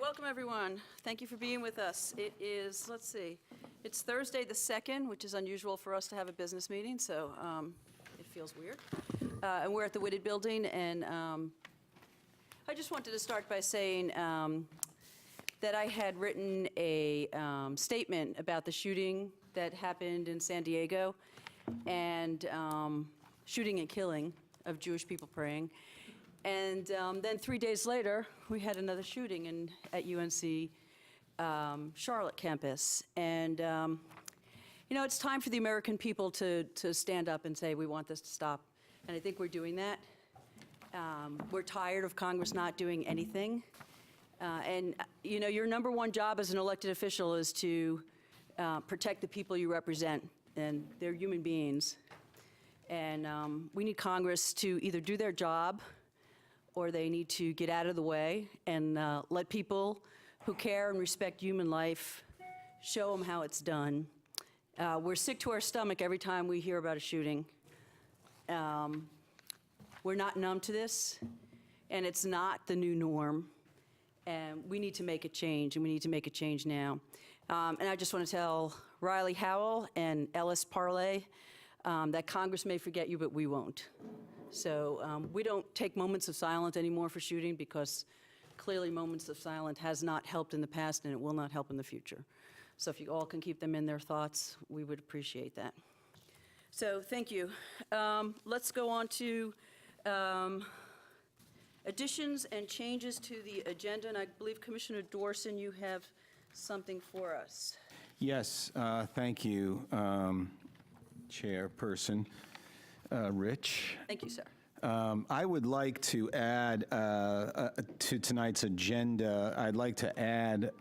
welcome everyone. Thank you for being with us. It is, let's see, it's Thursday the 2nd, which is unusual for us to have a business meeting, so it feels weird. And we're at the Whitted building, and I just wanted to start by saying that I had written a statement about the shooting that happened in San Diego, and shooting and killing of Jewish people praying. And then 3 days later, we had another shooting at UNC Charlotte campus. And you know, it's time for the American people to stand up and say, we want this to stop. And I think we're doing that. We're tired of Congress not doing anything. And you know, your number one job as an elected official is to protect the people you represent, and they're human beings. And we need Congress to either do their job, or they need to get out of the way and let people who care and respect human life show them how it's done. We're sick to our stomach every time we hear about a shooting. We're not numb to this, and it's not the new norm. And we need to make a change, and we need to make a change now. And I just want to tell Riley Howell and Ellis Parlay that Congress may forget you, but we won't. So we don't take moments of silence anymore for shooting, because clearly moments of silence has not helped in the past, and it will not help in the future. So if you all can keep them in their thoughts, we would appreciate that. So thank you. Let's go on to additions and changes to the agenda, and I believe Commissioner Dorson, you have something for us. Yes, thank you, Chairperson Rich. Thank you, sir. I would like to add to tonight's agenda, I'd like to add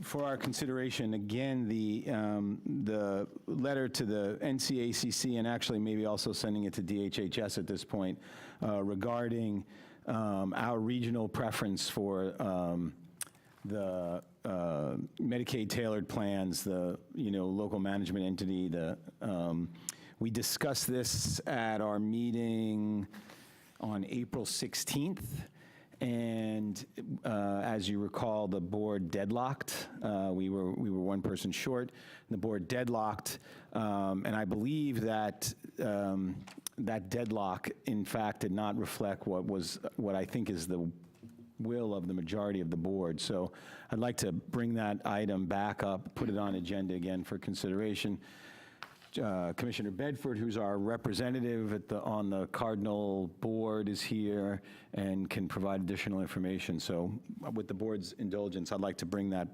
for our consideration, again, the letter to the NCACC, and actually maybe also sending it to DHHS at this point, regarding our regional preference for the Medicaid tailored plans, the local management entity. We discussed this at our meeting on April 16th. And as you recall, the board deadlocked. We were one person short. The board deadlocked, and I believe that that deadlock, in fact, did not reflect what I think is the will of the majority of the board. So I'd like to bring that item back up, put it on agenda again for consideration. Commissioner Bedford, who's our representative on the Cardinal board, is here and can provide additional information. So with the board's indulgence, I'd like to bring that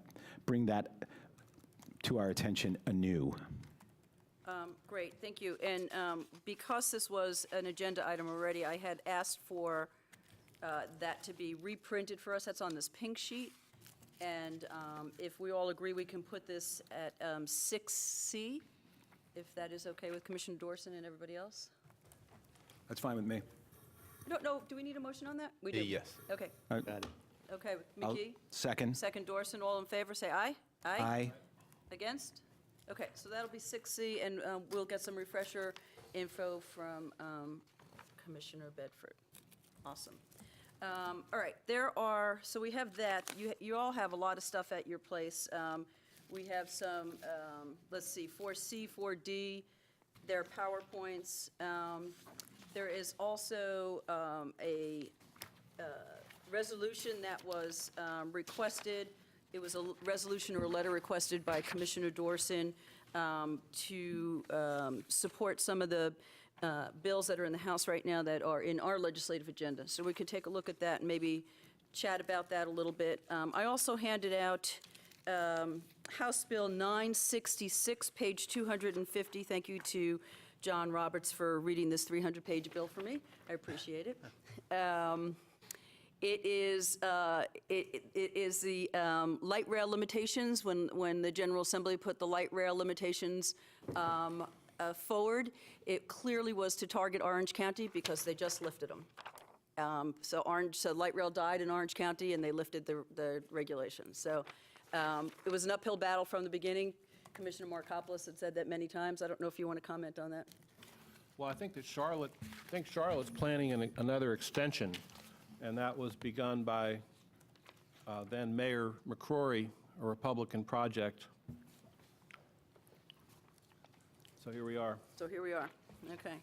to our attention anew. Great, thank you. And because this was an agenda item already, I had asked for that to be reprinted for us. That's on this pink sheet. And if we all agree, we can put this at 6C. If that is okay with Commissioner Dorson and everybody else? That's fine with me. No, do we need a motion on that? We do. Yes. Okay. Got it. Okay, McKee? Second. Second Dorson, all in favor, say aye. Aye. Against? Okay, so that'll be 6C, and we'll get some refresher info from Commissioner Bedford. Awesome. All right, so we have that. You all have a lot of stuff at your place. We have some, let's see, 4C, 4D, there are PowerPoints. There is also a resolution that was requested. It was a resolution or a letter requested by Commissioner Dorson to support some of the bills that are in the House right now that are in our legislative agenda. So we could take a look at that and maybe chat about that a little bit. I also handed out House Bill 966, page 250. Thank you to John Roberts for reading this 300-page bill for me. I appreciate it. It is the light rail limitations. When the General Assembly put the light rail limitations forward, it clearly was to target Orange County because they just lifted them. So light rail died in Orange County, and they lifted the regulations. So it was an uphill battle from the beginning. Commissioner Markopoulos had said that many times. I don't know if you want to comment on that. Well, I think that Charlotte's planning another extension, and that was begun by then Mayor McCrory, a Republican project. So here we are. So here we are. Okay.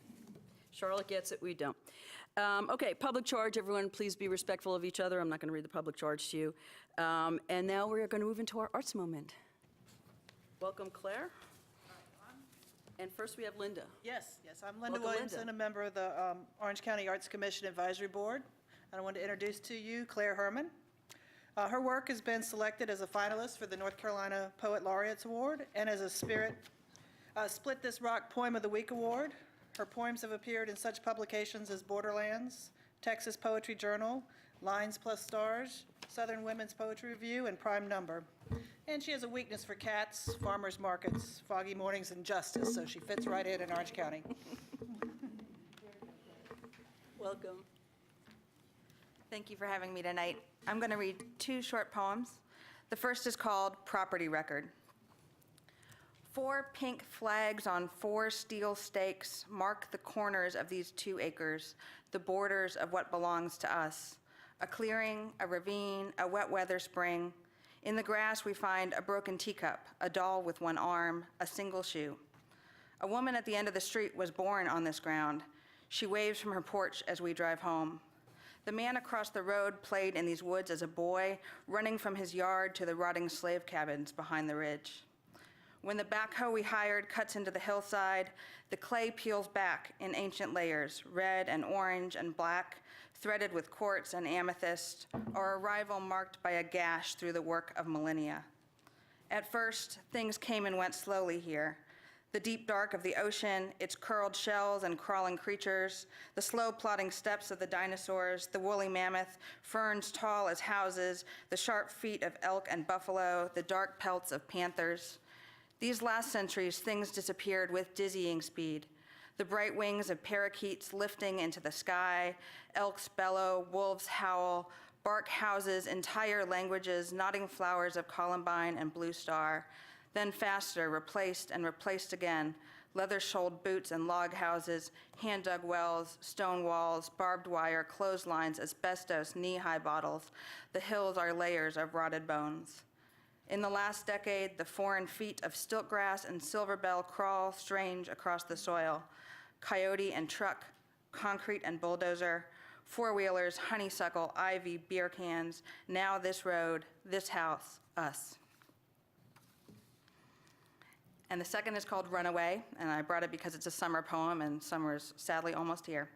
Charlotte gets it, we don't. Okay, public charge, everyone, please be respectful of each other. I'm not going to read the public charge to you. And now we're going to move into our arts moment. Welcome, Claire. And first we have Linda. Yes, I'm Linda Welcome, Williamson, Linda. a member of the Orange County Arts Commission Advisory Board. And I want to introduce to you Claire Herman. Her work has been selected as a finalist for the North Carolina Poet Laureates Award and as a Split This Rock Poem of the Week Award. Her poems have appeared in such publications as Borderlands, Texas Poetry Journal, Lines Plus Stars, Southern Women's Poetry Review, and Prime Number. And she has a weakness for cats, farmers markets, foggy mornings, and justice, so she fits right in Orange County. Welcome. Thank you for having me tonight. I'm going to read 2 short poems. The first is called Property Record. 4 pink flags on 4 steel stakes mark the corners of these 2 acres, the borders of what belongs to us. A clearing, a ravine, a wet weather spring. In the grass we find a broken teacup, a doll with 1 arm, a single shoe. A woman at the end of the street was born on this ground. She waves from her porch as we drive home. The man across the road played in these woods as a boy, running from his yard to the rotting slave cabins behind the ridge. When the backhoe we hired cuts into the hillside, the clay peels back in ancient layers, red and orange and black, threaded with quartz and amethyst, our arrival marked by a gash through the work of millennia. At first, things came and went slowly here. The deep dark of the ocean, its curled shells and crawling creatures, the slow plodding steps of the dinosaurs, the woolly mammoth, ferns tall as houses, the sharp feet of elk and buffalo, the dark pelts of panthers. These last centuries, things disappeared with dizzying speed. The bright wings of parakeets lifting into the sky, elks bellow, wolves howl, bark houses, entire languages, nodding flowers of columbine and blue star. Then faster, replaced and replaced again, leather-soled boots and log houses, hand-dug wells, stone walls, barbed wire, clotheslines, asbestos, knee-high bottles. The hills are layers of rotted bones. In the last decade, the foreign feet of stiltgrass and silverbell crawl strange across the soil. Coyote and truck, concrete and bulldozer, four-wheelers, honeysuckle, ivy, beer cans, now this road, this house, us. And the second is called Runaway, and I brought it because it's a summer poem, and summer is sadly almost here.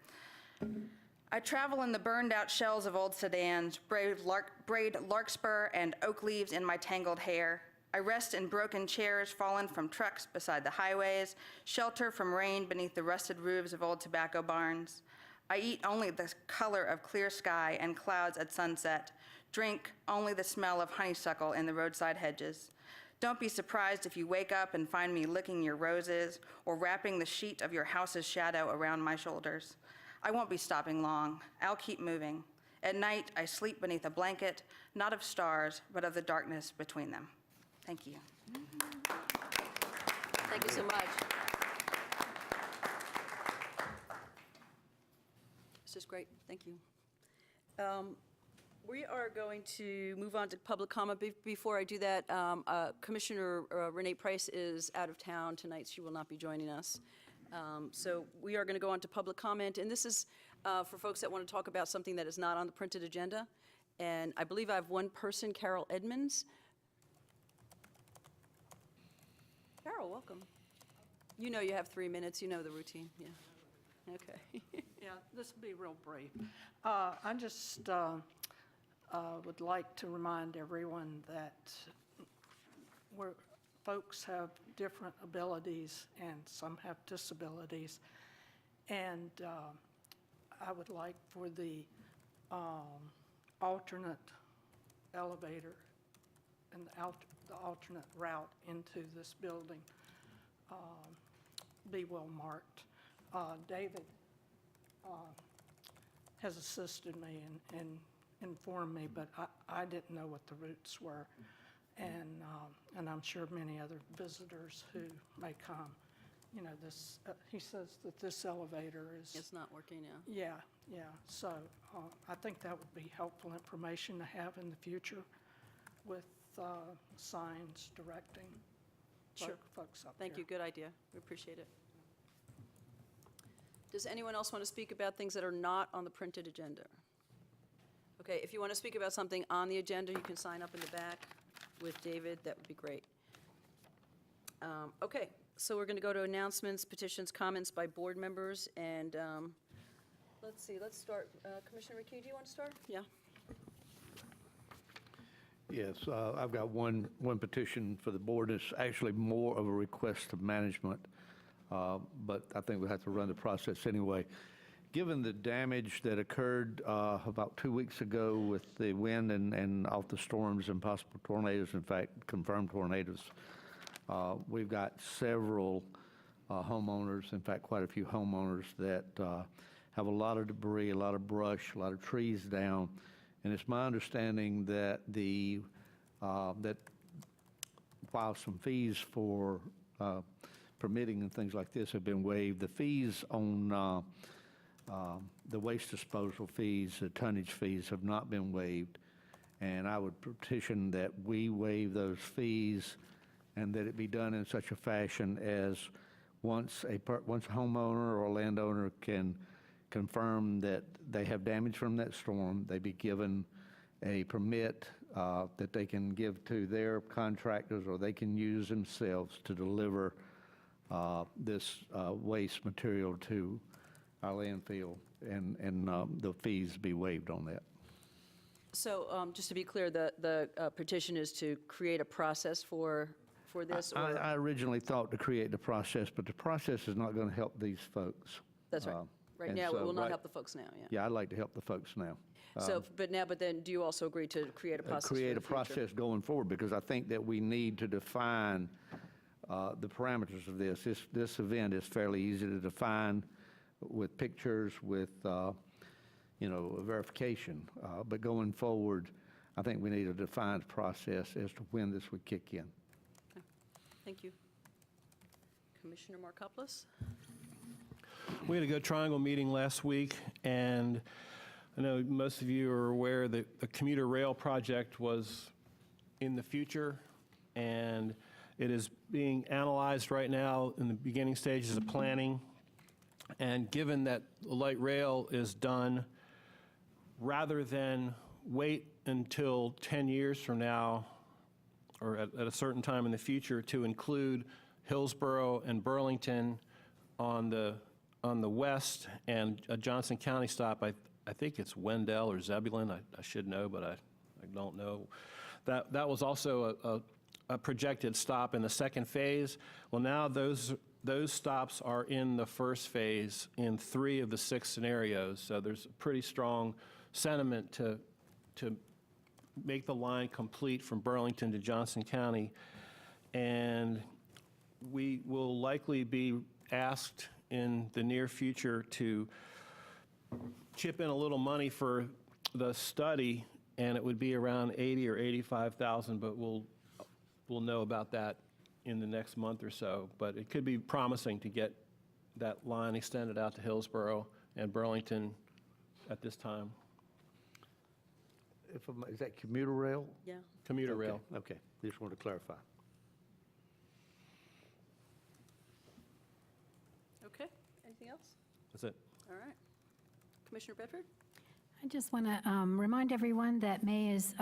I travel in the burned-out shells of old sedans, braid larkspur and oak leaves in my tangled hair. I rest in broken chairs fallen from trucks beside the highways, shelter from rain beneath the rusted roofs of old tobacco barns. I eat only the color of clear sky and clouds at sunset, drink only the smell of honeysuckle in the roadside hedges. Don't be surprised if you wake up and find me licking your roses or wrapping the sheet of your house's shadow around my shoulders. I won't be stopping long. I'll keep moving. At night, I sleep beneath a blanket, not of stars, but of the darkness between them. Thank you. Thank you so much. This is great. Thank you. We are going to move on to public comment. Before I do that, Commissioner Renee Price is out of town tonight. She will not be joining us. So we are going to go on to public comment, and this is for folks that want to talk about something that is not on the printed agenda. And I believe I have one person, Carol Edmonds. Carol, welcome. You know you have 3 minutes. You know the routine. Yeah. Okay. Yeah, this will be real brief. I just would like to remind everyone that folks have different abilities and some have disabilities. And I would like for the alternate elevator and the alternate route into this building be well marked. David has assisted me and informed me, but I didn't know what the routes were. And I'm sure many other visitors who may come you know, this, he says that this elevator is. It's not working now. Yeah. So I think that would be helpful information to have in the future with signs directing Sure. folks up there. Thank you, good idea. We appreciate it. Does anyone else want to speak about things that are not on the printed agenda? Okay, if you want to speak about something on the agenda, you can sign up in the back with David. That would be great. Okay, so we're going to go to announcements, petitions, comments by board members, and let's see, let's start. Commissioner McKee, do you want to start? Yeah. Yes, I've got one petition for the board. It's actually more of a request of management, but I think we'll have to run the process anyway. Given the damage that occurred about 2 weeks ago with the wind and off the storms and possible tornadoes, in fact, confirmed tornadoes, we've got several homeowners, in fact, quite a few homeowners that have a lot of debris, a lot of brush, a lot of trees down. And it's my understanding that that while some fees for permitting and things like this have been waived, the fees on the waste disposal fees, the tonnage fees have not been waived. And I would petition that we waive those fees and that it be done in such a fashion as once a homeowner or a landowner can confirm that they have damage from that storm, they be given a permit that they can give to their contractors or they can use themselves to deliver this waste material to our landfill, and the fees be waived on that. So just to be clear, the petition is to create a process for this? Or I originally thought to create the process, but the process is not going to help these folks. That's right. Right and now, it so will not right- help the folks now, yeah. Yeah, I'd like to help the folks now. So, but then, do you also agree to create a process for Create the a future? process going forward, because I think that we need to define the parameters of this. This event is fairly easy to define with pictures, with, verification. But going forward, I think we need a defined process as to when this would kick in. Thank you. Commissioner Markopoulos? We had a good Triangle meeting last week, and I know most of you are aware that the commuter rail project was in the future, and it is being analyzed right now in the beginning stages of planning. And given that the light rail is done, rather than wait until 10 years from now, or at a certain time in the future, to include Hillsborough and Burlington on the west and a Johnson County stop, I think it's Wendell or Zebulon, I should know, but I don't know. That was also a projected stop in the second phase. Well, now those stops are in the first phase in 3 of the 6 scenarios. So there's a pretty strong sentiment to make the line complete from Burlington to Johnson County. And we will likely be asked in the near future to chip in a little money for the study, and it would be around $80,000 or $85,000, but we'll know about that in the next month or so. But it could be promising to get that line extended out to Hillsborough and Burlington at this time. Is that commuter rail? Yeah. Commuter Okay, rail. Okay, just wanted to clarify. Okay. Anything else? That's it. All right. Commissioner Bedford? I just want to remind everyone that May is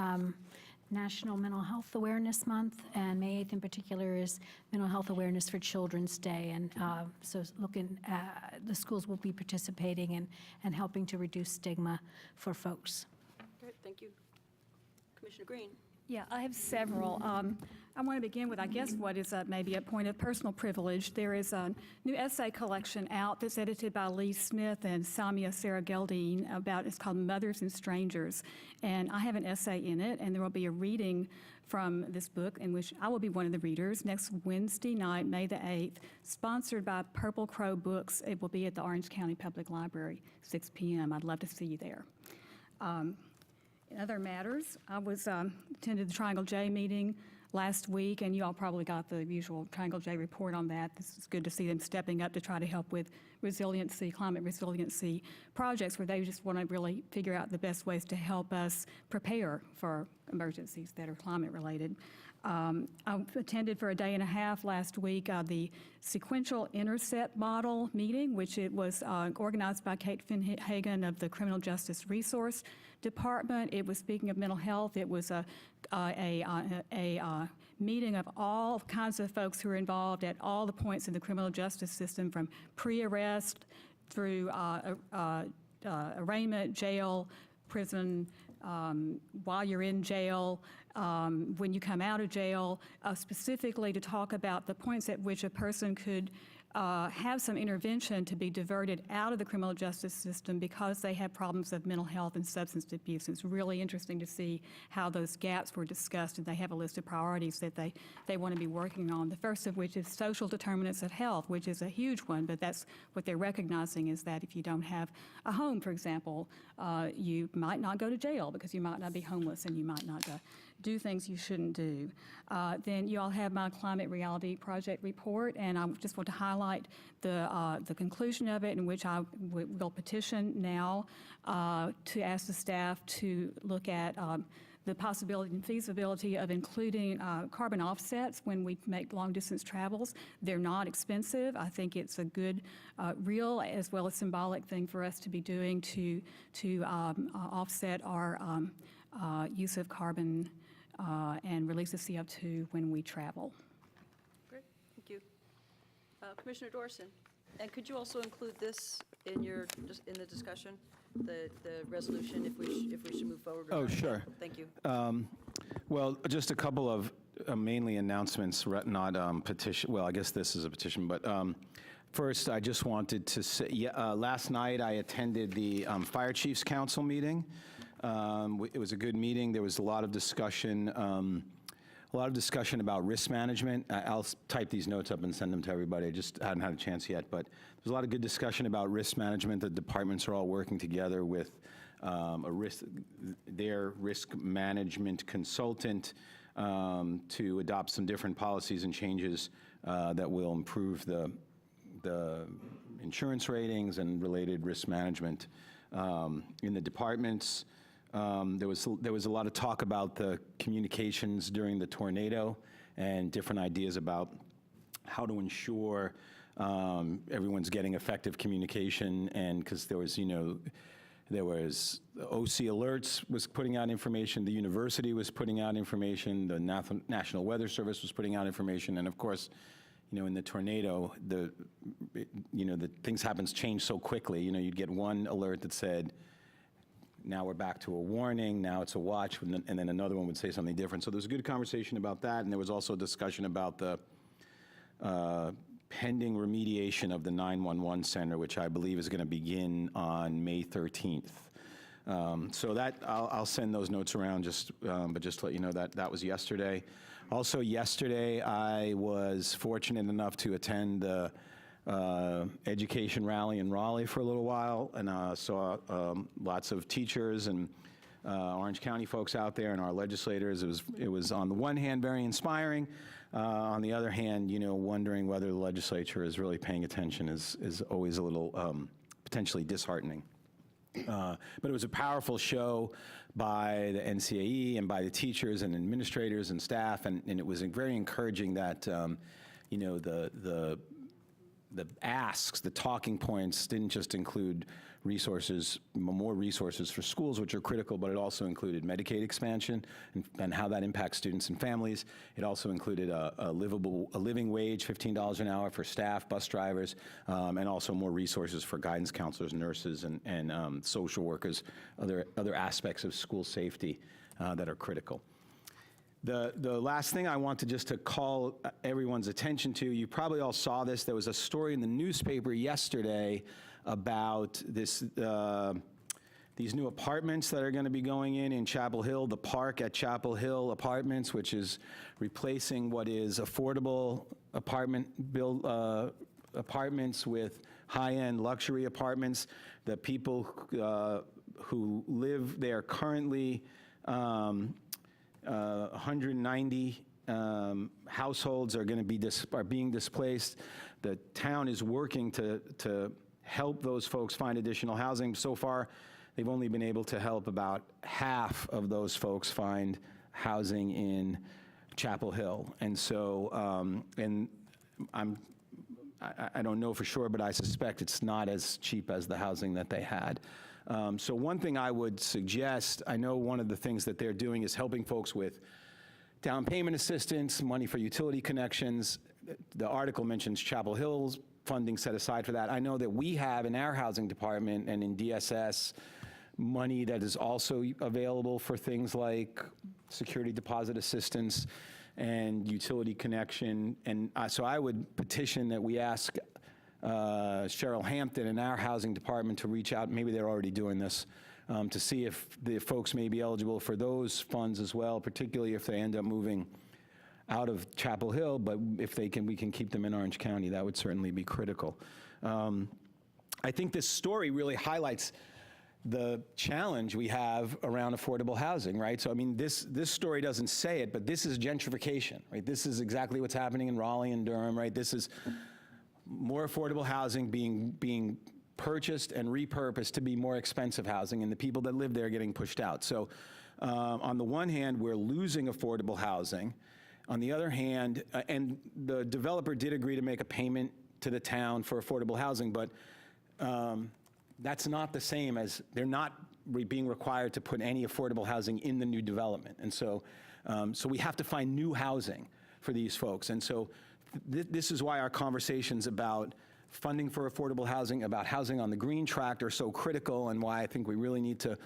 National Mental Health Awareness Month, and May 8th in particular is Mental Health Awareness for Children's Day. And so the schools will be participating and helping to reduce stigma for folks. Great, thank you. Commissioner Green? Yeah, I have several. I want to begin with, I guess, what is maybe a point of personal privilege. There is a new essay collection out that's edited by Lee Smith and Samia Sarah Geldine it's called Mothers and Strangers. And I have an essay in it, and there will be a reading from this book in which I will be one of the readers next Wednesday night, May the 8th, sponsored by Purple Crow Books. It will be at the Orange County Public Library, 6 p.m. I'd love to see you there. In other matters, I attended the Triangle J meeting last week, and you all probably got the usual Triangle J report on that. This is good to see them stepping up to try to help with resiliency, climate resiliency projects where they just want to really figure out the best ways to help us prepare for emergencies that are climate related. I attended for a day and a half last week the sequential intercept model meeting, which it was organized by Kate Finhagen of the Criminal Justice Resource Department. It was, speaking of mental health, it was a meeting of all kinds of folks who are involved at all the points in the criminal justice system, from pre-arrest through arraignment, jail, prison, while you're in jail, when you come out of jail, specifically to talk about the points at which a person could have some intervention to be diverted out of the criminal justice system because they have problems of mental health and substance abuse. It's really interesting to see how those gaps were discussed, and they have a list of priorities that they want to be working on. The first of which is social determinants of health, which is a huge one, but that's what they're recognizing, is that if you don't have a home, for example, you might not go to jail because you might not be homeless and you might not do things you shouldn't do. Then you all have my Climate Reality Project report, and I just want to highlight the conclusion of it, in which I will petition now to ask the staff to look at the possibility and feasibility of including carbon offsets when we make long-distance travels. They're not expensive. I think it's a good, real as well as symbolic thing for us to be doing to offset our use of carbon and release of CO2 when we travel. Great, thank you. Commissioner Dorson, and could you also include this in in the discussion, the resolution, if we should move forward? Oh, sure. Thank you. Well, just a couple of mainly announcements, not petition. Well, I guess this is a petition, but first, I just wanted to say, last night I attended the Fire Chiefs Council meeting. It was a good meeting. There was a lot of discussion. About risk management. I'll type these notes up and send them to everybody. I just hadn't had a chance yet, but there's a lot of good discussion about risk management. The departments are all working together with their risk management consultant to adopt some different policies and changes that will improve the insurance ratings and related risk management in the departments. There was a lot of talk about the communications during the tornado and different ideas about how to ensure everyone's getting effective communication, and because there was OC Alerts was putting out information, the university was putting out information, the National Weather Service was putting out information, and of course, in the tornado, the things change so quickly. You'd get one alert that said, now we're back to a warning, now it's a watch, and then another one would say something different. So there was a good conversation about that, and there was also a discussion about the pending remediation of the 911 center, which I believe is going to begin on May 13th. So that, I'll send those notes around, but just to let you know that was yesterday. Also yesterday, I was fortunate enough to attend the education rally in Raleigh for a little while, and saw lots of teachers and Orange County folks out there and our legislators. It was on the one hand very inspiring. On the other hand, wondering whether the legislature is really paying attention is always a little potentially disheartening. But it was a powerful show by the NCAE and by the teachers and administrators and staff, and it was very encouraging that the asks, the talking points didn't just include more resources for schools, which are critical, but it also included Medicaid expansion and how that impacts students and families. It also included a living wage, $15 an hour for staff, bus drivers, and also more resources for guidance counselors, nurses, and social workers, other aspects of school safety that are critical. The last thing I wanted just to call everyone's attention to, you probably all saw this, there was a story in the newspaper yesterday about these new apartments that are going to be going in Chapel Hill, the park at Chapel Hill Apartments, which is replacing what is affordable apartments with high-end luxury apartments. The people who live there currently, 190 households are going to be are being displaced. The town is working to help those folks find additional housing. So far, they've only been able to help about half of those folks find housing in Chapel Hill. And so, I don't know for sure, but I suspect it's not as cheap as the housing that they had. So one thing I would suggest, I know one of the things that they're doing is helping folks with down payment assistance, money for utility connections. The article mentions Chapel Hill's funding set aside for that. I know that we have in our housing department and in DSS money that is also available for things like security deposit assistance and utility connection. And so I would petition that we ask Cheryl Hampton in our housing department to reach out, maybe they're already doing this, to see if the folks may be eligible for those funds as well, particularly if they end up moving out of Chapel Hill, but if they can, we can keep them in Orange County, that would certainly be critical. I think this story really highlights the challenge we have around affordable housing, right? So, I mean, this story doesn't say it, but this is gentrification, right? This is exactly what's happening in Raleigh and Durham, right? This is more affordable housing being purchased and repurposed to be more expensive housing, and the people that live there are getting pushed out. So, on the one hand, we're losing affordable housing. On the other hand, and the developer did agree to make a payment to the town for affordable housing, but that's not the same as, they're not being required to put any affordable housing in the new development. And so, so we have to find new housing for these folks. And so this is why our conversations about funding for affordable housing, about housing on the green tract are so critical, and why I think we really need to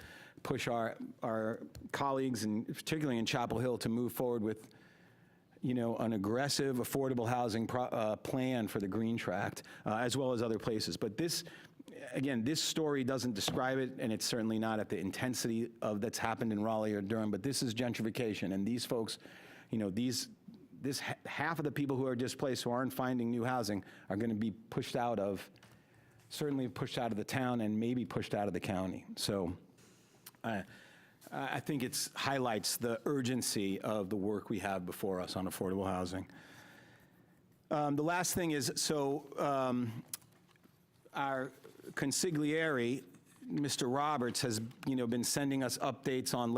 push our colleagues, and particularly in Chapel Hill, to move forward with, you know, an aggressive affordable housing plan for the green tract, as well as other places. But this, again, this story doesn't describe it, and it's certainly not at the intensity of that's happened in Raleigh or Durham, but this is gentrification, and these folks, you know, this half of the people who are displaced, who aren't finding new housing, are going to be pushed out of, certainly pushed out of the town, and maybe pushed out of the county. So I think it highlights the urgency of the work we have before us on affordable housing. The last thing is, so our consigliere, Mr. Roberts, has, you know, been sending us updates on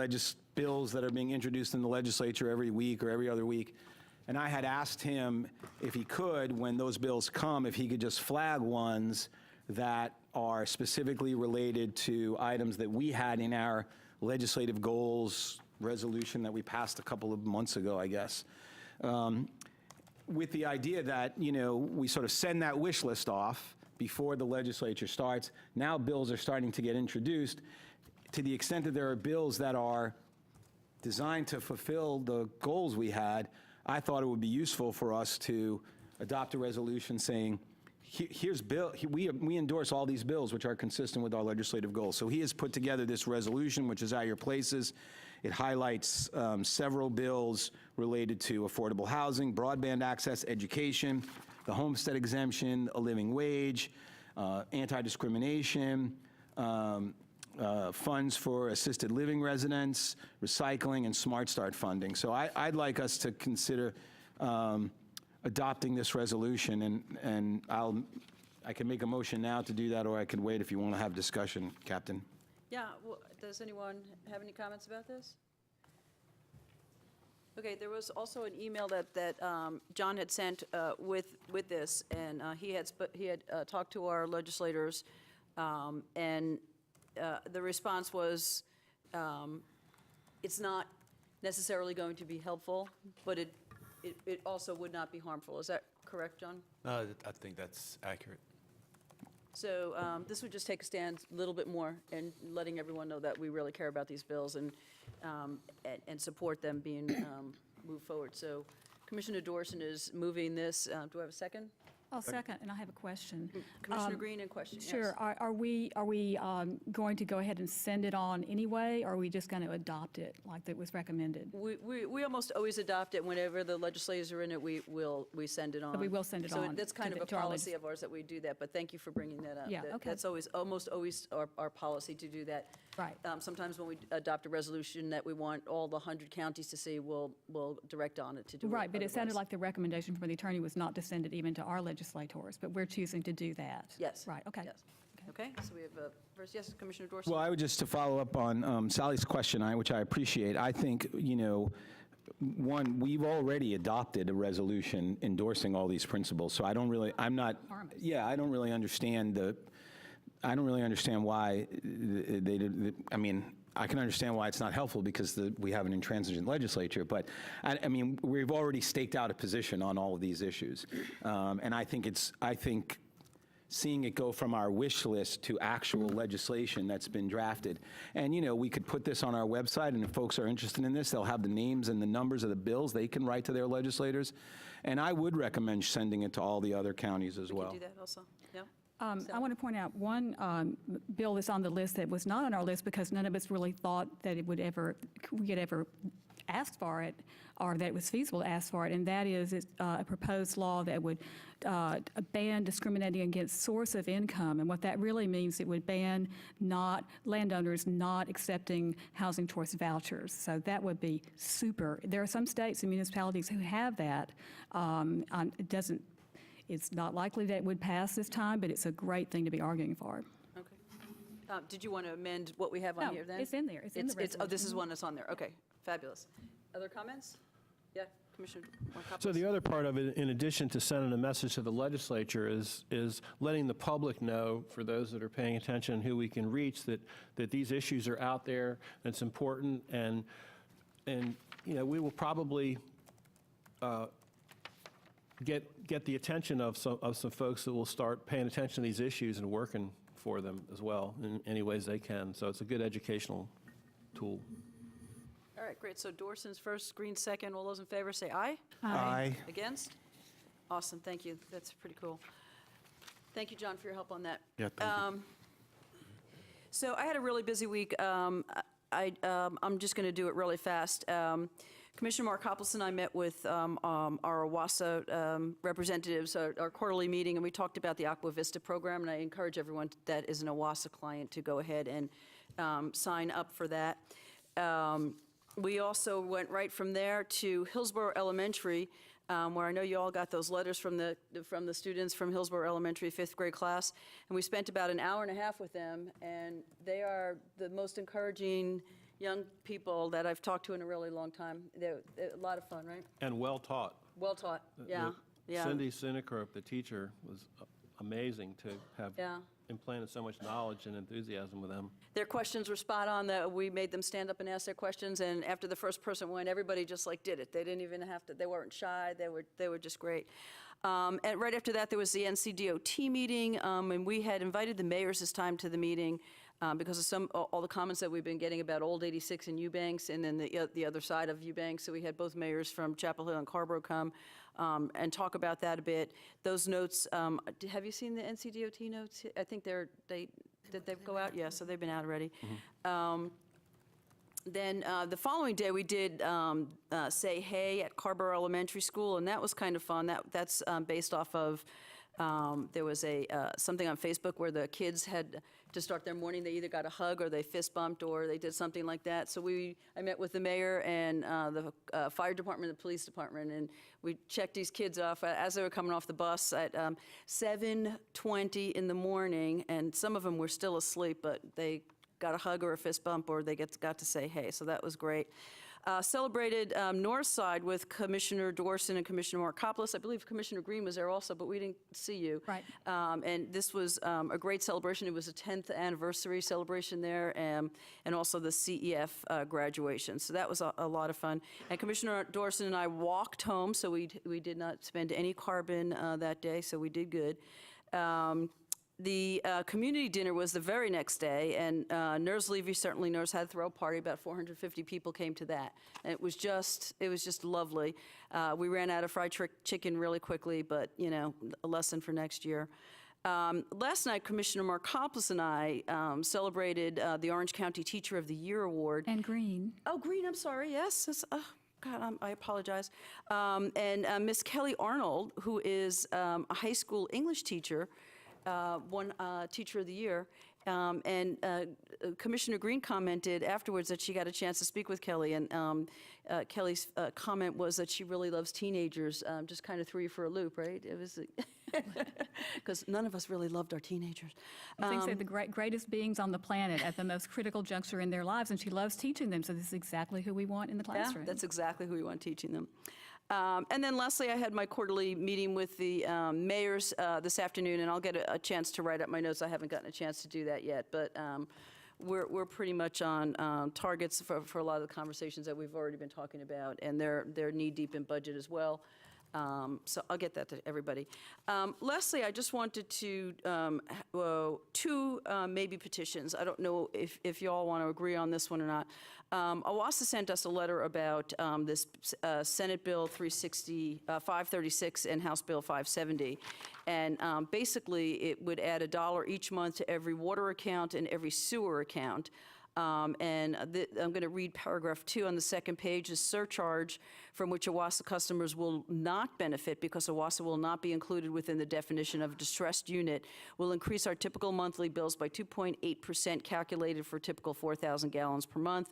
bills that are being introduced in the legislature every week or every other week. And I had asked him if he could, when those bills come, if he could just flag ones that are specifically related to items that we had in our legislative goals resolution that we passed a couple of months ago, I guess. With the idea that, you know, we sort of send that wish list off before the legislature starts. Now bills are starting to get introduced. To the extent that there are bills that are designed to fulfill the goals we had, I thought it would be useful for us to adopt a resolution saying, here's bill, we endorse all these bills which are consistent with our legislative goals. So he has put together this resolution, which is at your places. It highlights several bills related to affordable housing, broadband access, education, the homestead exemption, a living wage, anti-discrimination, funds for assisted living residents, recycling, and Smart Start funding. So I'd like us to consider adopting this resolution, and I can make a motion now to do that, or I can wait if you want to have discussion, Captain. Yeah, well, does anyone have any comments about this? Okay, there was also an email that John had sent with this, and he had talked to our legislators, and the response was, it's not necessarily going to be helpful, but it also would not be harmful. Is that correct, John? I think that's accurate. So this would just take a stand a little bit more and letting everyone know that we really care about these bills and support them being moved forward. So Commissioner Dorson is moving this. Do I have a second? I'll second, and I have a question. Commissioner Green and question, yes. Sure. Are we going to go ahead and send it on anyway, or are we just going to adopt it like that was recommended? We almost always adopt it whenever the legislators are in it. We send it on. But we will send it so on that's kind to of a our policy of ours that we do that. But thank you for bringing that up. Yeah, okay. That's almost always our policy to do that. Right. Sometimes when we adopt a resolution that we want all the 100 counties to see, we'll direct on it to do it. Right, but it sounded otherwise. like the recommendation from the attorney was not to send it even to our legislators, but we're choosing to do that. Yes. Right, okay. Yes. Okay, so we have first, yes, Commissioner Dorsey? Well, I would just to follow up on Sally's question, which I appreciate. I think, one, we've already adopted a resolution endorsing all these principles, so I don't really understand why they did, I mean, I can understand why it's not helpful because we have an intransigent legislature, but I mean, we've already staked out a position on all of these issues. And I think seeing it go from our wish list to actual legislation that's been drafted. And, we could put this on our website, and if folks are interested in this, they'll have the names and the numbers of the bills they can write to their legislators. And I would recommend sending it to all the other counties as well. We can do that also, yeah? I want to point out one bill that's on the list that was not on our list because none of us really thought that we could ever ask for it or that it was feasible to ask for it, and that is a proposed law that would ban discriminating against source of income. And what that really means, it would ban landowners not accepting housing choice vouchers. So that would be super. There are some states and municipalities who have that. It's not likely that it would pass this time, but it's a great thing to be arguing for. Okay. Did you want to amend what we have on No, here then? it's in there. It's in the Oh, this is resolution. one that's on there. Okay, fabulous. Other comments? Yeah, Commissioner Markopoulos? So the other part of it, in addition to sending a message to the legislature, is letting the public know, for those that are paying attention, who we can reach, that these issues are out there, and it's important, and we will probably get the attention of some folks that will start paying attention to these issues and working for them as well in any ways they can. So it's a good educational tool. All right, great. So Dorson's first, Green second. All those in favor say aye. Aye. Against? Awesome, thank you. That's pretty cool. Thank you, John, for your help on that. Yeah, thank you. So I had a really busy week. I'm just going to do it really fast. Commissioner Markopoulos and I met with our OWASA representatives, our quarterly meeting, and we talked about the Aqua Vista program, and I encourage everyone that is an OWASA client to go ahead and sign up for that. We also went right from there to Hillsborough Elementary, where I know you all got those letters from the students from Hillsborough Elementary, 5th grade class, and we spent about an hour and a half with them, and they are the most encouraging young people that I've talked to in a really long time. They're a lot of fun, right? And well taught. Well taught, yeah, yeah. Cindy Sinekrop, the teacher, was amazing to have Yeah. implanted so much knowledge and enthusiasm with them. Their questions were spot on. That we made them stand up and ask their questions, and after the first person went, everybody just did it. They didn't even have to. They weren't shy. They were just great. And right after that, there was the NCDOT meeting, and we had invited the mayors this time to the meeting because of all the comments that we've been getting about Old 86 and Eubanks, and then the other side of Eubanks. So we had both mayors from Chapel Hill and Carborough come and talk about that a bit. Those notes, have you seen the NCDOT notes? I think did they go out? Yeah, so they've been out already. Then the following day, we did Say Hey at Carborough Elementary School, and that was kind of fun. That's based off of, there was something on Facebook where the kids had to start their morning. They either got a hug or they fist bumped or they did something like that. So I met with the mayor and the fire department, the police department, and we checked these kids off as they were coming off the bus at 7:20 in the morning, and some of them were still asleep, but they got a hug or a fist bump, or they got to say hey, so that was great. Celebrated North Side with Commissioner Dorson and Commissioner Markopoulos. I believe Commissioner Green was there also, but we didn't see you. Right. And this was a great celebration. It was a 10th anniversary celebration there, and also the CEF graduation. So that was a lot of fun. And Commissioner Dorson and I walked home, so we did not spend any carbon that day, so we did good. The community dinner was the very next day, and NERS Levy certainly knows how to throw a party. About 450 people came to that. And it was just lovely. We ran out of fried chicken really quickly, but, a lesson for next year. Last night, Commissioner Markopoulos and I celebrated the Orange County Teacher of the Year Award. And Green. Oh, Green, I'm sorry, yes. God, I apologize. And Miss Kelly Arnold, who is a high school English teacher, won Teacher of the Year, And Commissioner Green commented afterwards that she got a chance to speak with Kelly, and Kelly's comment was that she really loves teenagers, just kind of threw you for a loop, right? It was, because none of us really loved our teenagers. I think they're the greatest beings on the planet at the most critical juncture in their lives, and she loves teaching them, so this is exactly who we want in the Yeah, classroom. that's exactly who we want teaching them. And then lastly, I had my quarterly meeting with the mayors this afternoon, and I'll get a chance to write up my notes. I haven't gotten a chance to do that yet, but we're pretty much on targets for a lot of the conversations that we've already been talking about, and they're knee-deep in budget as well. So I'll get that to everybody. Lastly, I just wanted to, two maybe petitions. I don't know if you all want to agree on this one or not. OWASA sent us a letter about this Senate Bill 536 and House Bill 570. And basically, it would add $1 each month to every water account and every sewer account. And I'm going to read paragraph 2 on the second page. A surcharge from which OWASA customers will not benefit because OWASA will not be included within the definition of distressed unit will increase our typical monthly bills by 2.8% calculated for typical 4,000 gallons per month,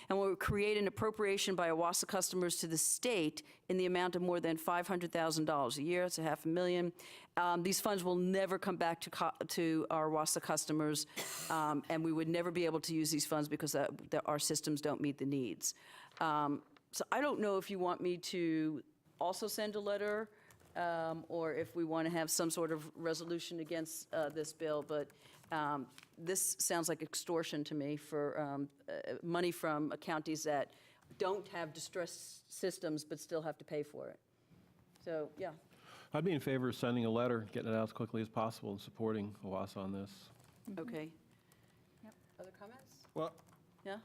and will create an appropriation by OWASA customers to the state in the amount of more than $500,000 a year. It's $500,000. These funds will never come back to our OWASA customers, and we would never be able to use these funds because our systems don't meet the needs. So I don't know if you want me to also send a letter, or if we want to have some sort of resolution against this bill, but this sounds like extortion to me for money from counties that don't have distressed systems but still have to pay for it. So, yeah. I'd be in favor of sending a letter, getting it out as quickly as possible, and supporting OWASA on this. Okay. Other comments? Well, Yeah?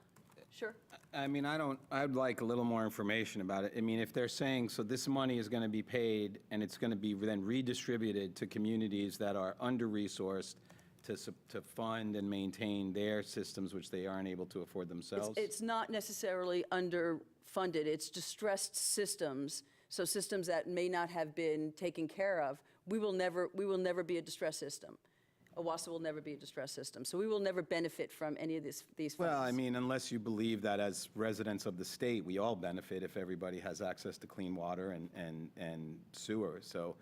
Sure. I mean, I'd like a little more information about it. I mean, if they're saying, so this money is going to be paid and it's going to be then redistributed to communities that are under-resourced to fund and maintain their systems, which they aren't able to afford themselves? It's not necessarily underfunded. It's distressed systems, so systems that may not have been taken care of. We will never be a distressed system. OWASA will never be a distressed system. So we will never benefit from any of these funds. Well, I mean, unless you believe that as residents of the state, we all benefit if everybody has access to clean water and sewer. So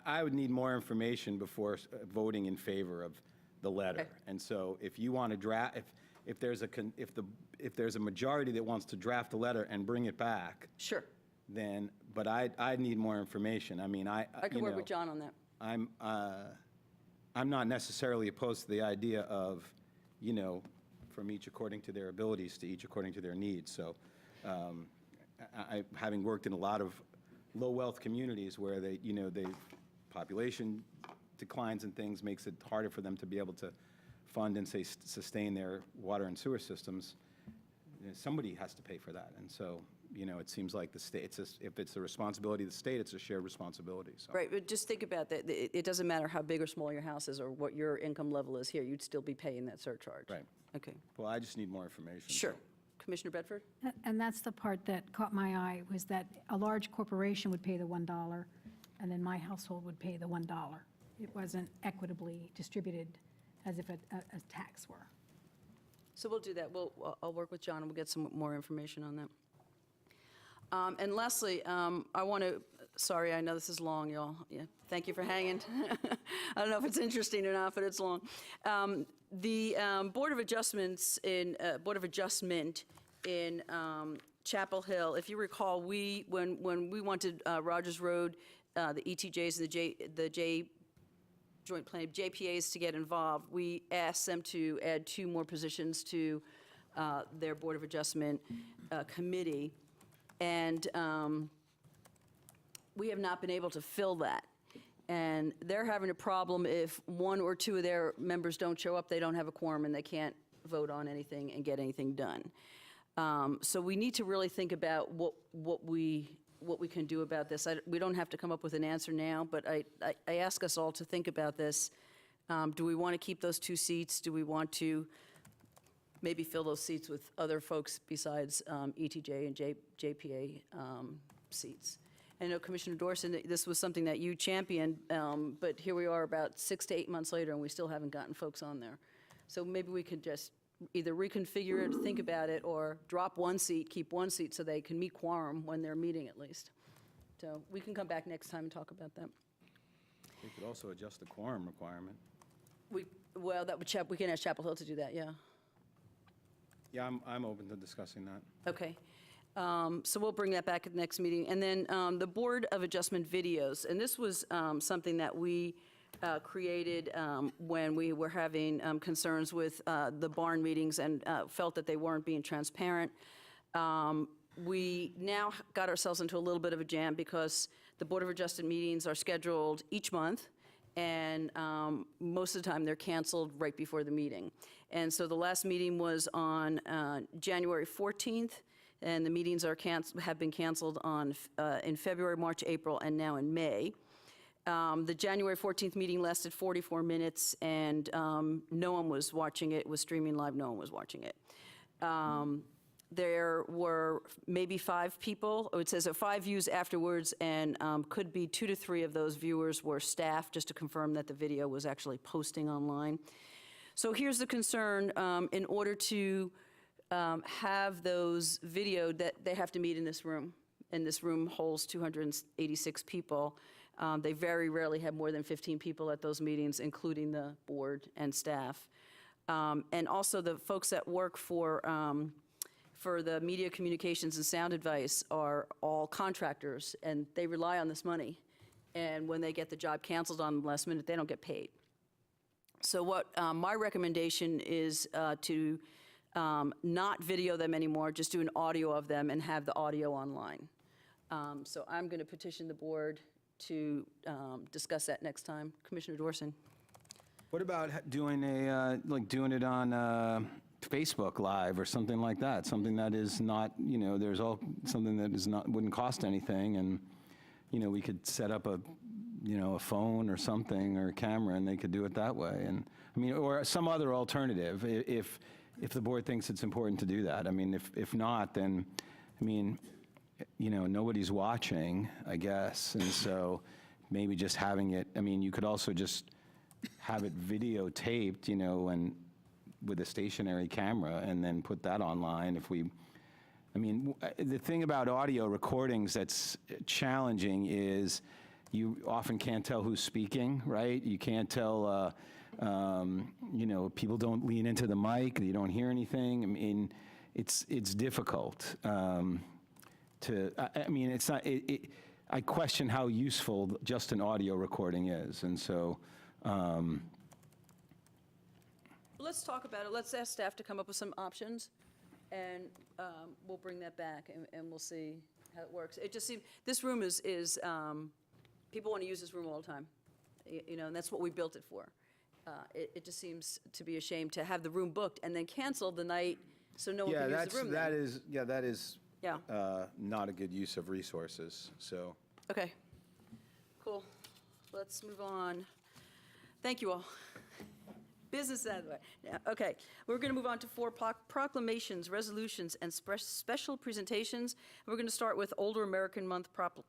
I would need more information before voting in favor of the letter. Okay. And so if you want to draft, if there's a majority that wants to draft a letter and bring it back, Sure. then, but I'd need more information. I mean, I can work with John on that. I'm not necessarily opposed to the idea of, from each according to their abilities to each according to their needs. So having worked in a lot of low-wealth communities where the population declines and things makes it harder for them to be able to fund and sustain their water and sewer systems, somebody has to pay for that. And so, it seems like the state, if it's the responsibility of the state, it's a shared responsibility. So. Right, but just think about that. It doesn't matter how big or small your house is or what your income level is here, you'd still be paying that surcharge. Right. Okay, Well, I just need more information. sure. Commissioner Bedford? And that's the part that caught my eye, was that a large corporation would pay the $1, and then my household would pay the $1. It wasn't equitably distributed as if a tax were. So we'll do that. I'll work with John, and we'll get some more information on that. And lastly, I want to, sorry, I know this is long, y'all. Yeah, thank you for hanging. I don't know if it's interesting or not, but it's long. The Board of Adjustment in Chapel Hill, if you recall, when we wanted Rogers Road, the ETJs and the Joint Plan, JPAs to get involved, we asked them to add 2 more positions to their Board of Adjustment committee. And we have not been able to fill that. And they're having a problem if 1 or 2 of their members don't show up, they don't have a quorum and they can't vote on anything and get anything done. So we need to really think about what we can do about this. We don't have to come up with an answer now, but I ask us all to think about this. Do we want to keep those 2 seats? Do we want to maybe fill those seats with other folks besides ETJ and JPA seats? I know Commissioner Dorson, this was something that you championed, but here we are about 6 to 8 months later, and we still haven't gotten folks on there. So maybe we could just either reconfigure it, think about it, or drop one seat, keep one seat so they can meet quorum when they're meeting at least. So we can come back next time and talk about that. We could also adjust the quorum requirement. Well, that would, we can ask Chapel Hill to do that, yeah. Yeah, I'm open to discussing that. Okay. So we'll bring that back at the next meeting. And then the Board of Adjustment videos, and this was something that we created when we were having concerns with the barn meetings and felt that they weren't being transparent. We now got ourselves into a little bit of a jam because the Board of Adjustment meetings are scheduled each month, and most of the time they're canceled right before the meeting. And so the last meeting was on January 14th, and the meetings have been canceled in February, March, April, and now in May. The January 14th meeting lasted 44 minutes, and no one was watching it. It was streaming live. No one was watching it. There were maybe 5 people. It says 5 views afterwards, and could be 2 to 3 of those viewers were staff, just to confirm that the video was actually posting online. So here's the concern. In order to have those videoed, that they have to meet in this room. And this room holds 286 people. They very rarely have more than 15 people at those meetings, including the board and staff. And also the folks that work for the media communications and sound advice are all contractors, and they rely on this money. And when they get the job canceled on the last minute, they don't get paid. So what my recommendation is to not video them anymore, just do an audio of them and have the audio online. So I'm going to petition the board to discuss that next time. Commissioner Dorson. What about doing doing it on Facebook Live or something like that? Something that is not, there's something that is not, wouldn't cost anything, and, we could set up a phone or something or a camera, and they could do it that way. And or some other alternative if the board thinks it's important to do that. If not, then, nobody's watching, I guess, and so maybe just having it, you could also just have it videotaped, and with a stationary camera, and then put that online the thing about audio recordings that's challenging is you often can't tell who's speaking, right? You can't tell, people don't lean into the mic, you don't hear anything. It's difficult it's not, I question how useful just an audio recording is, and so. Let's talk about it. Let's ask staff to come up with some options, and we'll bring that back, and we'll see how it works. It just seems, this room is people want to use this room all the time, and that's what we built it for. It just seems to be a shame to have the room booked and then cancel the night so no one can use the room then. That is not a good use of resources, so. Okay, cool. Let's move on. Thank you all. Business out of the way. Yeah, okay, we're going to move on to 4 proclamations, resolutions, and special presentations. We're going to start with Older American Month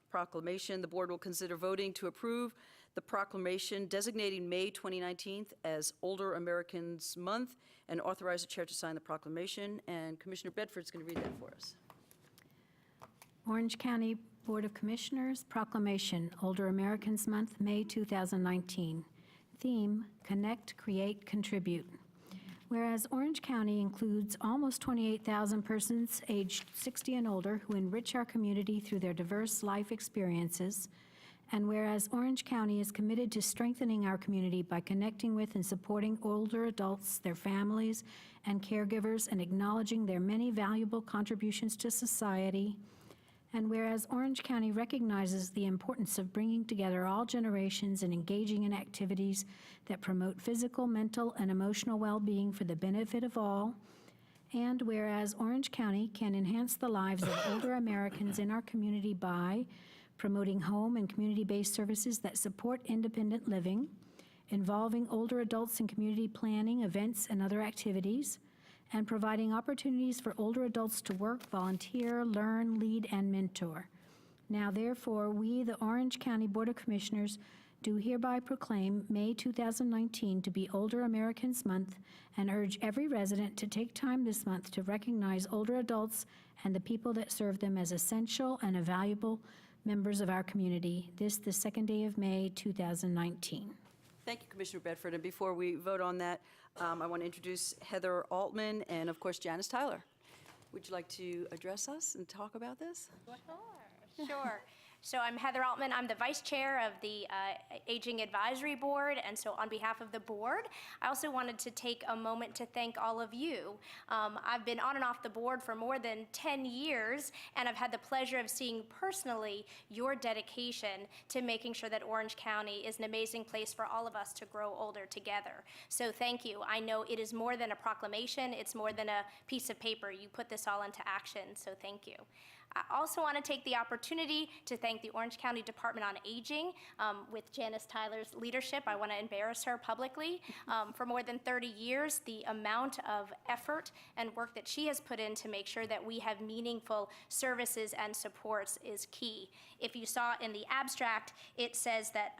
proclamation. The board will consider voting to approve the proclamation designating May 2019 as Older Americans Month and authorize the chair to sign the proclamation. And Commissioner Bedford's going to read that for us. Orange County Board of Commissioners Proclamation, Older Americans Month, May 2019. Theme, Connect, Create, Contribute. Whereas Orange County includes almost 28,000 persons aged 60 and older who enrich our community through their diverse life experiences, and whereas Orange County is committed to strengthening our community by connecting with and supporting older adults, their families, and caregivers, and acknowledging their many valuable contributions to society, and whereas Orange County recognizes the importance of bringing together all generations and engaging in activities that promote physical, mental, and emotional well-being for the benefit of all, and whereas Orange County can enhance the lives of older Americans in our community by promoting home and community-based services that support independent living, involving older adults in community planning, events, and other activities, and providing opportunities for older adults to work, volunteer, learn, lead, and mentor. Now therefore, we, the Orange County Board of Commissioners, do hereby proclaim May 2019 to be Older Americans Month and urge every resident to take time this month to recognize older adults and the people that serve them as essential and valuable members of our community. This, the second day of May 2019. Thank you, Commissioner Bedford. And before we vote on that, I want to introduce Heather Altman and, of course, Janice Tyler. Would you like to address us and talk about this? Sure. So I'm Heather Altman. I'm the vice chair of the Aging Advisory Board, and so on behalf of the board, I also wanted to take a moment to thank all of you. I've been on and off the board for more than 10 years, and I've had the pleasure of seeing personally your dedication to making sure that Orange County is an amazing place for all of us to grow older together. So thank you. I know it is more than a proclamation. It's more than a piece of paper. You put this all into action, so thank you. I also want to take the opportunity to thank the Orange County Department on Aging. With Janice Tyler's leadership, I want to embarrass her publicly. For more than 30 years, the amount of effort and work that she has put in to make sure that we have meaningful services and supports is key. If you saw in the abstract, it says that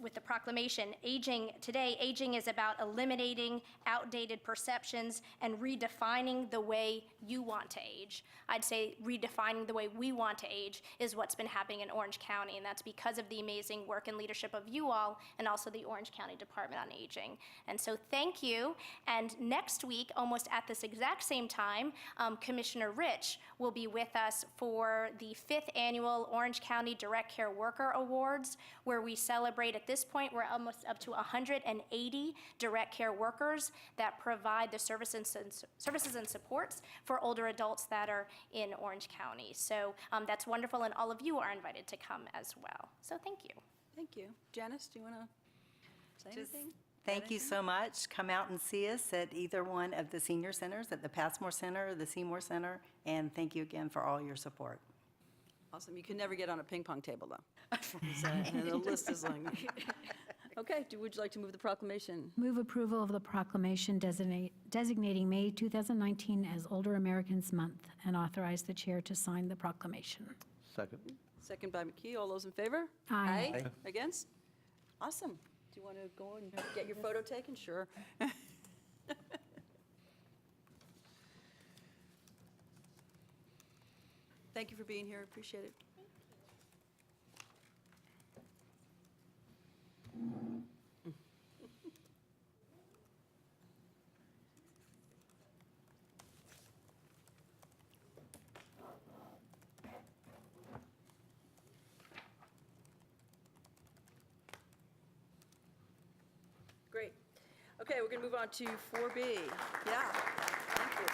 with the proclamation, aging is about eliminating outdated perceptions and redefining the way you want to age. I'd say redefining the way we want to age is what's been happening in Orange County, and that's because of the amazing work and leadership of you all and also the Orange County Department on Aging. And so thank you. And next week, almost at this exact same time, Commissioner Rich will be with us for the 5th annual Orange County Direct Care Worker Awards, where we celebrate, at this point, we're almost up to 180 direct care workers that provide the services and supports for older adults that are in Orange County. So that's wonderful, and all of you are invited to come as well. So thank you. Thank you. Janice, do you want to say Just anything? thank you so much. Come out and see us at either one of the senior centers, at the Passmore Center or the Seymour Center, and thank you again for all your support. Awesome. You can never get on a ping pong table, though. The list is long. Okay, would you like to move the proclamation? Move approval of the proclamation designating May 2019 as Older Americans Month and authorize the chair to sign the proclamation. Second. Second by McKee. All those in favor? Aye. Aye. Against? Awesome. Do you want to go and get your photo taken? Sure. Thank you for being here. Appreciate it. Great. Okay, we're going to move on to 4B. Yeah, thank you.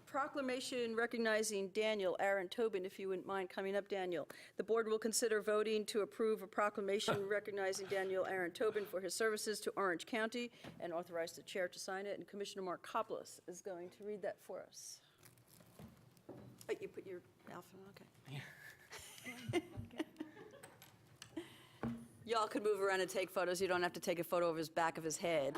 Proclamation recognizing Daniel Aaron Tobin, if you wouldn't mind coming up, Daniel. The board will consider voting to approve a proclamation recognizing Daniel Aaron Tobin for his services to Orange County and authorize the chair to sign it. And Commissioner Markopoulos is going to read that for us. Oh, you put your alpha on, okay. Y'all could move around and take photos. You don't have to take a photo of his back of his head.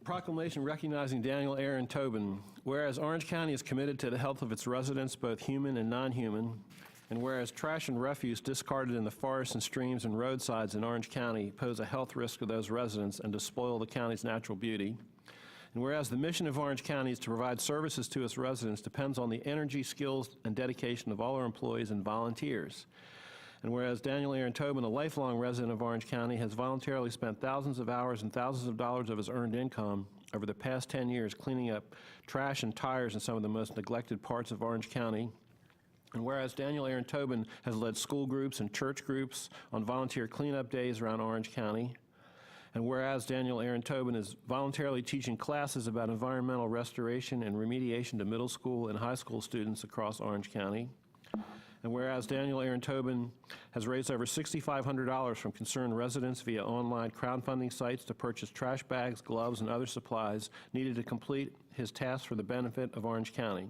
Proclamation recognizing Daniel Aaron Tobin. Whereas Orange County is committed to the health of its residents, both human and non-human, and whereas trash and refuse discarded in the forests and streams and roadsides in Orange County pose a health risk to those residents and despoil the county's natural beauty, and whereas the mission of Orange County is to provide services to its residents depends on the energy, skills, and dedication of all our employees and volunteers. And whereas Daniel Aaron Tobin, a lifelong resident of Orange County, has voluntarily spent thousands of hours and thousands of dollars of his earned income over the past 10 years cleaning up trash and tires in some of the most neglected parts of Orange County. And whereas Daniel Aaron Tobin has led school groups and church groups on volunteer cleanup days around Orange County. And whereas Daniel Aaron Tobin is voluntarily teaching classes about environmental restoration and remediation to middle school and high school students across Orange County. And whereas Daniel Aaron Tobin has raised over $6,500 from concerned residents via online crowdfunding sites to purchase trash bags, gloves, and other supplies needed to complete his task for the benefit of Orange County.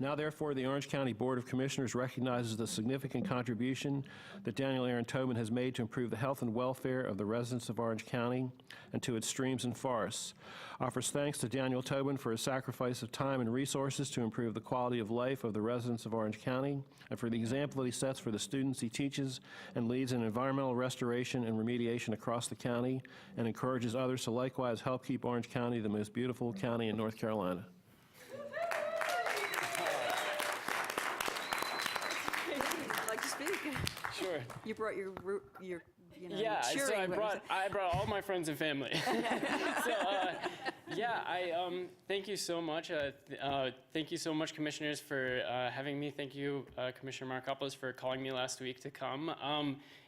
Now therefore, the Orange County Board of Commissioners recognizes the significant contribution that Daniel Aaron Tobin has made to improve the health and welfare of the residents of Orange County and to its streams and forests. Offers thanks to Daniel Tobin for his sacrifice of time and resources to improve the quality of life of the residents of Orange County and for the example that he sets for the students he teaches and leads in environmental restoration and remediation across the county and encourages others to likewise help keep Orange County the most beautiful county in North Carolina. Like to speak? Sure. You brought your Yeah, so cheering. I brought all my friends and family. So, thank you so much. Thank you so much, commissioners, for having me. Thank you, Commissioner Markopoulos, for calling me last week to come.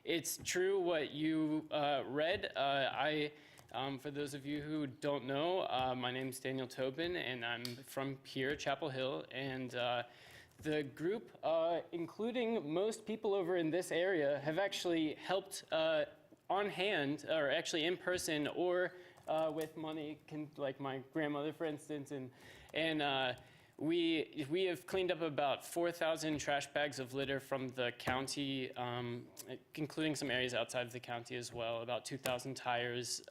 It's true what you read. For those of you who don't know, my name is Daniel Tobin, and I'm from here, Chapel Hill, and the group, including most people over in this area, have actually helped on hand, or actually in person, or with money, like my grandmother, for instance, and we have cleaned up about 4,000 trash bags of litter from the county, including some areas outside of the county as well, about 2,000 tires.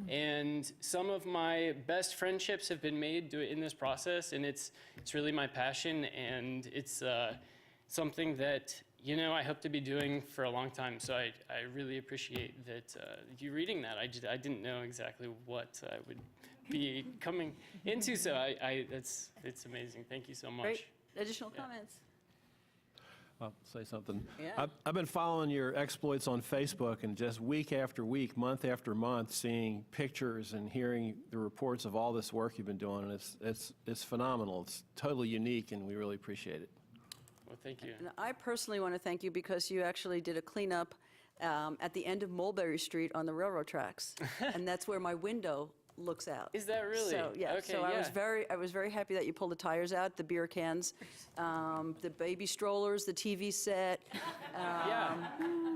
And some of my best friendships have been made in this process, and it's really my passion, and it's something that, you know, I hope to be doing for a long time. So I really appreciate that you reading that. I didn't know exactly what I would be coming into, so it's amazing. Thank you so much. Great. Additional comments? I'll say something. Yeah. I've been following your exploits on Facebook, and just week after week, month after month, seeing pictures and hearing the reports of all this work you've been doing, and it's phenomenal. It's totally unique, and we really appreciate it. Well, thank you. And I personally want to thank you because you actually did a cleanup at the end of Mulberry Street on the railroad tracks, and that's where my window looks out. Is that really? So, yeah, Okay, so yeah. I was very happy that you pulled the tires out, the beer cans, the baby strollers, the TV set. Yeah.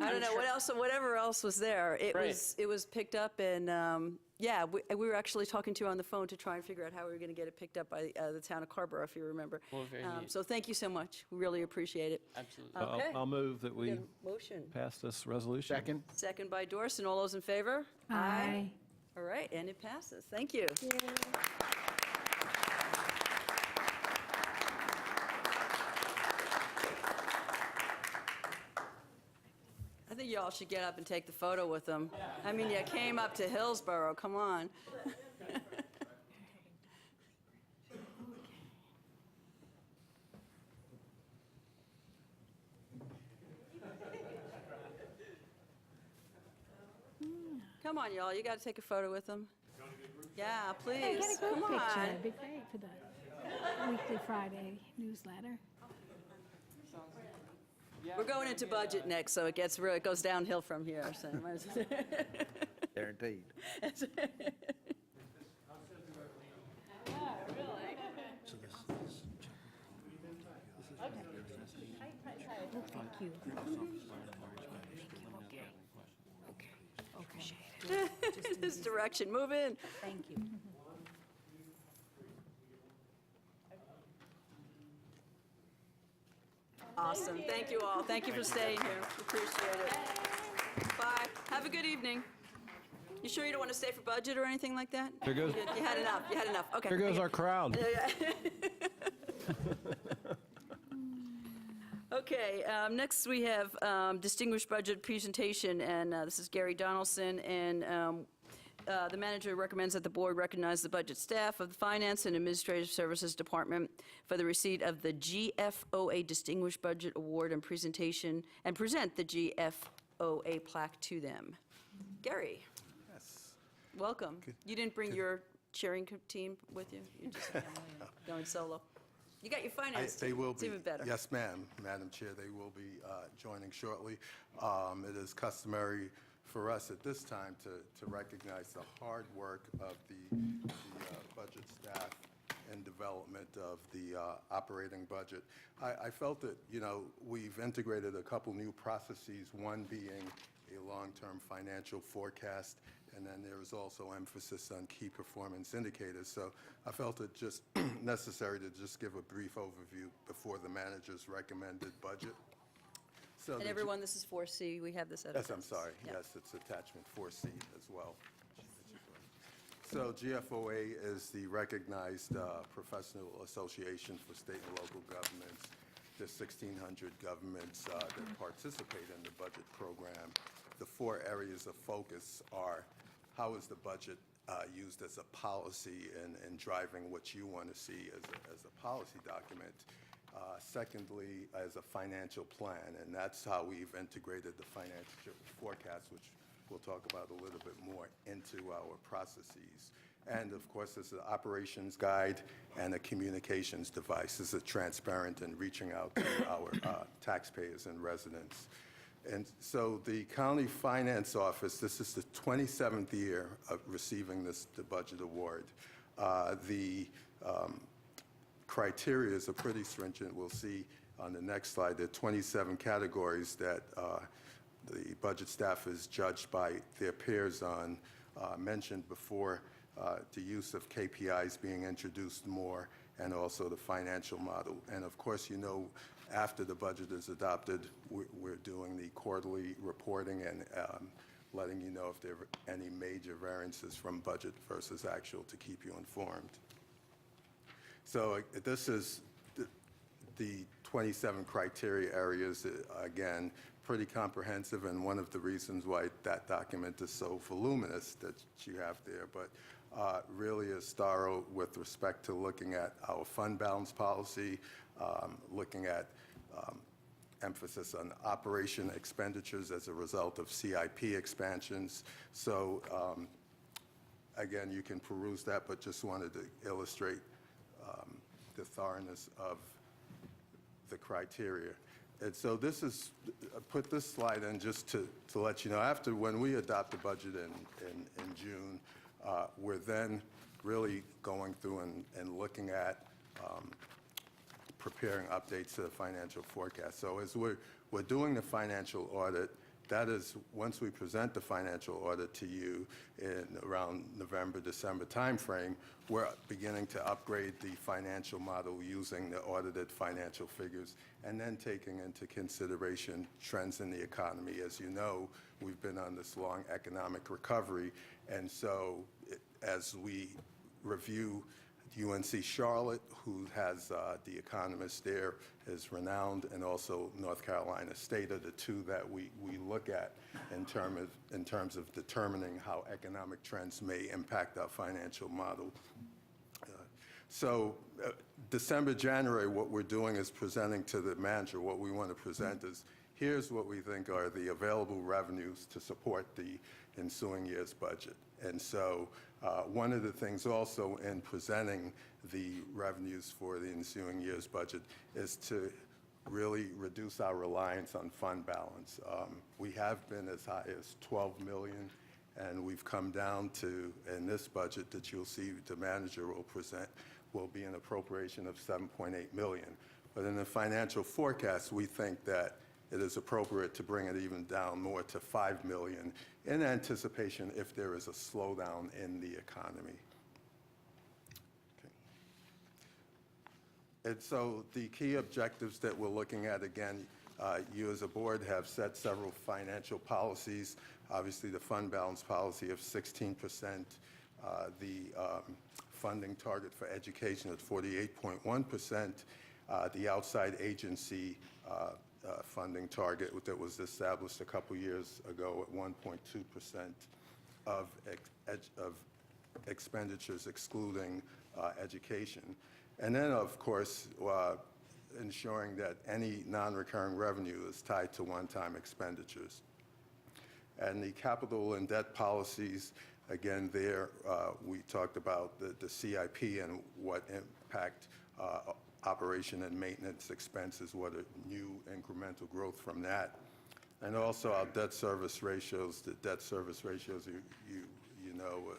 I don't know, whatever else was there. It Right. was picked up, and yeah, we were actually talking to you on the phone to try and figure out how we were going to get it picked up by the town of Carrboro, if you remember. Well, very neat. So thank you so much. We really appreciate it. Absolutely. Okay. I'll move that we Good motion. pass this resolution. Second? Second by Dorson. All those in favor? Aye. All right, and it passes. Thank you. I think y'all should get up and take the photo with them. I mean, you came up to Hillsborough, come on. Come on, y'all, you got to take a photo with them. Yeah, please, come on. Big day for the weekly Friday newsletter. We're going into budget next, so it goes downhill from here, so. Guaranteed. Thank you. This direction, move in. Thank you. Awesome, thank you all. Thank you for staying here, appreciate it. Bye, have a good evening. You sure you don't want to stay for budget or anything like that? There goes- You had enough, okay. There goes our crowd. Okay, next we have distinguished budget presentation, and this is Gary Donaldson, and the manager recommends that the board recognize the budget staff of the Finance and Administrative Services Department for the receipt of the GFOA Distinguished Budget Award and presentation, and present the GFOA plaque to them. Gary, Yes. welcome. You didn't bring your cheering team with you? You're just going solo? You got your finance They team. will It's be. even better. Yes, ma'am, Madam Chair, they will be joining shortly. It is customary for us at this time to recognize the hard work of the budget staff in development of the operating budget. I felt that, you know, we've integrated a couple new processes, one being a long-term financial forecast And then there is also emphasis on key performance indicators. So I felt it just necessary to just give a brief overview before the manager's recommended budget. So And the everyone, this is 4C. We have this at our Yes, I'm desks. sorry. Yeah. Yes, it's attachment 4C as well. So GFOA is the recognized professional association for state and local governments. There's 1,600 governments that participate in the budget program. The 4 areas of focus are how is the budget used as a policy in driving what you want to see as a policy document. Secondly, as a financial plan, and that's how we've integrated the financial forecast, which we'll talk about a little bit more, into our processes. And of course, there's an operations guide and a communications device. This is transparent and reaching out to our taxpayers and residents. And so the County Finance Office, this is the 27th year of receiving the budget award. The criteria are pretty stringent. We'll see on the next slide. There are 27 categories that the budget staff is judged by their peers on. Mentioned before, the use of KPIs being introduced more, and also the financial model. And of course, you know, after the budget is adopted, we're doing the quarterly reporting and letting you know if there are any major variances from budget versus actual to keep you informed. So this is the 27 criteria areas, again, pretty comprehensive, and one of the reasons why that document is so voluminous that you have there, but really is thorough with respect to looking at our fund balance policy, looking at emphasis on operation expenditures as a result of CIP expansions. So again, you can peruse that, but just wanted to illustrate the thoroughness of the criteria. And so this is, I put this slide in just to let you know, after when we adopt the budget in June, we're then really going through and looking at preparing updates to the financial forecast. So as we're doing the financial audit, that is, once we present the financial audit to you in around November, December timeframe, we're beginning to upgrade the financial model using the audited financial figures and then taking into consideration trends in the economy. As you know, we've been on this long economic recovery, and so as we review UNC Charlotte, who has the economist there, is renowned, and also North Carolina State are the two that we look at in terms of determining how economic trends may impact our financial model. So December, January, what we're doing is presenting to the manager. What we want to present is, here's what we think are the available revenues to support the ensuing year's budget. And so one of the things also in presenting the revenues for the ensuing year's budget is to really reduce our reliance on fund balance. We have been as high as $12 million, and we've come down to, in this budget that you'll see the manager will present, will be an appropriation of $7.8 million. But in the financial forecast, we think that it is appropriate to bring it even down more to $5 million in anticipation if there is a slowdown in the economy. Okay. And so the key objectives that we're looking at, again, you as a board have set several financial policies. Obviously, the fund balance policy of 16%, the funding target for education at 48.1%, the outside agency funding target that was established a couple years ago at 1.2% of expenditures excluding education. And then, of course, ensuring that any non-recurring revenue is tied to one-time expenditures. And the capital and debt policies, again, there we talked about the CIP and what impact operation and maintenance expenses, what a new incremental growth from that. And also our debt service ratios. The debt service ratios, you know,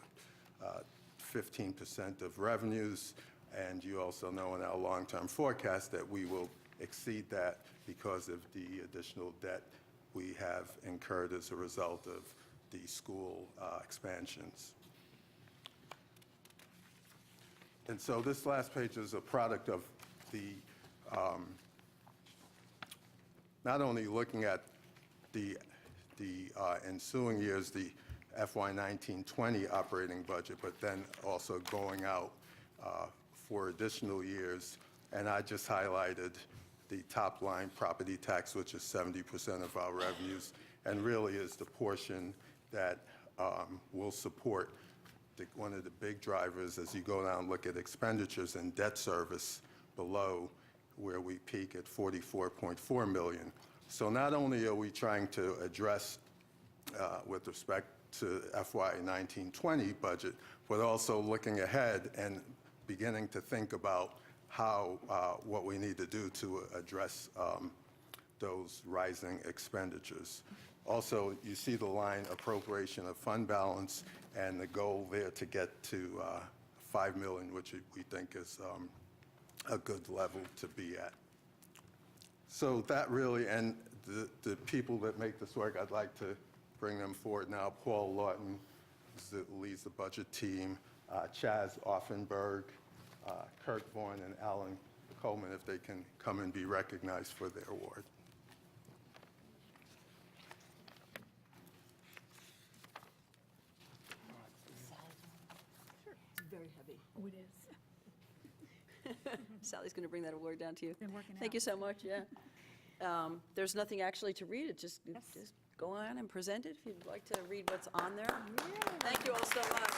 15% of revenues, and you also know in our long-term forecast that we will exceed that because of the additional debt we have incurred as a result of the school expansions. And so this last page is a product of the, not only looking at the ensuing years, the FY 19-20 operating budget, but then also going out for additional years. And I just highlighted the top line property tax, which is 70% of our revenues, and really is the portion that will support one of the big drivers as you go down and look at expenditures and debt service below, where we peak at $44.4 million. So not only are we trying to address with respect to FY 19-20 budget, but also looking ahead and beginning to think about how, what we need to do to address those rising expenditures. Also, you see the line appropriation of fund balance and the goal there to get to $5 million, which we think is a good level to be at. So that really, and the people that make this work, I'd like to bring them forward now. Paul Lawton leads the budget team, Chaz Offenberg, Kurt Vaughn, and Alan Coleman, if they can come and be recognized for their award. Oh, it is. Sally's going to bring that award down to you. Been working Thank out. you so much, yeah. There's nothing actually to read, just go on and present it if you'd like to read what's on there. Thank you all so much.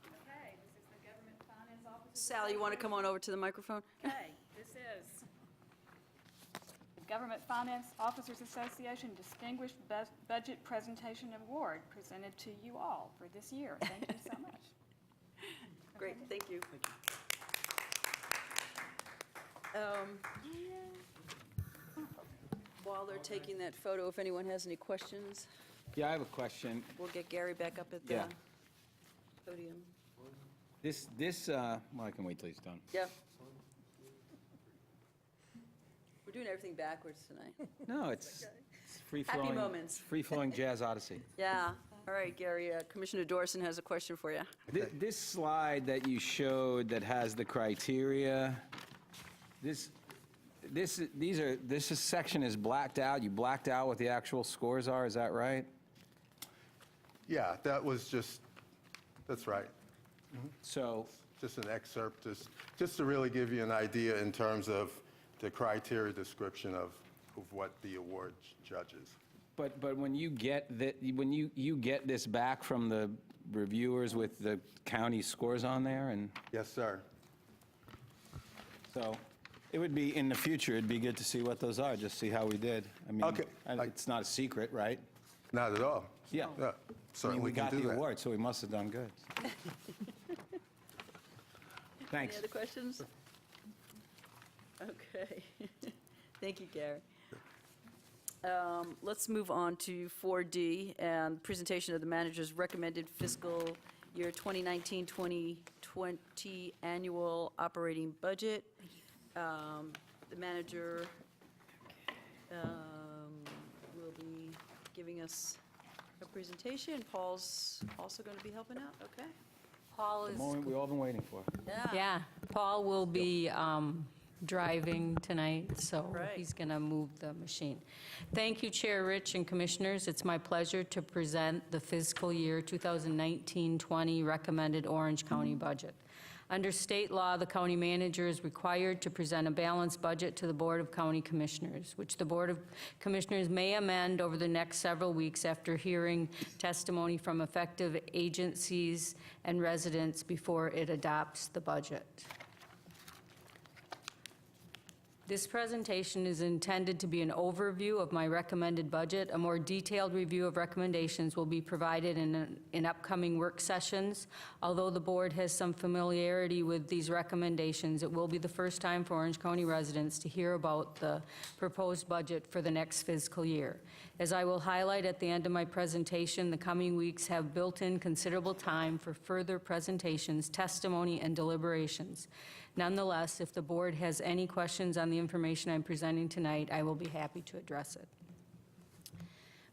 Okay, this is the Government Finance Officers. Sally, you want to come on over to the microphone? Okay, this is the Government Finance Officers Association Distinguished Budget Presentation Award presented to you all for this year. Thank you so much. Great, thank you. While they're taking that photo, if anyone has any questions, Yeah, I have a question. we'll get Gary back up at the Yeah. podium. Well, I can wait till he's done. Yeah. We're doing everything backwards tonight. No, it's free-flowing. moments. Free-flowing jazz odyssey. Yeah, all right, Gary, Commissioner Dorson has a question for you. This slide that you showed that has the criteria, this section is blacked out. You blacked out what the actual scores are, is that right? Yeah, that was just, that's right. So, Just an excerpt, just to really give you an idea in terms of the criteria description of what the award judges. but when you get when you get this back from the reviewers with the county scores on there, and Yes, sir. so it would be, in the future, it'd be good to see what those are, just see how we did. I mean, Okay. it's not a secret, right? Not at all. Yeah. Yeah, I mean, certainly we can got do the that. award, so we must have done good. Thanks. Any other questions? Okay. Thank you, Gary. Let's move on to 4D, and presentation of the manager's recommended fiscal year 2019-2020 annual operating budget. The manager will be giving us a presentation. Paul's also going to be helping out, okay? Paul The is, moment we've all been waiting for. yeah, Paul will be driving tonight, so Right. he's going to move the machine. Thank you, Chair Rich and Commissioners. It's my pleasure to present the fiscal year 2019-20 recommended Orange County budget. Under state law, the county manager is required to present a balanced budget to the Board of County Commissioners, which the Board of Commissioners may amend over the next several weeks after hearing testimony from effective agencies and residents before it adopts the budget. This presentation is intended to be an overview of my recommended budget. A more detailed review of recommendations will be provided in upcoming work sessions. Although the board has some familiarity with these recommendations, it will be the first time for Orange County residents to hear about the proposed budget for the next fiscal year. As I will highlight at the end of my presentation, the coming weeks have built-in considerable time for further presentations, testimony, and deliberations. Nonetheless, if the board has any questions on the information I'm presenting tonight, I will be happy to address it.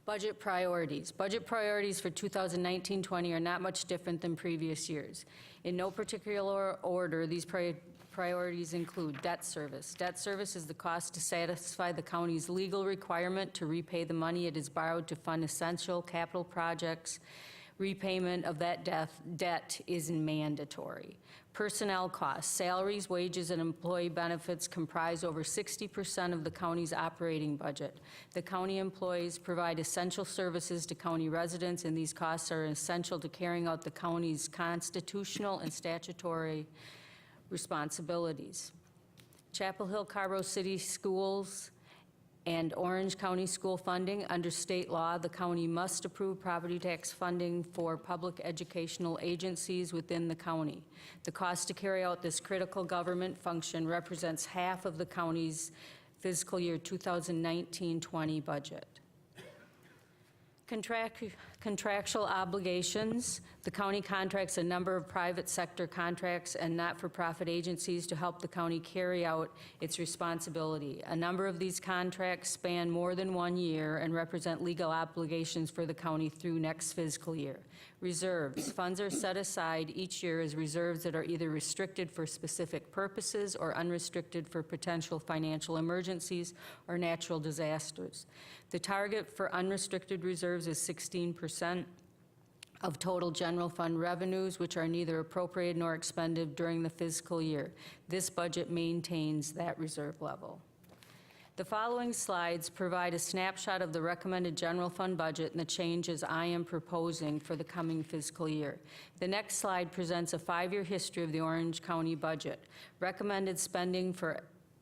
Budget priorities. Budget priorities for 2019-20 are not much different than previous years. In no particular order, these priorities include debt service. Debt service is the cost to satisfy the county's legal requirement to repay the money it has borrowed to fund essential capital projects. Repayment of that debt is mandatory. Personnel costs. Salaries, wages, and employee benefits comprise over 60% of the county's operating budget. The county employees provide essential services to county residents, and these costs are essential to carrying out the county's constitutional and statutory responsibilities. Chapel Hill, Carrboro City Schools, and Orange County school funding. Under state law, the county must approve property tax funding for public educational agencies within the county. The cost to carry out this critical government function represents half of the county's fiscal year 2019-20 budget. Contractual obligations. The county contracts a number of private sector contracts and not-for-profit agencies to help the county carry out its responsibility. A number of these contracts span more than 1 year and represent legal obligations for the county through next fiscal year. Reserves. Funds are set aside each year as reserves that are either restricted for specific purposes or unrestricted for potential financial emergencies or natural disasters. The target for unrestricted reserves is 16% of total general fund revenues, which are neither appropriated nor expended during the fiscal year. This budget maintains that reserve level. The following slides provide a snapshot of the recommended general fund budget and the changes I am proposing for the coming fiscal year. The next slide presents a 5-year history of the Orange County budget. Recommended spending for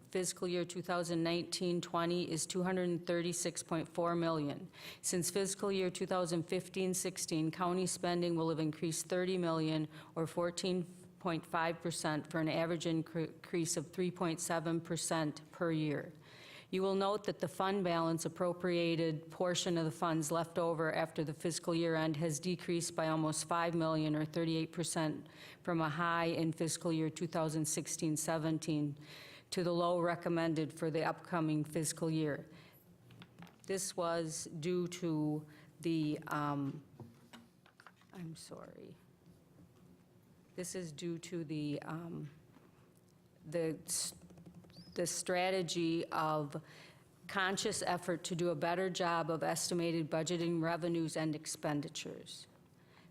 fiscal year 2019-20 is $236.4 million. Since fiscal year 2015-16, county spending will have increased $30 million or 14.5% for an average increase of 3.7% per year. You will note that the fund balance appropriated portion of the funds left over after the fiscal year end has decreased by almost $5 million or 38% from a high in fiscal year 2016-17 to the low recommended for the upcoming fiscal year. This was due to the, This is due to the strategy of conscious effort to do a better job of estimated budgeting revenues and expenditures.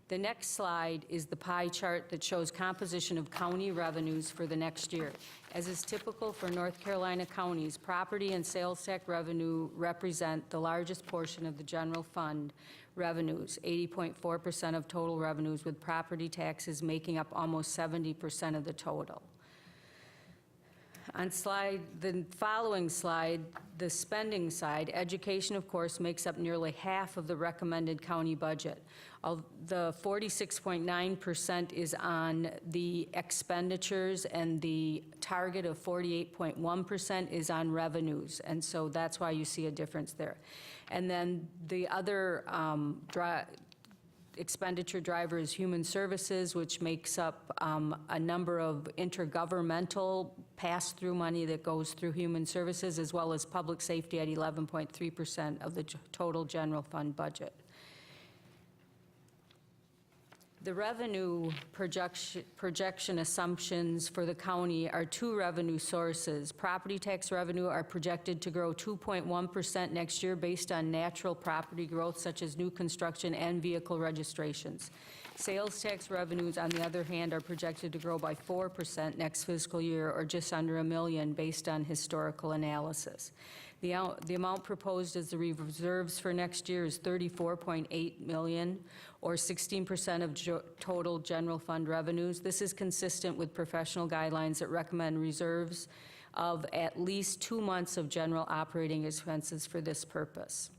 The next slide is the pie chart that shows composition of county revenues for the next year. As is typical for North Carolina counties, property and sales tax revenue represent the largest portion of the general fund revenues, 80.4% of total revenues, with property taxes making up almost 70% of the total. On the following slide, the spending side, education, of course, makes up nearly half of the recommended county budget. The 46.9% is on the expenditures, and the target of 48.1% is on revenues, and so that's why you see a difference there. And then the other expenditure driver is human services, which makes up a number of intergovernmental pass-through money that goes through human services, as well as public safety at 11.3% of the total general fund budget. The revenue projection assumptions for the county are two revenue sources. Property tax revenue are projected to grow 2.1% next year based on natural property growth such as new construction and vehicle registrations. Sales tax revenues, on the other hand, are projected to grow by 4% next fiscal year, or just under $1 million based on historical analysis. The amount proposed as the reserves for next year is $34.8 million, or 16% of total general fund revenues. This is consistent with professional guidelines that recommend reserves of at least 2 months of general operating expenses for this purpose.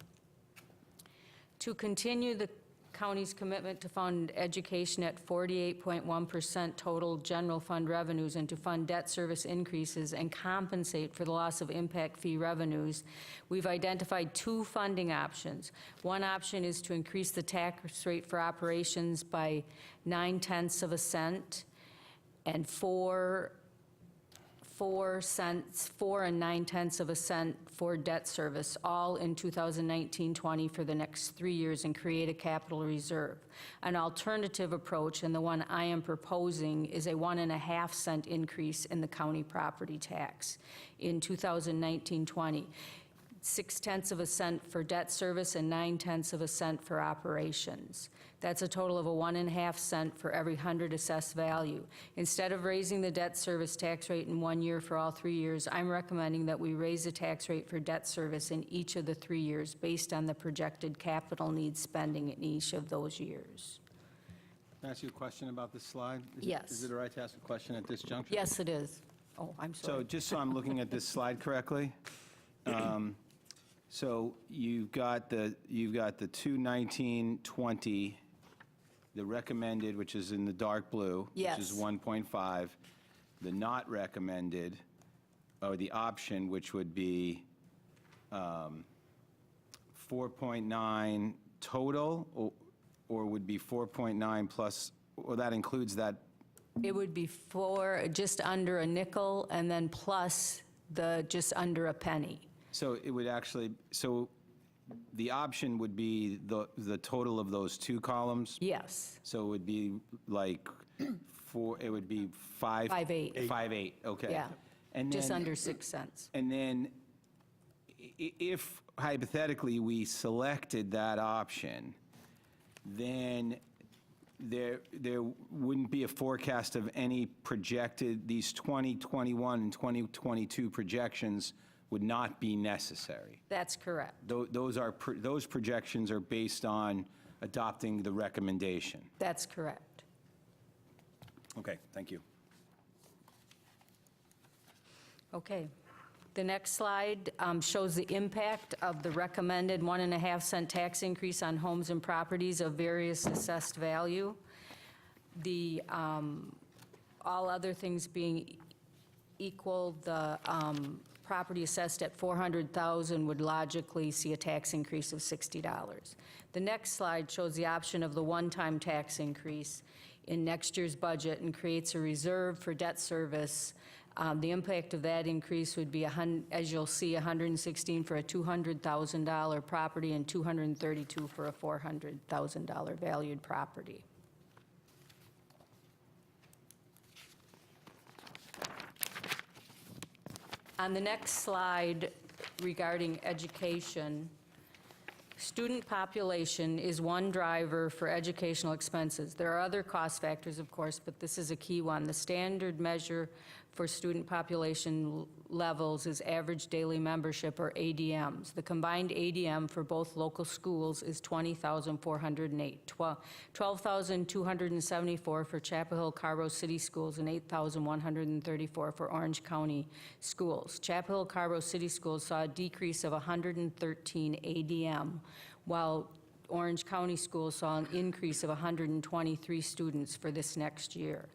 To continue the county's commitment to fund education at 48.1% total general fund revenues and to fund debt service increases and compensate for the loss of impact fee revenues, we've identified 2 funding options. One option is to increase the tax rate for operations by 0.9 cents and 4 and 0.9 cents for debt service, all in 2019-20 for the next 3 years, and create a capital reserve. An alternative approach, and the one I am proposing, is a 1.5 cent increase in the county property tax in 2019-20. 0.6 cents for debt service and 0.9 cents for operations. That's a total of a 1.5 cents for every 100 assessed value. Instead of raising the debt service tax rate in 1 year for all 3 years, I'm recommending that we raise the tax rate for debt service in each of the 3 years based on the projected capital needs spending in each of those years. Can I ask you a question about this slide? Yes. Is it all right to ask a question at this juncture? Yes, it is. Oh, I'm sorry. So just so I'm looking at this slide correctly, so you've got the 219-20, the recommended, which is in the dark blue, Yes. which is 1.5, the not recommended, or the option, which would be 4.9 total, or would be 4.9 plus, or that includes that? It would be just under a nickel, and then plus the just under a penny. So it would actually, so the option would be the total of those 2 columns? Yes. So it would be like it would be 5.8. 5.8, okay. Yeah, And just then- under 6 cents. And then if hypothetically we selected that option, then there wouldn't be a forecast of any projected, these 2021 and 2022 projections would not be necessary. That's correct. Those projections are based on adopting the recommendation. That's correct. Okay, thank you. Okay. The next slide shows the impact of the recommended 1.5 cent tax increase on homes and properties of various assessed value. The, all other things being equal, the property assessed at $400,000 would logically see a tax increase of $60. The next slide shows the option of the one-time tax increase in next year's budget and creates a reserve for debt service. The impact of that increase would be, as you'll see, $116 for a $200,000 property and $232 for a $400,000 valued property. On the next slide regarding education, student population is one driver for educational expenses. There are other cost factors, of course, but this is a key one. The standard measure for student population levels is average daily membership, or ADMs. The combined ADM for both local schools is 20,408, 12,274 for Chapel Hill Carrboro City Schools, and 8,134 for Orange County Schools. Chapel Hill Carrboro City Schools saw a decrease of 113 ADM, while Orange County Schools saw an increase of 123 students for this next year,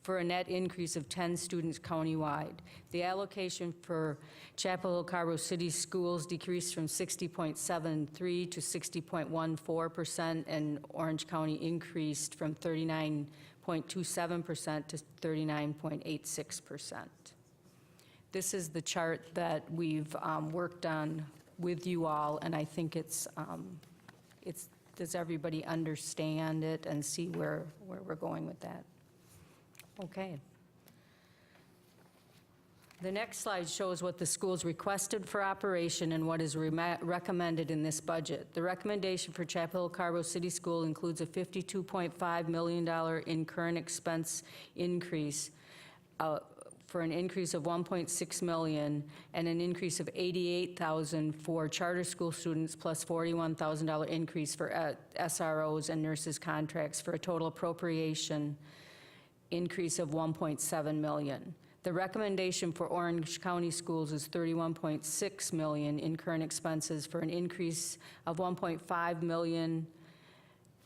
for a net increase of 10 students countywide. The allocation for Chapel Hill Carrboro City Schools decreased from 60.73% to 60.14%, and Orange County increased from 39.27% to 39.86%. This is the chart that we've worked on with you all, and I think does everybody understand it and see where we're going with that? Okay. The next slide shows what the schools requested for operation and what is recommended in this budget. The recommendation for Chapel Hill Carrboro City School includes a $52.5 million in current expense increase for an increase of $1.6 million and an increase of $88,000 for charter school students, plus $41,000 increase for SROs and nurses contracts, for a total appropriation increase of $1.7 million. The recommendation for Orange County Schools is $31.6 million in current expenses, for an increase of $1.5 million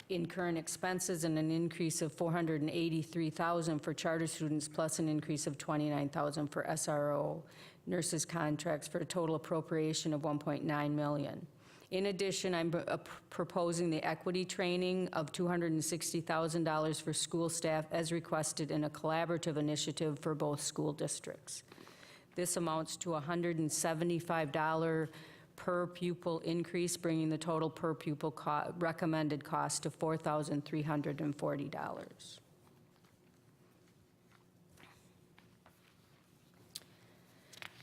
in current expenses and an increase of $483,000 for charter students, plus an increase of $29,000 for SRO nurses contracts, for a total appropriation of $1.9 million. In addition, I'm proposing the equity training of $260,000 for school staff as requested in a collaborative initiative for both school districts. This amounts to $175 per pupil increase, bringing the total per pupil recommended cost to $4,340.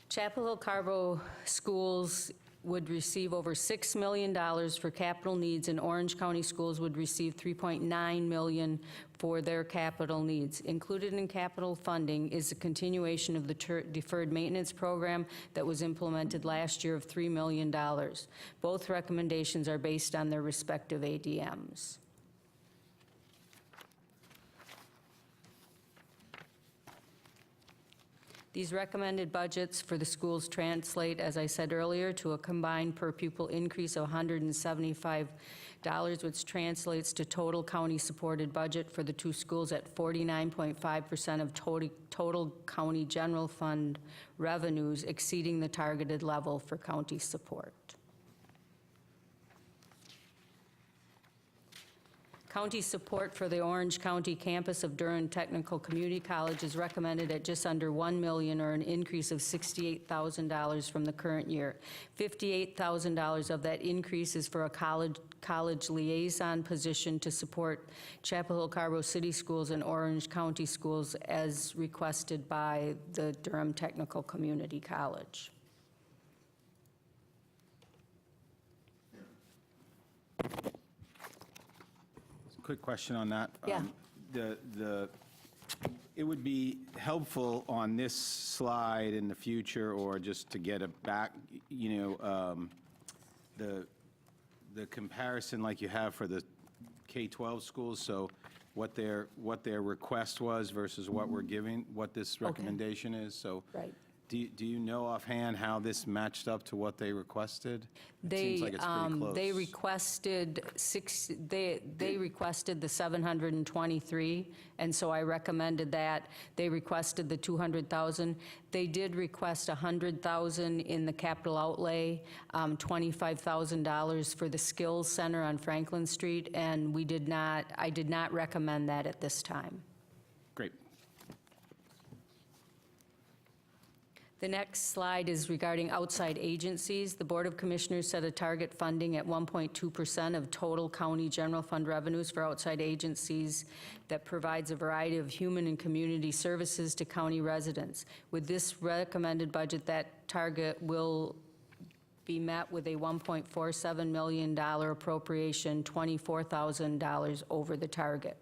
Chapel Hill Carbo Schools would receive over $6 million for capital needs, and Orange County Schools would receive $3.9 million for their capital needs. Included in capital funding is a continuation of the deferred maintenance program that was implemented last year of $3 million. Both recommendations are based on their respective ADMs. These recommended budgets for the schools translate, as I said earlier, to a combined per pupil increase of $175, which translates to total county-supported budget for the two schools at 49.5% of total county general fund revenues, exceeding the targeted level for county support. County support for the Orange County campus of Durham Technical Community College is recommended at just under $1 million, or an increase of $68,000 from the current year. $58,000 of that increase is for a college liaison position to support Chapel Hill Carbo City Schools and Orange County Schools as requested by the Durham Technical Community College. Quick question on that. Yeah. It would be helpful on this slide in the future, or just to get it back, the comparison like you have for the K-12 schools, so what their request was versus what we're giving, what this recommendation is. So Right. do you know offhand how this matched up to what they requested? It seems like it's pretty close. They requested they requested the 723, and so I recommended that. They requested the 200,000. They did request 100,000 in the capital outlay, $25,000 for the Skills Center on Franklin Street, and I did not recommend that at this time. Great. The next slide is regarding outside agencies. The Board of Commissioners set a target funding at 1.2% of total county general fund revenues for outside agencies that provides a variety of human and community services to county residents. With this recommended budget, that target will be met with a $1.47 million appropriation, $24,000 over the target.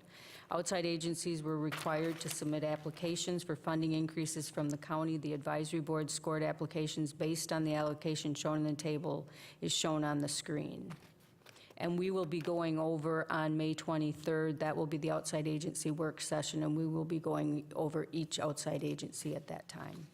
Outside agencies were required to submit applications for funding increases from the county. The advisory board scored applications based on the allocation shown in the table is shown on the screen. And we will be going over on May 23rd. That will be the outside agency work session, and we will be going over each outside agency at that time.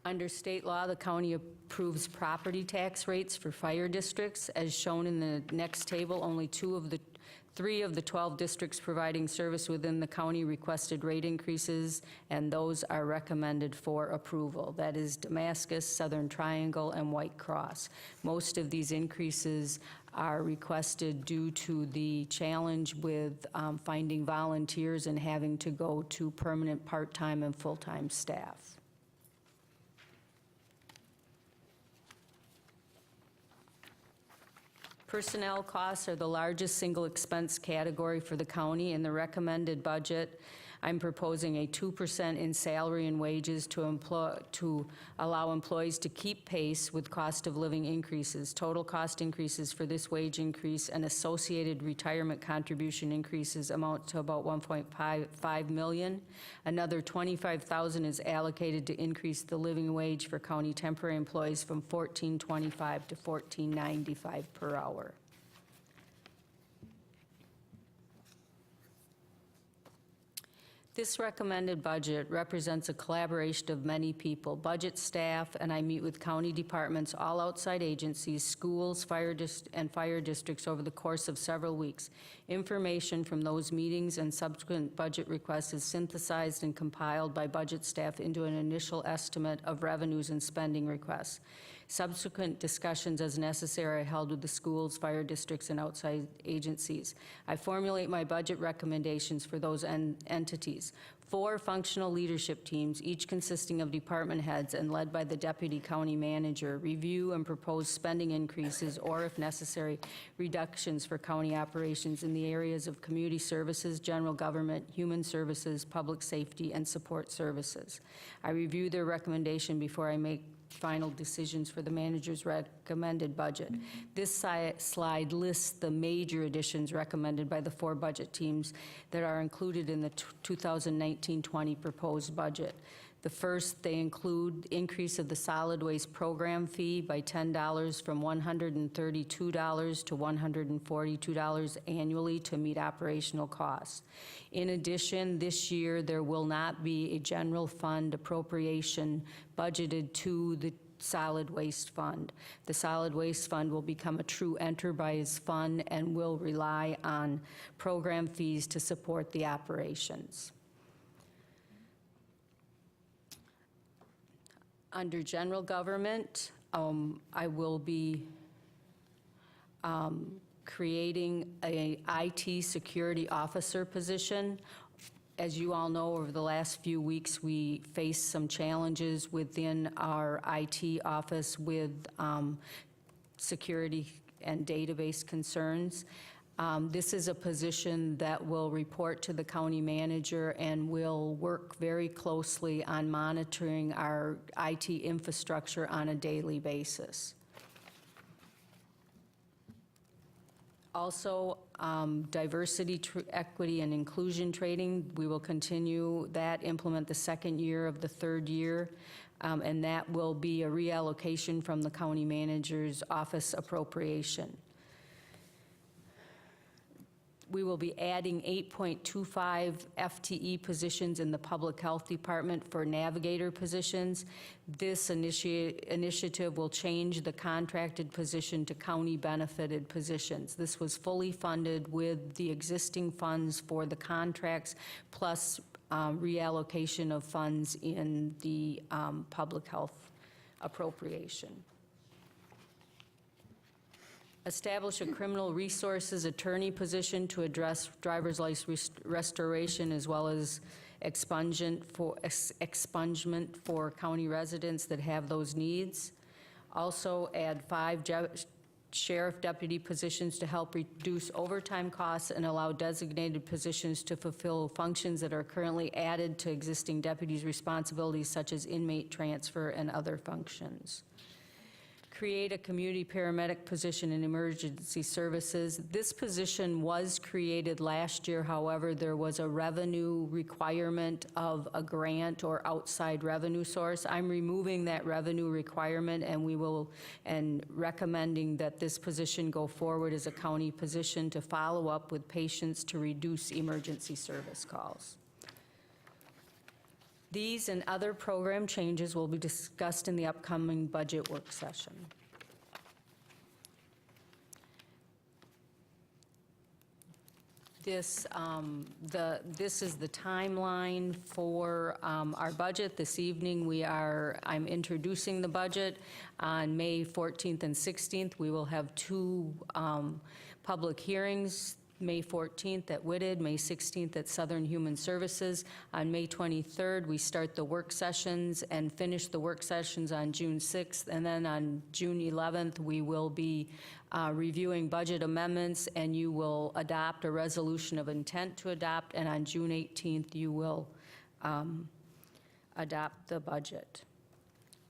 Under state law, the county approves property tax rates for fire districts. As shown in the next table, only 3 of the 12 districts providing service within the county requested rate increases, and those are recommended for approval. That is Damascus, Southern Triangle, and White Cross. Most of these increases are requested due to the challenge with finding volunteers and having to go to permanent part-time and full-time staff. Personnel costs are the largest single expense category for the county. In the recommended budget, I'm proposing a 2% in salary and wages to allow employees to keep pace with cost of living increases. Total cost increases for this wage increase and associated retirement contribution increases amount to about $1.5 million. Another $25,000 is allocated to increase the living wage for county temporary employees from $14.25 to $14.95 per hour. This recommended budget represents a collaboration of many people, budget staff, and I meet with county departments, all outside agencies, schools, fire districts over the course of several weeks. Information from those meetings and subsequent budget requests is synthesized and compiled by budget staff into an initial estimate of revenues and spending requests. Subsequent discussions as necessary are held with the schools, fire districts, and outside agencies. I formulate my budget recommendations for those entities. 4 functional leadership teams, each consisting of department heads and led by the deputy county manager, review and propose spending increases or, if necessary, reductions for county operations in the areas of community services, general government, human services, public safety, and support services. I review their recommendation before I make final decisions for the manager's recommended budget. This slide lists the major additions recommended by the 4 budget teams that are included in the 2019-20 proposed budget. The first, they include increase of the solid waste program fee by $10 from $132 to $142 annually to meet operational costs. In addition, this year there will not be a general fund appropriation budgeted to the solid waste fund. The solid waste fund will become a true enterprise fund and will rely on program fees to support the operations. Under general government, I will be creating a IT security officer position. As you all know, over the last few weeks, we faced some challenges within our IT office with security and database concerns. This is a position that will report to the county manager and will work very closely on monitoring our IT infrastructure on a daily basis. Also, diversity, equity, and inclusion training, we will continue that, implement the second year of the third year, and that will be a reallocation from the county manager's office appropriation. We will be adding 8.25 FTE positions in the Public Health Department for navigator positions. This initiative will change the contracted position to county benefited positions. This was fully funded with the existing funds for the contracts plus reallocation of funds in the public health appropriation. Establish a criminal resources attorney position to address driver's license restoration as well as expungement for county residents that have those needs. Also add 5 sheriff deputy positions to help reduce overtime costs and allow designated positions to fulfill functions that are currently added to existing deputies' responsibilities, such as inmate transfer and other functions. Create a community paramedic position in emergency services. This position was created last year. However, there was a revenue requirement of a grant or outside revenue source. I'm removing that revenue requirement, and recommending that this position go forward as a county position to follow up with patients to reduce emergency service calls. These and other program changes will be discussed in the upcoming budget work session. This is the timeline for our budget. This evening I'm introducing the budget. On May 14th and 16th, we will have 2 public hearings. May 14th at Whitted, May 16th at Southern Human Services. On May 23rd, we start the work sessions and finish the work sessions on June 6th. And then on June 11th, we will be reviewing budget amendments, and you will adopt a resolution of intent to adopt. And on June 18th, you will adopt the budget.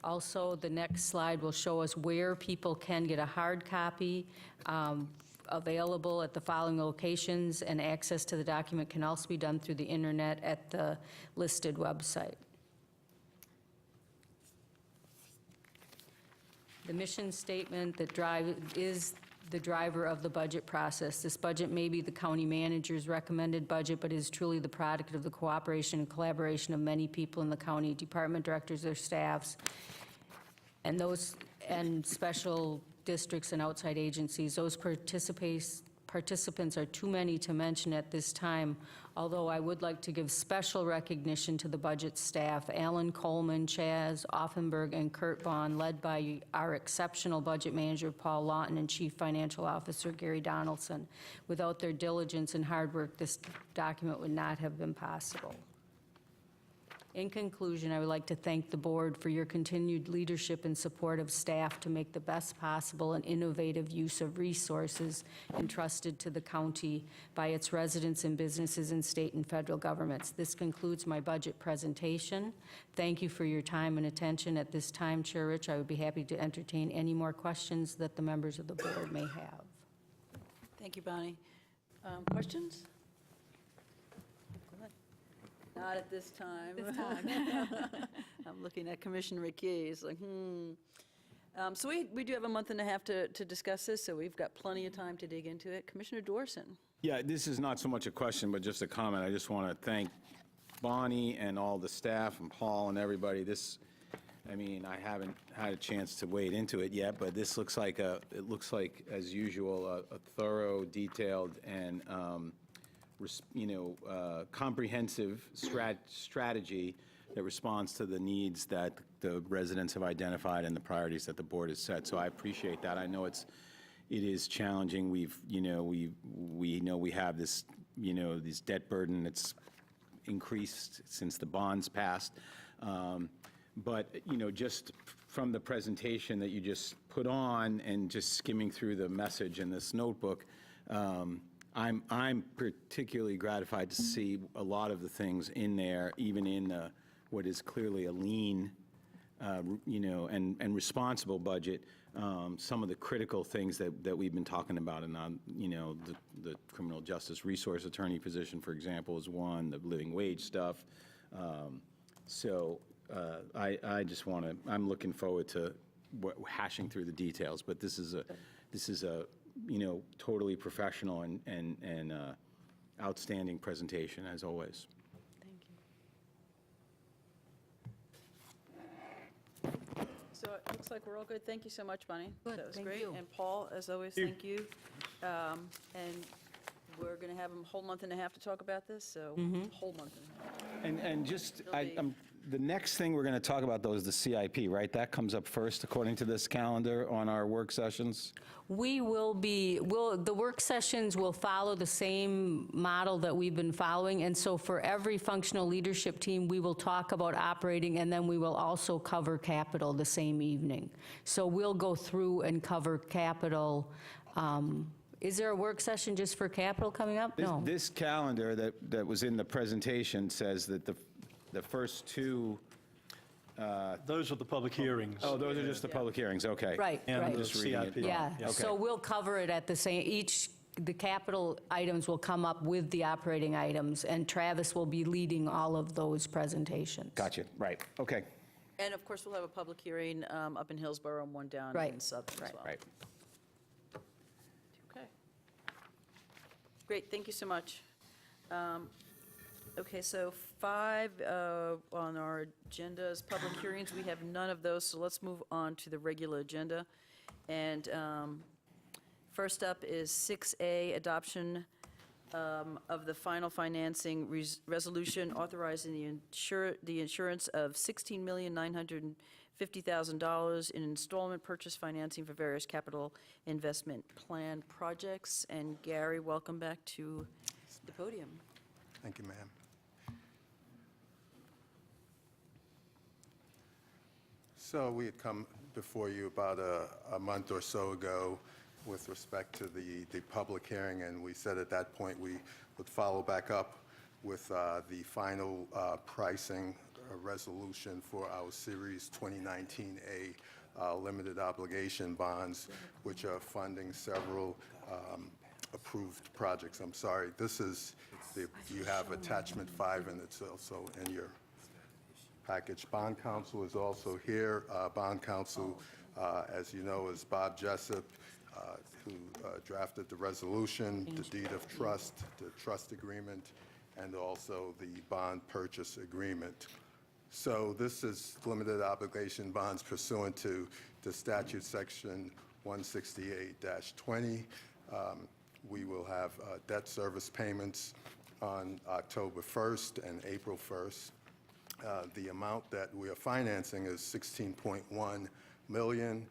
Also, the next slide will show us where people can get a hard copy available at the following locations, and access to the document can also be done through the internet at the listed website. The mission statement that is the driver of the budget process. This budget may be the county manager's recommended budget, but is truly the product of the cooperation and collaboration of many people in the county, department directors, their staffs, and those, and special districts and outside agencies. Those participants are too many to mention at this time, although I would like to give special recognition to the budget staff, Alan Coleman, Chaz Offenberg, and Kurt Vaughn, led by our exceptional budget manager, Paul Lawton, and Chief Financial Officer, Gary Donaldson. Without their diligence and hard work, this document would not have been possible. In conclusion, I would like to thank the board for your continued leadership and support of staff to make the best possible and innovative use of resources entrusted to the county by its residents and businesses in state and federal governments. This concludes my budget presentation. Thank you for your time and attention. At this time, Chair Rich, I would be happy to entertain any more questions that the members of the board may have. Thank you, Bonnie. Questions? Not at this time. I'm looking at Commissioner McKee. He's like, So we do have a month and a half to discuss this, so we've got plenty of time to dig into it. Commissioner Dorson. Yeah, this is not so much a question, but just a comment. I just want to thank Bonnie and all the staff and Paul and everybody. This, I mean, I haven't had a chance to wade into it yet, but this looks like it looks like, as usual, a thorough, detailed, and comprehensive strategy that responds to the needs that the residents have identified and the priorities that the board has set. So I appreciate that. I know it is challenging. We know we have this, this debt burden that's increased since the bonds passed. But, just from the presentation that you just put on and just skimming through the message in this notebook, I'm particularly gratified to see a lot of the things in there, even in what is clearly a lean, and responsible budget. Some of the critical things that we've been talking about, and the criminal justice resource attorney position, for example, is one. The living wage stuff. I just want to. I'm looking forward to hashing through the details. But this is a totally professional and outstanding presentation, as always. Thank you. So it looks like we're all good. Thank you so much, Bonnie. Good, That was thank great. you. And Paul, as always, thank you. And we're going to have a whole month and a half to talk about this, so whole month and a half. And just, the next thing we're going to talk about, though, is the CIP, right? That comes up first, according to this calendar, on our work sessions? The work sessions will follow the same model that we've been following, and so for every functional leadership team, we will talk about operating, and then we will also cover capital the same evening. So we'll go through and cover capital. Is there a work session just for capital coming up? No. This calendar that was in the presentation says that the first two... Those are the public hearings. Oh, those are just the public hearings, okay. Right, And right. the Just reading it. CIP. Yeah, Okay. so we'll cover it at the same, the capital items will come up with the operating items, and Travis will be leading all of those presentations. Gotcha, right, okay. And of course, we'll have a public hearing up in Hillsborough and one down Right. in Southern as well. Right. Okay. Great, thank you so much. Okay, so 5 on our agenda is public hearings. We have none of those, so let's move on to the regular agenda. And first up is 6A, adoption of the final financing resolution authorizing the insurance of $16,950,000 in installment purchase financing for various capital investment plan projects. And Gary, welcome back to the podium. Thank you, ma'am. So we had come before you about a month or so ago with respect to the public hearing, and we said at that point we would follow back up with the final pricing resolution for our Series 2019A limited obligation bonds, which are funding several approved projects. I'm sorry, this is, you have attachment 5, and it's also in your package. Bond counsel is also here. Bond counsel, as you know, is Bob Jessup. who drafted the resolution, the deed of trust, the trust agreement, and also the bond purchase agreement. So this is limited obligation bonds pursuant to the statute section 168-20. We will have debt service payments on October 1st and April 1st. The amount that we are financing is $16.1 million.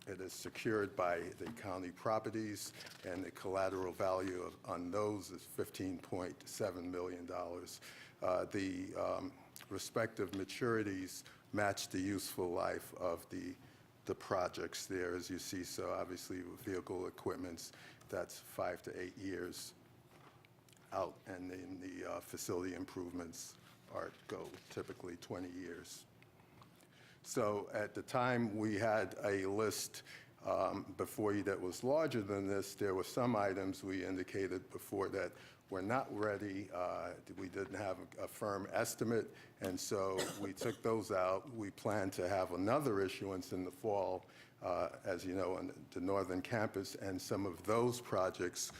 It is secured by the county properties, and the collateral value on those is $15.7 million. The respective maturities match the useful life of the projects there, as you see. So obviously, with vehicle equipments, that's 5 to 8 years out, and then the facility improvements go typically 20 years. So at the time, we had a list before you that was larger than this. There were some items we indicated before that were not ready. We didn't have a firm estimate, and so we took those out. We plan to have another issuance in the fall, as you know, on the northern campus, and some of those projects,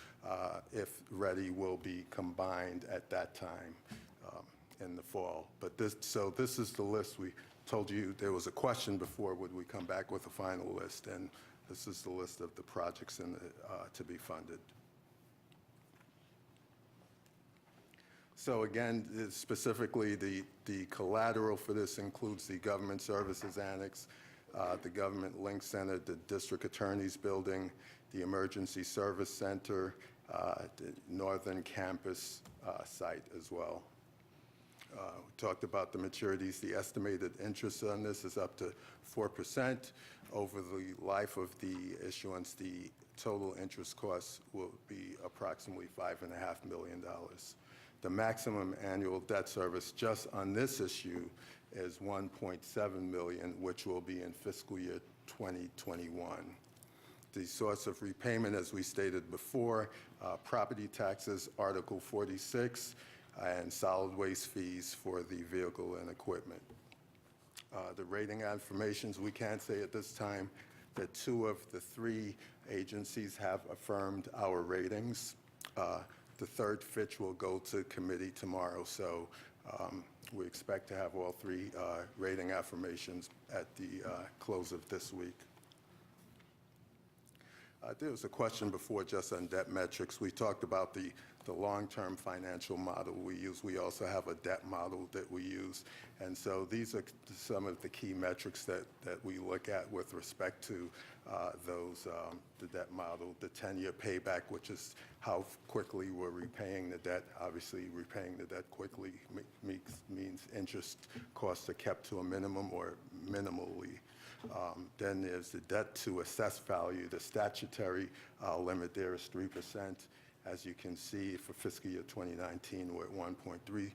if ready, will be combined at that time in the fall. But this is the list. We told you there was a question before, would we come back with a final list, and this is the list of the projects to be funded. So again, specifically, the collateral for this includes the Government Services Annex, the Government Link Center, the District Attorney's Building, the Emergency Service Center, the Northern Campus site as well. We talked about the maturities. The estimated interest on this is up to 4%. Over the life of the issuance, the total interest cost will be approximately $5.5 million. The maximum annual debt service just on this issue is $1.7 million, which will be in fiscal year 2021. The source of repayment, as we stated before, property taxes, Article 46, and solid waste fees for the vehicle and equipment. The rating affirmations, we can say at this time that 2 of the 3 agencies have affirmed our ratings. The third, Fitch, will go to committee tomorrow, so we expect to have all 3 rating affirmations at the close of this week. There was a question before just on debt metrics. We talked about the long-term financial model we use. We also have a debt model that we use. And so these are some of the key metrics that we look at with respect to the debt model. The 10-year payback, which is how quickly we're repaying the debt. Obviously, repaying the debt quickly means interest costs are kept to a minimum or minimally. Then there's the debt to assessed value. The statutory limit there is 3%. As you can see, for fiscal year 2019, we're at 1.37%.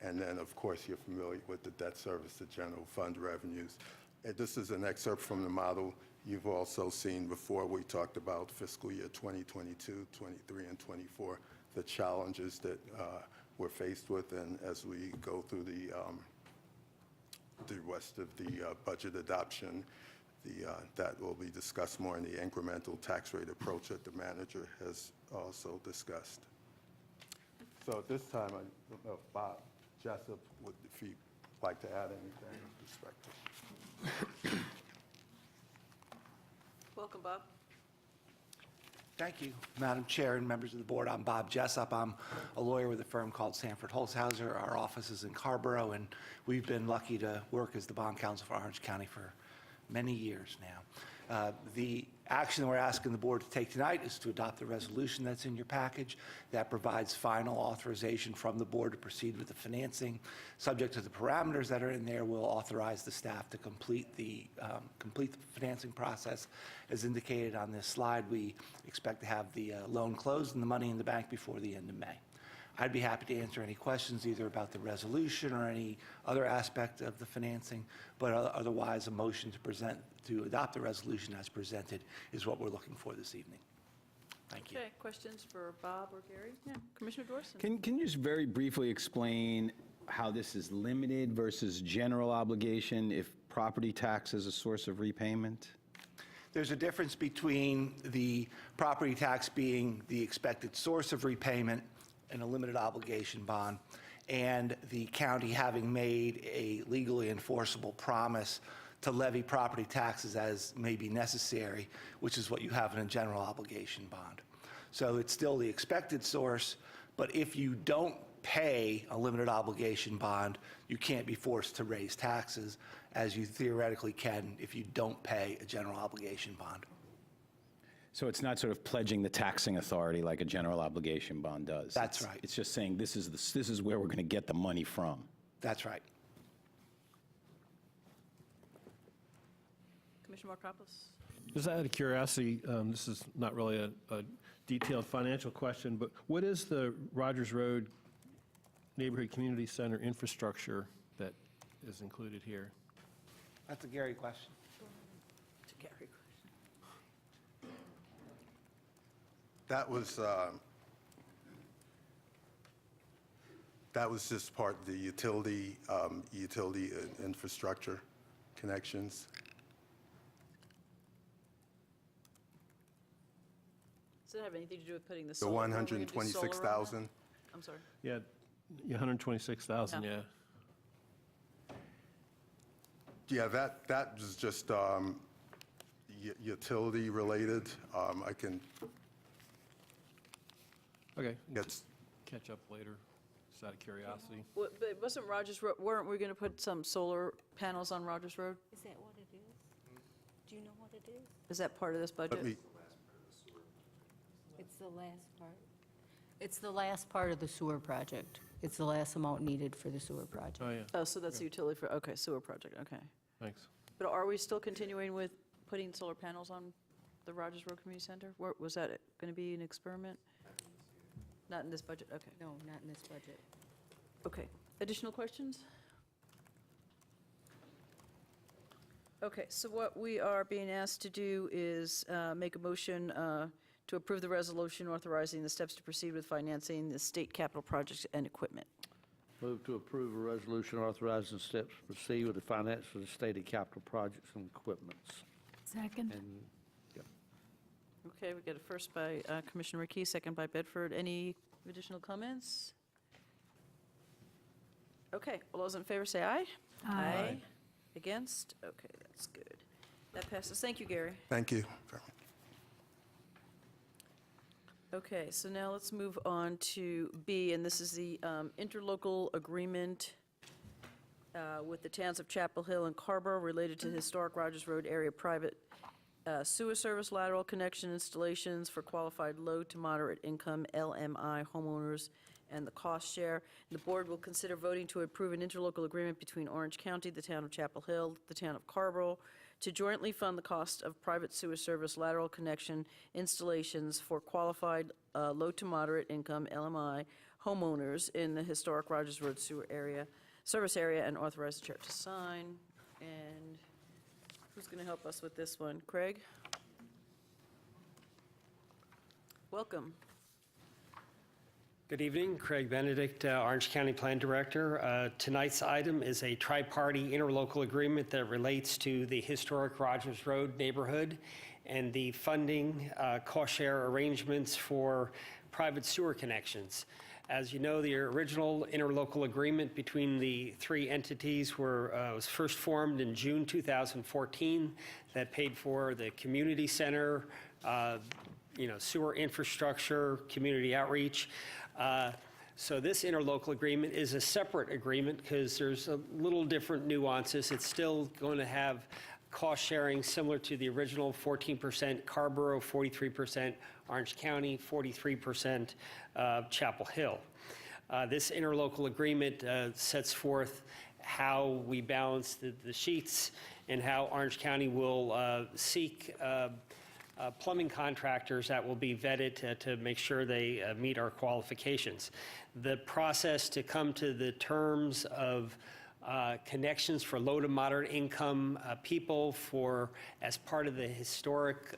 And then, of course, you're familiar with the debt service to general fund revenues. And this is an excerpt from the model you've also seen before. We talked about fiscal year 2022, 23, and 24, the challenges that we're faced with. And as we go through the rest of the budget adoption, that will be discussed more in the incremental tax rate approach that the manager has also discussed. So at this time, I don't know if Bob Jessup would, if he'd like to add anything with respect to. Welcome, Bob. Thank you, Madam Chair and members of the board. I'm Bob Jessup. I'm a lawyer with a firm called Sanford Holzhauser. Our office is in Carrboro, and we've been lucky to work as the bond counsel for Orange County for many years now. The action we're asking the board to take tonight is to adopt the resolution that's in your package that provides final authorization from the board to proceed with the financing. Subject to the parameters that are in there, we'll authorize the staff to complete the financing process. As indicated on this slide, we expect to have the loan closed and the money in the bank before the end of May. I'd be happy to answer any questions either about the resolution or any other aspect of the financing, but otherwise a motion to adopt the resolution as presented is what we're looking for this evening. Thank you. Okay, questions for Bob or Gary? Yeah, Commissioner Dorson. Can you just very briefly explain how this is limited versus general obligation if property tax is a source of repayment? There's a difference between the property tax being the expected source of repayment in a limited obligation bond and the county having made a legally enforceable promise to levy property taxes as may be necessary, which is what you have in a general obligation bond. So it's still the expected source, but if you don't pay a limited obligation bond, you can't be forced to raise taxes as you theoretically can if you don't pay a general obligation bond. So it's not sort of pledging the taxing authority like a general obligation bond does. That's right. It's just saying this is where we're going to get the money from. That's right. Commissioner Markopoulos? Just out of curiosity, this is not really a detailed financial question, but what is the Rogers Road Neighborhood Community Center infrastructure that is included here? That's a Gary question. It's a Gary question. That was just part of the utility infrastructure connections. Does it have anything to do with putting the The solar? were we gonna do solar on that? 126,000. I'm sorry. Yeah, 126,000, Yeah. yeah. Yeah, that was just utility related. I can Okay, get, catch up later, just out of curiosity. But wasn't Rogers Road, weren't we going to put some solar panels on Rogers Road? Is that what it is? Do you know what it is? Is that part of this budget? let me, It's the last part. It's the last part of the sewer project. It's the last amount needed for the sewer project. Oh, yeah, Oh, so that's the utility for, okay, sewer project, okay. thanks. But are we still continuing with putting solar panels on the Rogers Road Community Center? Was that going to be an experiment? Not in this budget, okay. No, not in this budget. Okay, additional questions? Okay, so what we are being asked to do is make a motion to approve the resolution authorizing the steps to proceed with financing the state capital projects and equipment. Move to approve a resolution authorizing steps to proceed with the finance for the stated capital projects and equipments. Second. And Okay, we got a first by Commissioner McKee, second by Bedford. Any additional comments? Okay, all those in favor say aye. Aye. Against? Okay, that's good. That passes. Thank you, Gary. thank you. Okay, so now let's move on to B, and this is the interlocal agreement with the towns of Chapel Hill and Carrboro related to the historic Rogers Road area private sewer service lateral connection installations for qualified low to moderate income LMI homeowners and the cost share. The board will consider voting to approve an interlocal agreement between Orange County, the town of Chapel Hill, the town of Carrboro, to jointly fund the cost of private sewer service lateral connection installations for qualified low to moderate income LMI homeowners in the historic Rogers Road sewer area, service area, and authorize the chair to sign. And who's going to help us with this one? Craig? Welcome. Good evening, Craig Benedict, Orange County Plan Director. Tonight's item is a tri-party interlocal agreement that relates to the historic Rogers Road neighborhood and the funding cost share arrangements for private sewer connections. As you know, the original interlocal agreement between the three entities was first formed in June 2014 that paid for the community center, sewer infrastructure, community outreach. So this interlocal agreement is a separate agreement because there's a little different nuances. It's still going to have cost sharing similar to the original 14% Carrboro, 43% Orange County, 43% Chapel Hill. This interlocal agreement sets forth how we balance the sheets and how Orange County will seek plumbing contractors that will be vetted to make sure they meet our qualifications. The process to come to the terms of connections for low to moderate income people as part of the historic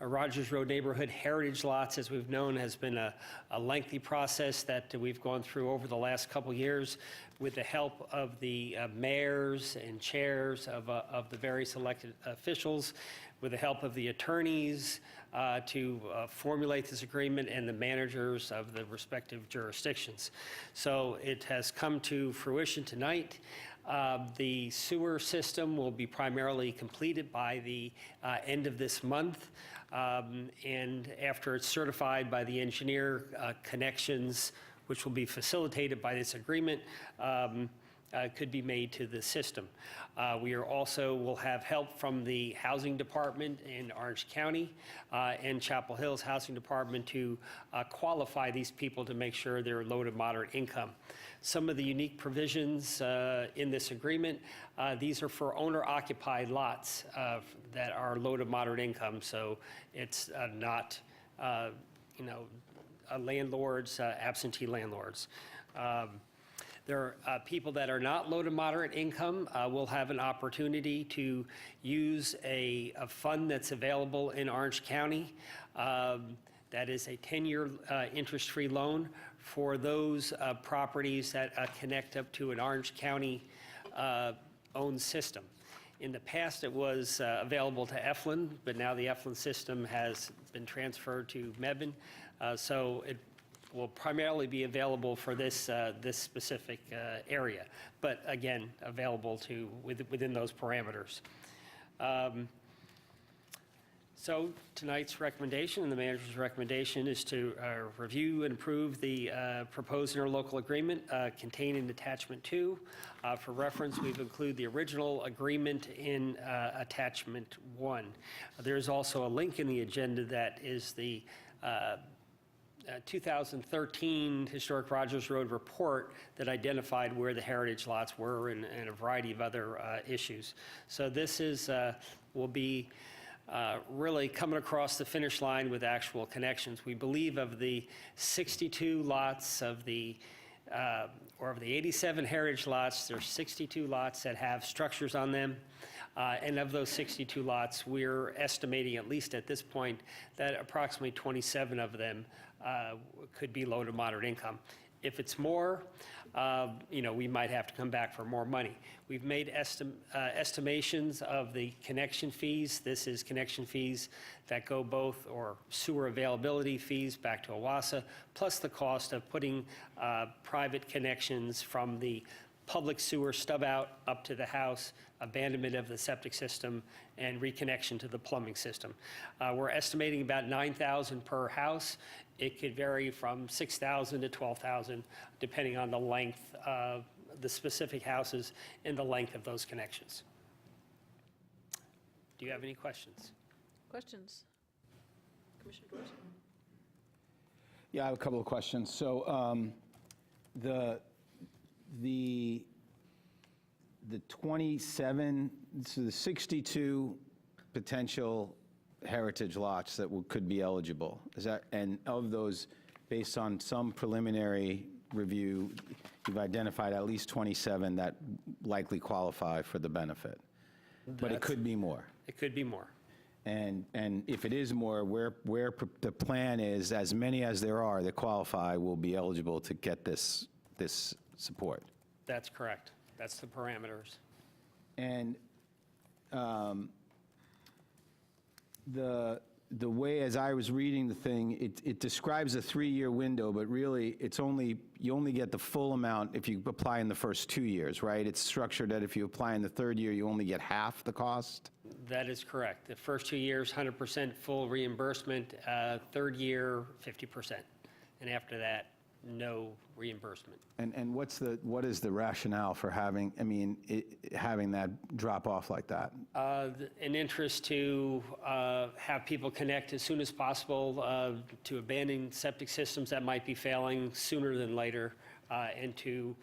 Rogers Road neighborhood heritage lots, as we've known, has been a lengthy process that we've gone through over the last couple years with the help of the mayors and chairs of the various elected officials, with the help of the attorneys to formulate this agreement and the managers of the respective jurisdictions. So it has come to fruition tonight. The sewer system will be primarily completed by the end of this month. And after it's certified by the engineer, connections, which will be facilitated by this agreement, could be made to the system. We are also will have help from the Housing Department in Orange County and Chapel Hill's Housing Department to qualify these people to make sure they're low to moderate income. Some of the unique provisions in this agreement, these are for owner-occupied lots that are low to moderate income, so it's not, landlords, absentee landlords. There are people that are not low to moderate income will have an opportunity to use a fund that's available in Orange County. That is a 10-year interest-free loan for those properties that connect up to an Orange County owned system. In the past, it was available to Eflin, but now the Eflin system has been transferred to Mebane. So it will primarily be available for this specific area, but again, available to within those parameters. So tonight's recommendation and the manager's recommendation is to review and approve the proposed interlocal agreement contained in attachment 2. For reference, we've included the original agreement in attachment 1. There's also a link in the agenda that is the 2013 Historic Rogers Road report that identified where the heritage lots were and a variety of other issues. So this is will be really coming across the finish line with actual connections. We believe of the 62 lots of the or of the 87 heritage lots, there's 62 lots that have structures on them. And of those 62 lots, we're estimating, at least at this point, that approximately 27 of them could be low to moderate income. If it's more, we might have to come back for more money. We've made estimations of the connection fees. This is connection fees that go both, or sewer availability fees back to OWASA, plus the cost of putting private connections from the public sewer stub out up to the house, abandonment of the septic system, and reconnection to the plumbing system. We're estimating about $9,000 per house. It could vary from $6,000 to $12,000, depending on the length of the specific houses and the length of those connections. Do you have any questions? Questions? Commissioner Dorsey? Yeah, I have a couple of questions. So the 27, so the 62 potential heritage lots that could be eligible, is that, and of those, based on some preliminary review, you've identified at least 27 that likely qualify for the benefit, but it could be more. It could be more. And if it is more, where the plan is, as many as there are that qualify will be eligible to get this support. That's correct. That's the parameters. And the way, as I was reading the thing, it describes a 3-year window, but really, you only get the full amount if you apply in the first 2 years, right? It's structured that if you apply in the 3rd year, you only get half the cost? That is correct. The first 2 years, 100% full reimbursement. 3rd year, 50%. And after that, no reimbursement. And what is the rationale for having that drop off like that? An interest to have people connect as soon as possible to abandoned septic systems that might be failing sooner than later, and to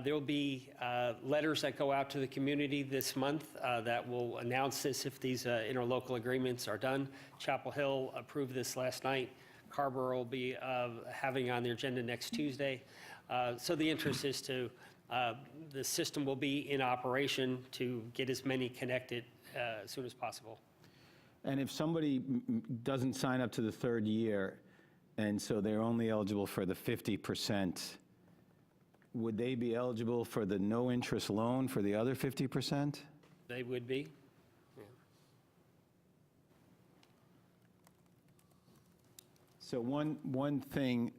there will be letters that go out to the community this month that will announce this if these interlocal agreements are done. Chapel Hill approved this last night. Carrboro will be having on their agenda next Tuesday. So the interest is to, the system will be in operation to get as many connected as soon as possible. And if somebody doesn't sign up to the third year, and so they're only eligible for the 50%, would they be eligible for the no-interest loan for the other 50%? They would be. So one thing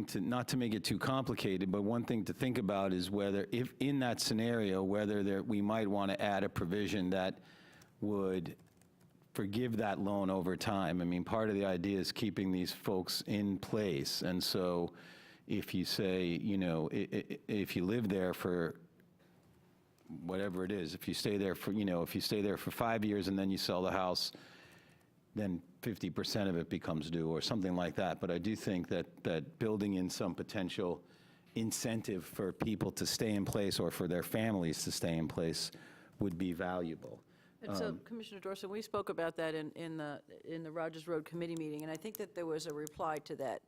to, not to make it too complicated, but one thing to think about is whether, if in that scenario, whether we might want to add a provision that would forgive that loan over time. I mean, part of the idea is keeping these folks in place. And so if you say, you know, if you live there for whatever it is, if you stay there for, you know, if you stay there for 5 years and then you sell the house, then 50% of it becomes due or something like that. But I do think that building in some potential incentive for people to stay in place or for their families to stay in place would be valuable. And so, Commissioner Dorson, we spoke about that in the Rogers Road Committee meeting, and I think that there was a reply to that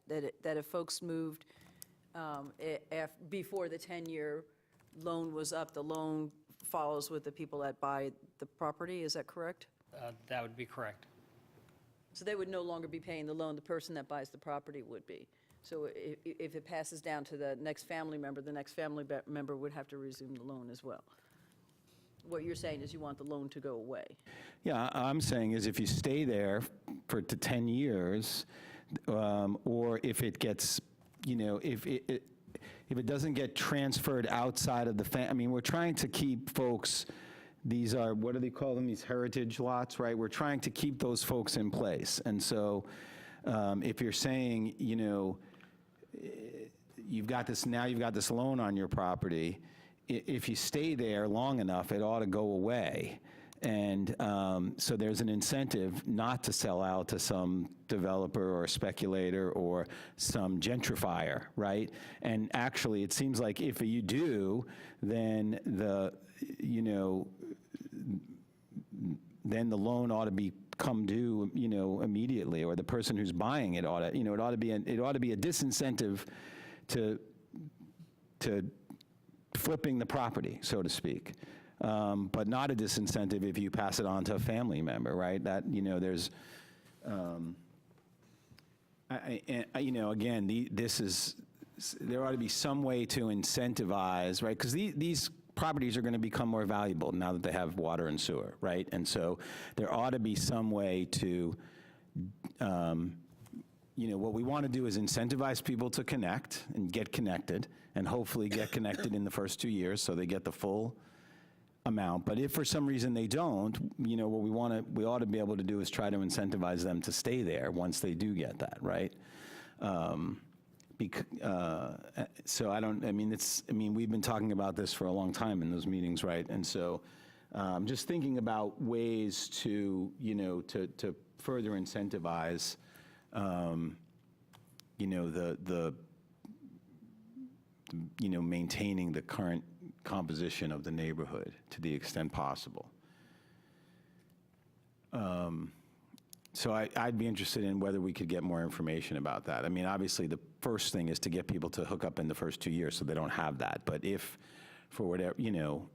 if folks moved before the 10-year loan was up, the loan follows with the people that buy the property. Is that correct? That would be correct. So they would no longer be paying the loan, the person that buys the property would be. So if it passes down to the next family member, the next family member would have to resume the loan as well. What you're saying is you want the loan to go away. Yeah, I'm saying is if you stay there for 10 years, or if it gets, you know, if it doesn't get transferred outside of the I mean, we're trying to keep folks, these are, what do they call them, these heritage lots, right? We're trying to keep those folks in place. And so if you're saying, you know, you've got this loan on your property, if you stay there long enough, it ought to go away. And so there's an incentive not to sell out to some developer or speculator or some gentrifier, right? And actually, it seems like if you do, then then the loan ought to become due, you know, immediately, or the person who's buying it ought to, you know, it ought to be a disincentive to flipping the property, so to speak. But not a disincentive if you pass it on to a family member, right? That, you know, there's, you know, again, there ought to be some way to incentivize, right? Because these properties are going to become more valuable now that they have water and sewer, right? And so there ought to be some way to, you know, what we want to do is incentivize people to connect and get connected, and hopefully get connected in the first 2 years so they get the full amount. But if for some reason they don't, you know, what we ought to be able to do is try to incentivize them to stay there once they do get that, right? So we've been talking about this for a long time in those meetings, right? And so just thinking about ways to, you know, to further incentivize, you know, you know, maintaining the current composition of the neighborhood to the extent possible. So I'd be interested in whether we could get more information about that. I mean, obviously, the first thing is to get people to hook up in the first 2 years so they don't have that. But if, for whatever, you know,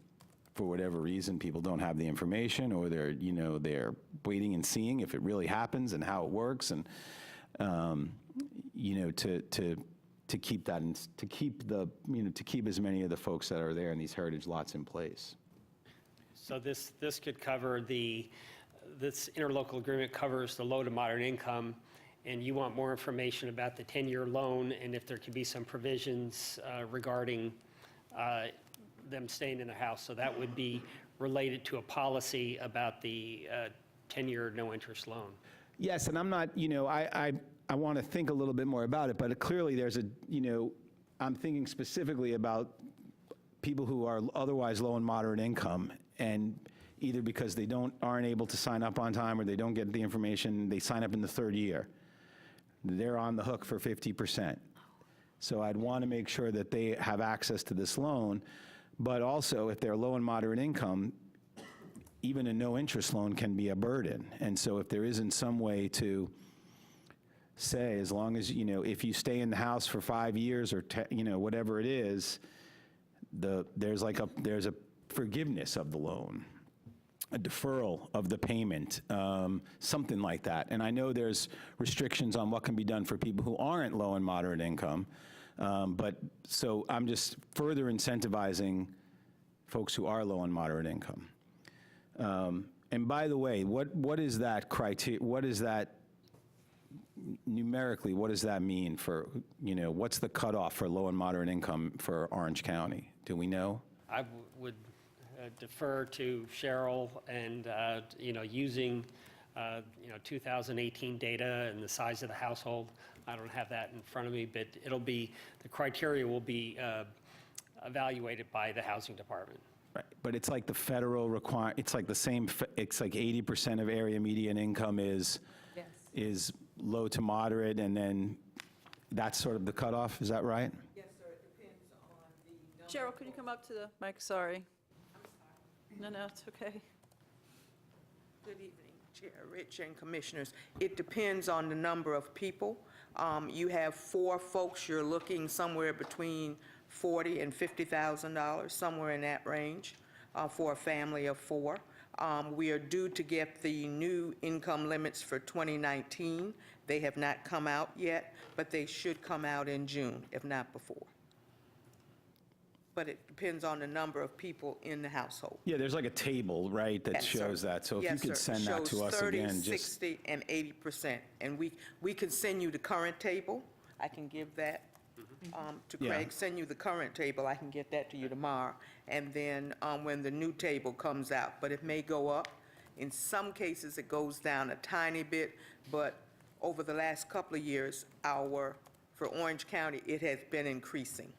for whatever reason, people don't have the information, or they're, you know, they're waiting and seeing if it really happens and how it works, and, you know, to keep that, to keep as many of the folks that are there in these heritage lots in place. So this could cover this interlocal agreement covers the low to moderate income, and you want more information about the 10-year loan and if there could be some provisions regarding them staying in the house. So that would be related to a policy about the 10-year no-interest loan. Yes, and I'm not, you know, I want to think a little bit more about it, but clearly there's a, you know, I'm thinking specifically about people who are otherwise low and moderate income, and either because they aren't able to sign up on time or they don't get the information, they sign up in the third year. They're on the hook for 50%. So I'd want to make sure that they have access to this loan, but also if they're low and moderate income, even a no-interest loan can be a burden. And so if there isn't some way to say, as long as, you know, if you stay in the house for 5 years or, you know, whatever it is, there's a forgiveness of the loan. a deferral of the payment, something like that. And I know there's restrictions on what can be done for people who aren't low and moderate income, but so I'm just further incentivizing folks who are low and moderate income. And by the way, what is that criteria? What is that numerically? What does that mean for, what's the cutoff for low and moderate income for Orange County? Do we know? I would defer to Cheryl and, using, 2018 data and the size of the household. I don't have that in front of me, but the criteria will be evaluated by the housing department. Right, but it's like the federal it's like the same, it's like 80% of area median income is low to moderate, and then that's sort of the cutoff, is that right? Yes, sir, it depends on the... Cheryl, could you come up to the mic? Sorry. No, it's okay. Good evening, Chair Rich and Commissioners. It depends on the number of people. You have 4 folks, you're looking somewhere between $40,000 and $50,000, somewhere in that range, for a family of 4. We are due to get the new income limits for 2019. They have not come out yet, but they should come out in June, if not before. But it depends on the number of people in the household. Yeah, there's like a table, right, that Yes, sir. shows that. So if you Yes, could sir. send that to us again, Shows 30, just 60, and 80%. And we can send you the current table. I can give that to Yeah. Craig, send you the current table. I can get that to you tomorrow. And then when the new table comes out, but it may go up. In some cases, it goes down a tiny bit, but over the last couple of years, for Orange County, it has been increasing.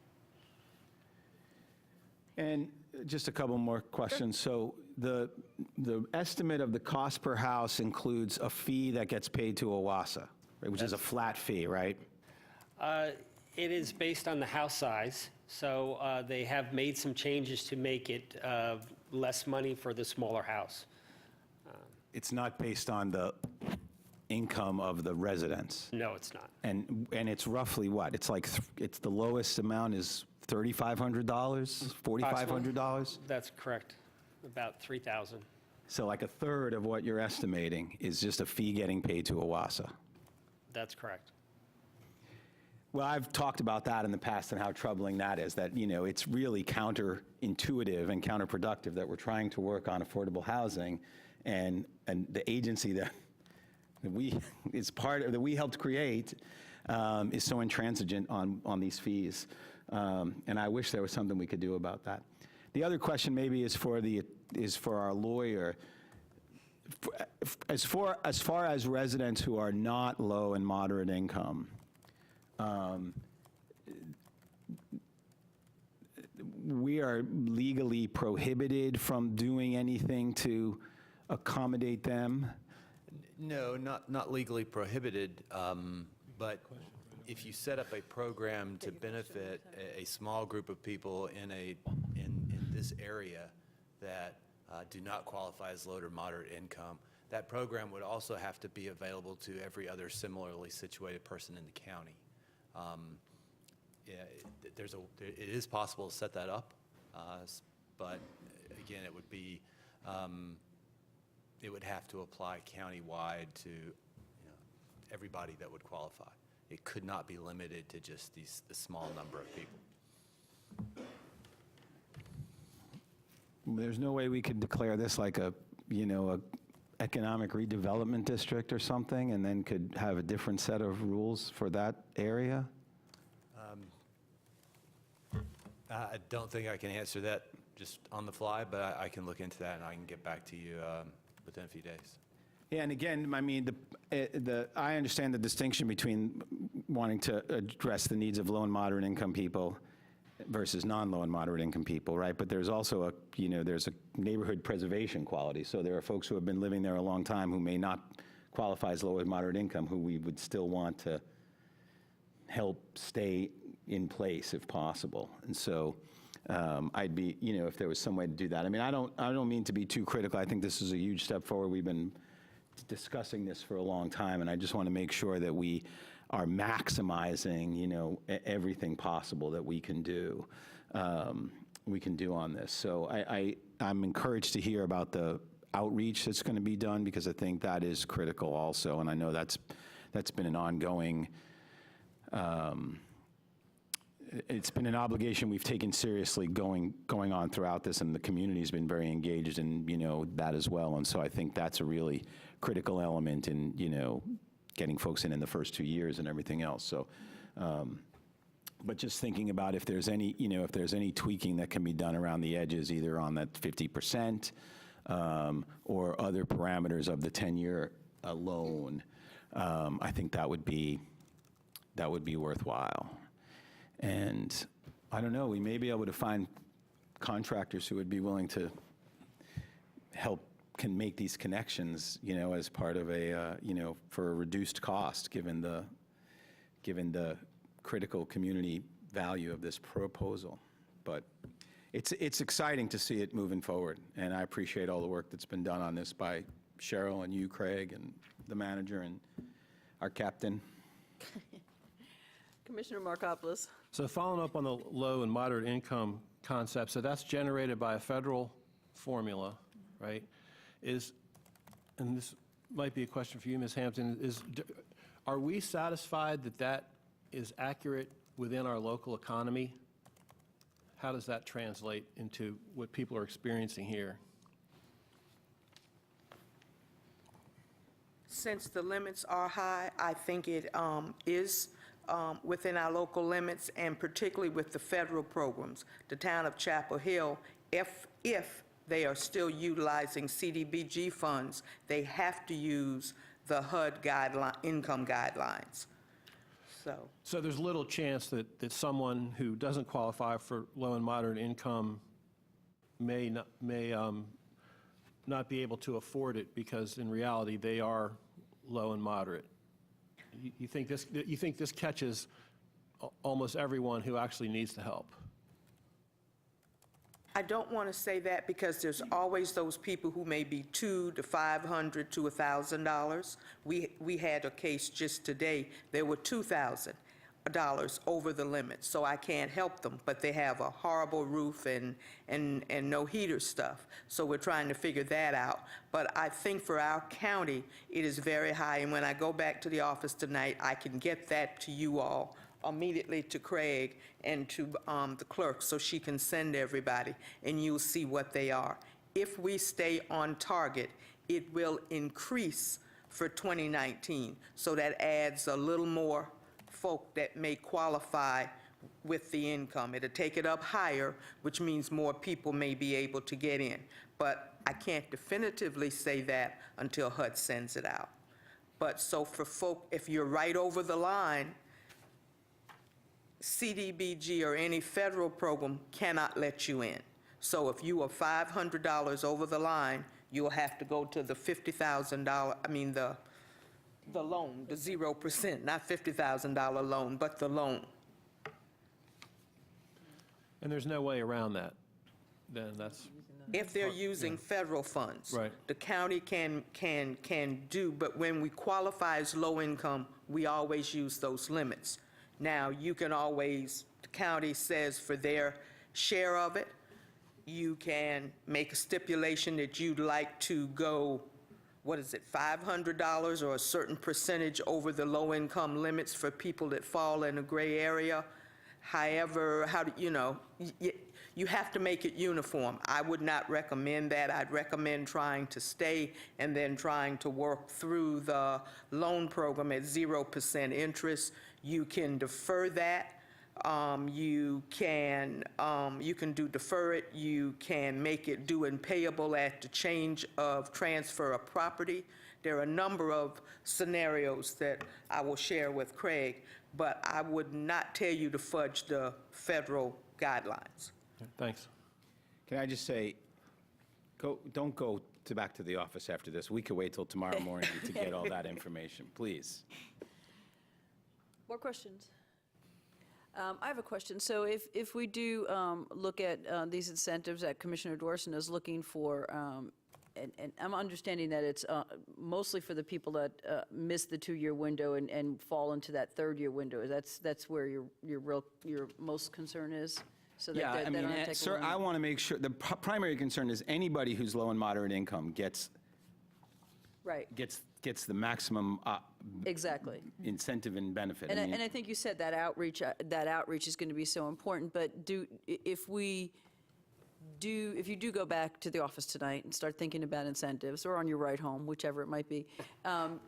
And just a couple more questions. So the estimate of the cost per house includes a fee that gets paid to OWASA, right, which is a flat fee, right? It is based on the house size, so they have made some changes to make it less money for the smaller house. It's not based on the income of the residents. No, it's not. And it's roughly what? It's like, it's the lowest amount is $3,500, $4,500? That's correct, about 3,000. So like a third of what you're estimating is just a fee getting paid to OWASA. That's correct. Well, I've talked about that in the past and how troubling that is, that, it's really counterintuitive and counterproductive that we're trying to work on affordable housing, and the agency that we helped create is so intransigent on these fees. And I wish there was something we could do about that. The other question maybe is for our lawyer. As far as residents who are not low and moderate income, we are legally prohibited from doing anything to accommodate them? No, not legally prohibited, but if you set up a program to benefit a small group of people in this area that do not qualify as low or moderate income, that program would also have to be available to every other similarly situated person in the county. It is possible to set that up, but again, it would be it would have to apply countywide to everybody that would qualify. It could not be limited to just the small number of people. There's no way we could declare this like a economic redevelopment district or something, and then could have a different set of rules for that area? I don't think I can answer that just on the fly, but I can look into that and I can get back to you within a few days. Yeah, and again, I mean, I understand the distinction between wanting to address the needs of low and moderate income people versus non-low and moderate income people, right? But there's also there's a neighborhood preservation quality. So there are folks who have been living there a long time who may not qualify as low and moderate income, who we would still want to help stay in place if possible. And so I'd be, if there was some way to do that. I mean, I don't mean to be too critical. I think this is a huge step forward. We've been discussing this for a long time, and I just want to make sure that we are maximizing, everything possible that we can do on this. So I'm encouraged to hear about the outreach that's going to be done, because I think that is critical also, and I know that's been an ongoing, it's been an obligation we've taken seriously going on throughout this, and the community's been very engaged in, that as well. And so I think that's a really critical element in, getting folks in the first 2 years and everything else. So, but just thinking about if there's any, if there's any tweaking that can be done around the edges, either on that 50% or other parameters of the 10-year loan, I think that would be worthwhile. And I don't know, we may be able to find contractors who would be willing to can make these connections, as part of a, for a reduced cost, given the critical community value of this proposal. But it's exciting to see it moving forward, and I appreciate all the work that's been done on this by Cheryl and you, Craig, and the manager and our captain. Commissioner Markopoulos. So following up on the low and moderate income concept, so that's generated by a federal formula, right? And this might be a question for you, Ms. Hampton, are we satisfied that that is accurate within our local economy? How does that translate into what people are experiencing here? Since the limits are high, I think it is within our local limits, and particularly with the federal programs. The town of Chapel Hill, if they are still utilizing CDBG funds, they have to use the HUD income guidelines. So there's little chance that someone who doesn't qualify for low and moderate income may not be able to afford it, because in reality they are low and moderate. You think this catches almost everyone who actually needs the help? I don't want to say that, because there's always those people who may be $200 to $500 to $1,000. We had a case just today, there were $2,000 over the limit, so I can't help them, but they have a horrible roof and no heater stuff. So we're trying to figure that out. But I think for our county, it is very high, and when I go back to the office tonight, I can get that to you all immediately, to Craig and to the clerk, so she can send everybody, and you'll see what they are. If we stay on target, it will increase for 2019, so that adds a little more folk that may qualify with the income. It'll take it up higher, which means more people may be able to get in. But I can't definitively say that until HUD sends it out. But so for folk, if you're right over the line, CDBG or any federal program cannot let you in. So if you are $500 over the line, you'll have to go to the $50,000, the loan, the 0%, not $50,000 loan, but the loan. And there's no way around that, then that's... If they're using federal funds. Right. The county can do, but when we qualify as low income, we always use those limits. Now, you can always, the county says for their share of it, you can make a stipulation that you'd like to go, what is it, $500 or a certain percentage over the low-income limits for people that fall in a gray area. However, you have to make it uniform. I would not recommend that. I'd recommend trying to stay and then trying to work through the loan program at 0% interest. You can defer that. You can defer it. You can make it due and payable at the change of transfer of property. There are a number of scenarios that I will share with Craig, but I would not tell you to fudge the federal guidelines. Thanks. Can I just say, don't go back to the office after this. We could wait till tomorrow morning to get all that information, please. More questions? I have a question. So if we do look at these incentives that Commissioner Dorson is looking for, and I'm understanding that it's mostly for the people that miss the 2-year window and fall into that 3rd-year window. That's where your most concern is? so that Yeah, they I mean, don't have to take a sir, loan. I want to make sure, the primary concern is anybody who's low and moderate income gets Right, the maximum exactly. incentive and benefit. And I mean, I think you said that outreach is going to be so important, but if you do go back to the office tonight and start thinking about incentives, or on your ride home, whichever it might be,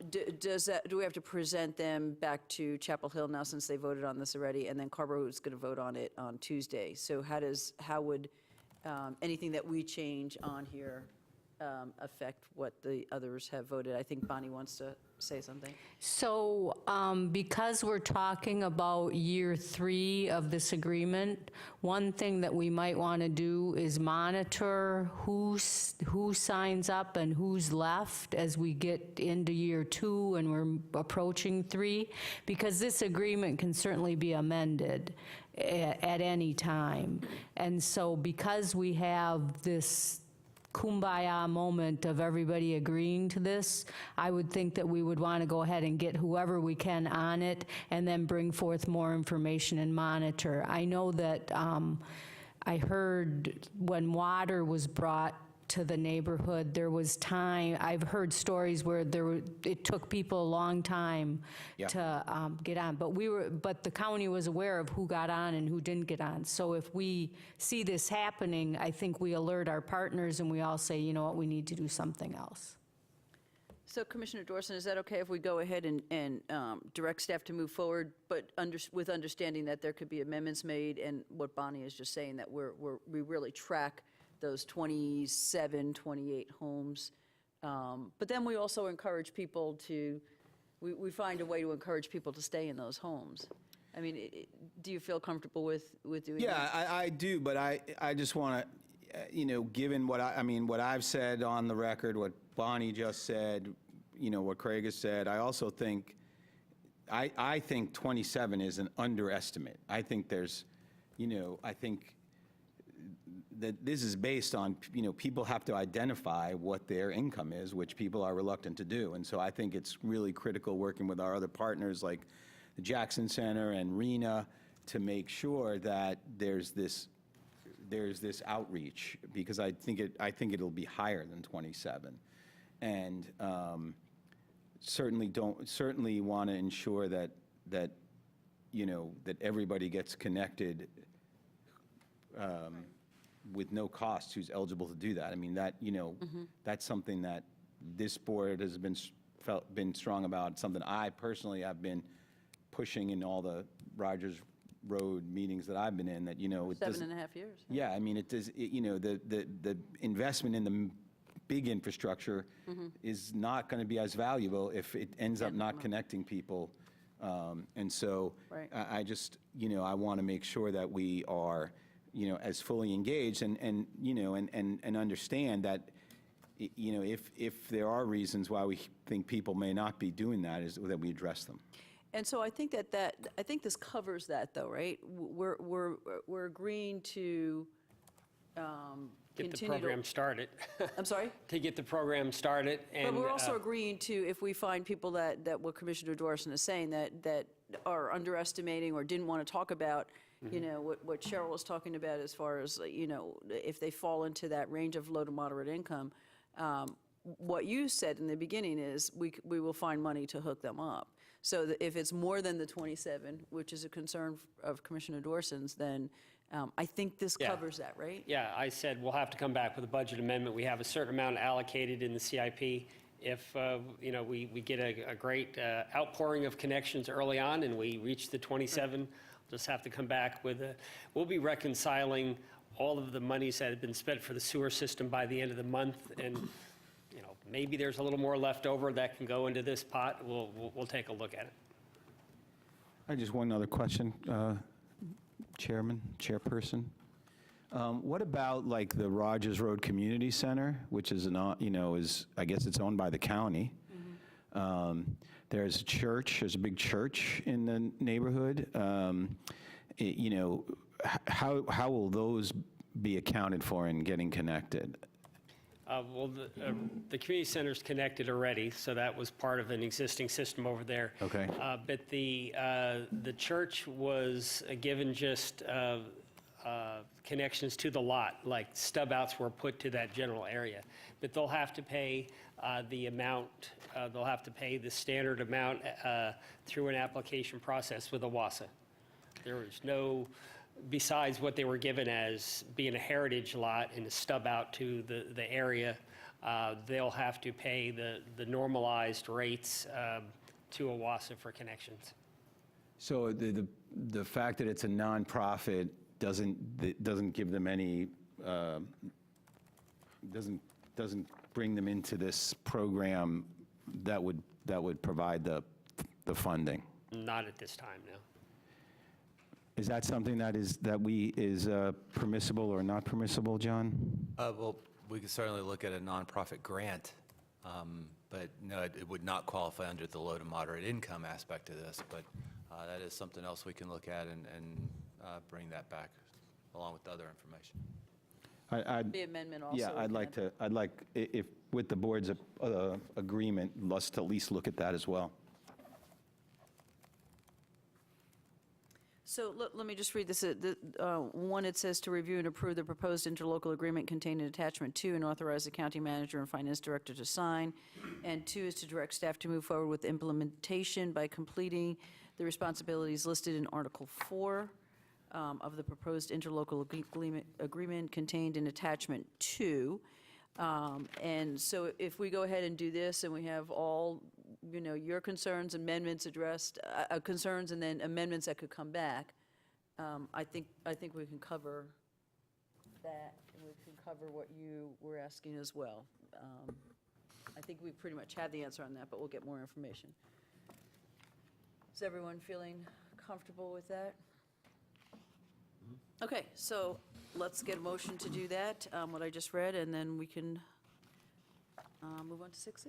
do we have to present them back to Chapel Hill now, since they voted on this already, and then Carrboro is going to vote on it on Tuesday? So how would anything that we change on here affect what the others have voted? I think Bonnie wants to say something. So because we're talking about year 3 of this agreement, one thing that we might want to do is monitor who signs up and who's left as we get into year 2 and we're approaching 3, because this agreement can certainly be amended at any time. And so because we have this kumbaya moment of everybody agreeing to this, I would think that we would want to go ahead and get whoever we can on it and then bring forth more information and monitor. I know that I heard when water was brought to the neighborhood, there was time, I've heard stories where it took people a long time to get on, but the county was aware of who got on and who didn't get on. So if we see this happening, I think we alert our partners and we all say, you know what, we need to do something else. So Commissioner Dorson, is that okay if we go ahead and direct staff to move forward, but with understanding that there could be amendments made, and what Bonnie is just saying, that we really track those 27, 28 homes. But then we also encourage people we find a way to encourage people to stay in those homes. I mean, do you feel comfortable with doing that? yeah, I do, but I just want to, given what what I've said on the record, what Bonnie just said, what Craig has said, I also think, I think 27 is an underestimate. I think there's, I think that this is based on, people have to identify what their income is, which people are reluctant to do. And so I think it's really critical working with our other partners like the Jackson Center and RENA to make sure that there's this outreach, because I think it'll be higher than 27. And certainly want to ensure that everybody gets connected with no cost who's eligible to do that. I mean, that, that's something that this board has been strong about, something I personally have been pushing in all the Rogers Road meetings that I've been in, that, it doesn't. 7.5 years. Yeah, I mean, it does, the investment in the big infrastructure is not going to be as valuable if it ends up not connecting people. And so Right. I just, I want to make sure that we are, as fully engaged and understand that, if there are reasons why we think people may not be doing that, is that we address them. And so I think I think this covers that, though, right? We're agreeing to Get the continue to. program started. I'm sorry? To get the program started. And But we're also agreeing to, if we find people that what Commissioner Dorson is saying, that are underestimating or didn't want to talk about, what Cheryl was talking about as far as, if they fall into that range of low to moderate income, what you said in the beginning is we will find money to hook them up. So that if it's more than the 27, which is a concern of Commissioner Dorson's, then I think this Yeah. covers that, right? Yeah, I said we'll have to come back with a budget amendment. We have a certain amount allocated in the CIP. If, we get a great outpouring of connections early on and we reach the 27, we'll just have to come back with we'll be reconciling all of the monies that have been spent for the sewer system by the end of the month. And, maybe there's a little more left over that can go into this pot. We'll take a look at it. I just one other question, Chairperson. What about like the Rogers Road Community Center, which is I guess it's owned by the county. There's a church, there's a big church in the neighborhood. How will those be accounted for in getting connected? Well, the community center's connected already, so that was part of an existing system over there. Okay. But the church was given just connections to the lot, like stub outs were put to that general area. But they'll have to pay the amount, they'll have to pay the standard amount through an application process with OWASA. There is no, besides what they were given as being a heritage lot and a stub out to the area, they'll have to pay the normalized rates to OWASA for connections. So the fact that it's a nonprofit doesn't give them any, doesn't bring them into this program that would provide the funding? Not at this time, no. Is that something that is permissible or not permissible, John? Well, we could certainly look at a nonprofit grant, but no, it would not qualify under the low to moderate income aspect of this, but that is something else we can look at and bring that back along with the other information. The amendment also. Yeah, I'd like, if with the board's agreement, let's at least look at that as well. So let me just read this. One, it says to review and approve the proposed interlocal agreement contained in attachment 2 and authorize the county manager and finance director to sign. And 2 is to direct staff to move forward with implementation by completing the responsibilities listed in Article 4 of the proposed interlocal agreement contained in attachment 2. And so if we go ahead and do this and we have all, your concerns, amendments addressed, concerns and then amendments that could come back, I think we can cover that, and we can cover what you were asking as well. I think we pretty much have the answer on that, but we'll get more information. Is everyone feeling comfortable with that? Okay, so let's get a motion to do that, what I just read, and then we can move on to 6C.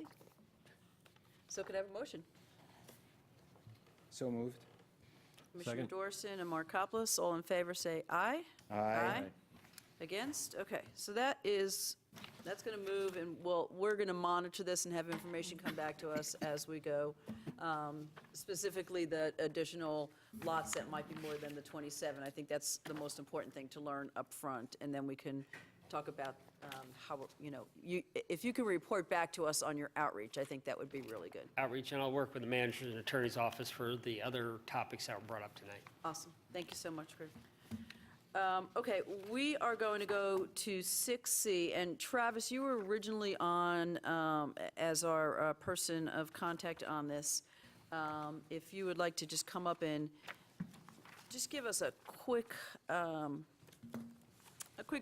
So could I have a motion? So moved. Commissioner Dorson and Mark Koplos, all in favor, say aye. Aye. Against? Okay, so that's going to move, and we're going to monitor this and have information come back to us as we go. Specifically, the additional lots that might be more than the 27. I think that's the most important thing to learn up front, and then we can talk about how, if you can report back to us on your outreach, I think that would be really good. Outreach, and I'll work with the manager's and attorney's office for the other topics that were brought up tonight. Awesome. Thank you so much, Chris. Okay, we are going to go to 6C, and Travis, you were originally on as our person of contact on this. If you would like to just come up and just give us a quick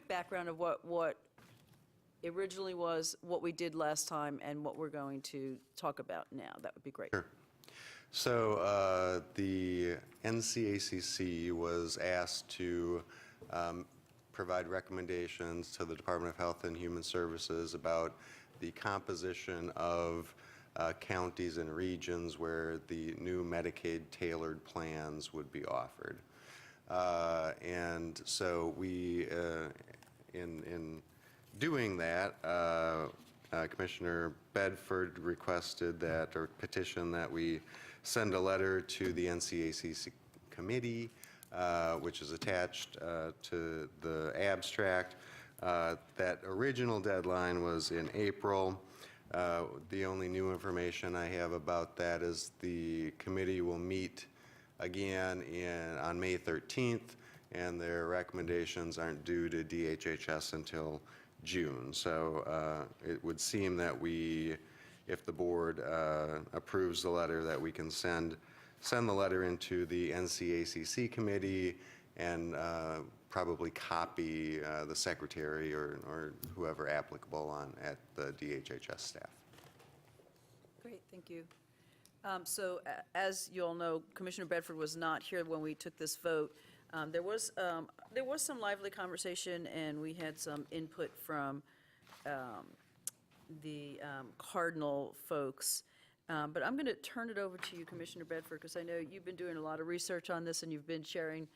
background of what originally was, what we did last time, and what we're going to talk about now, that would be great. Sure. So the NCACC was asked to provide recommendations to the Department of Health and Human Services about the composition of counties and regions where the new Medicaid tailored plans would be offered. And so we, in doing that, Commissioner Bedford requested that, or petitioned that we send a letter to the NCACC committee, which is attached to the abstract. That original deadline was in April. The only new information I have about that is the committee will meet again on May 13th, and their recommendations aren't due to DHHS until June. So it would seem that if the board approves the letter, that we can send the letter into the NCACC committee and probably copy the secretary or whoever applicable at the DHHS staff. Great, thank you. So as you all know, Commissioner Bedford was not here when we took this vote. There was some lively conversation, and we had some input from the Cardinal folks. But I'm going to turn it over to you, Commissioner Bedford, because I know you've been doing a lot of research on this, and you've been sharing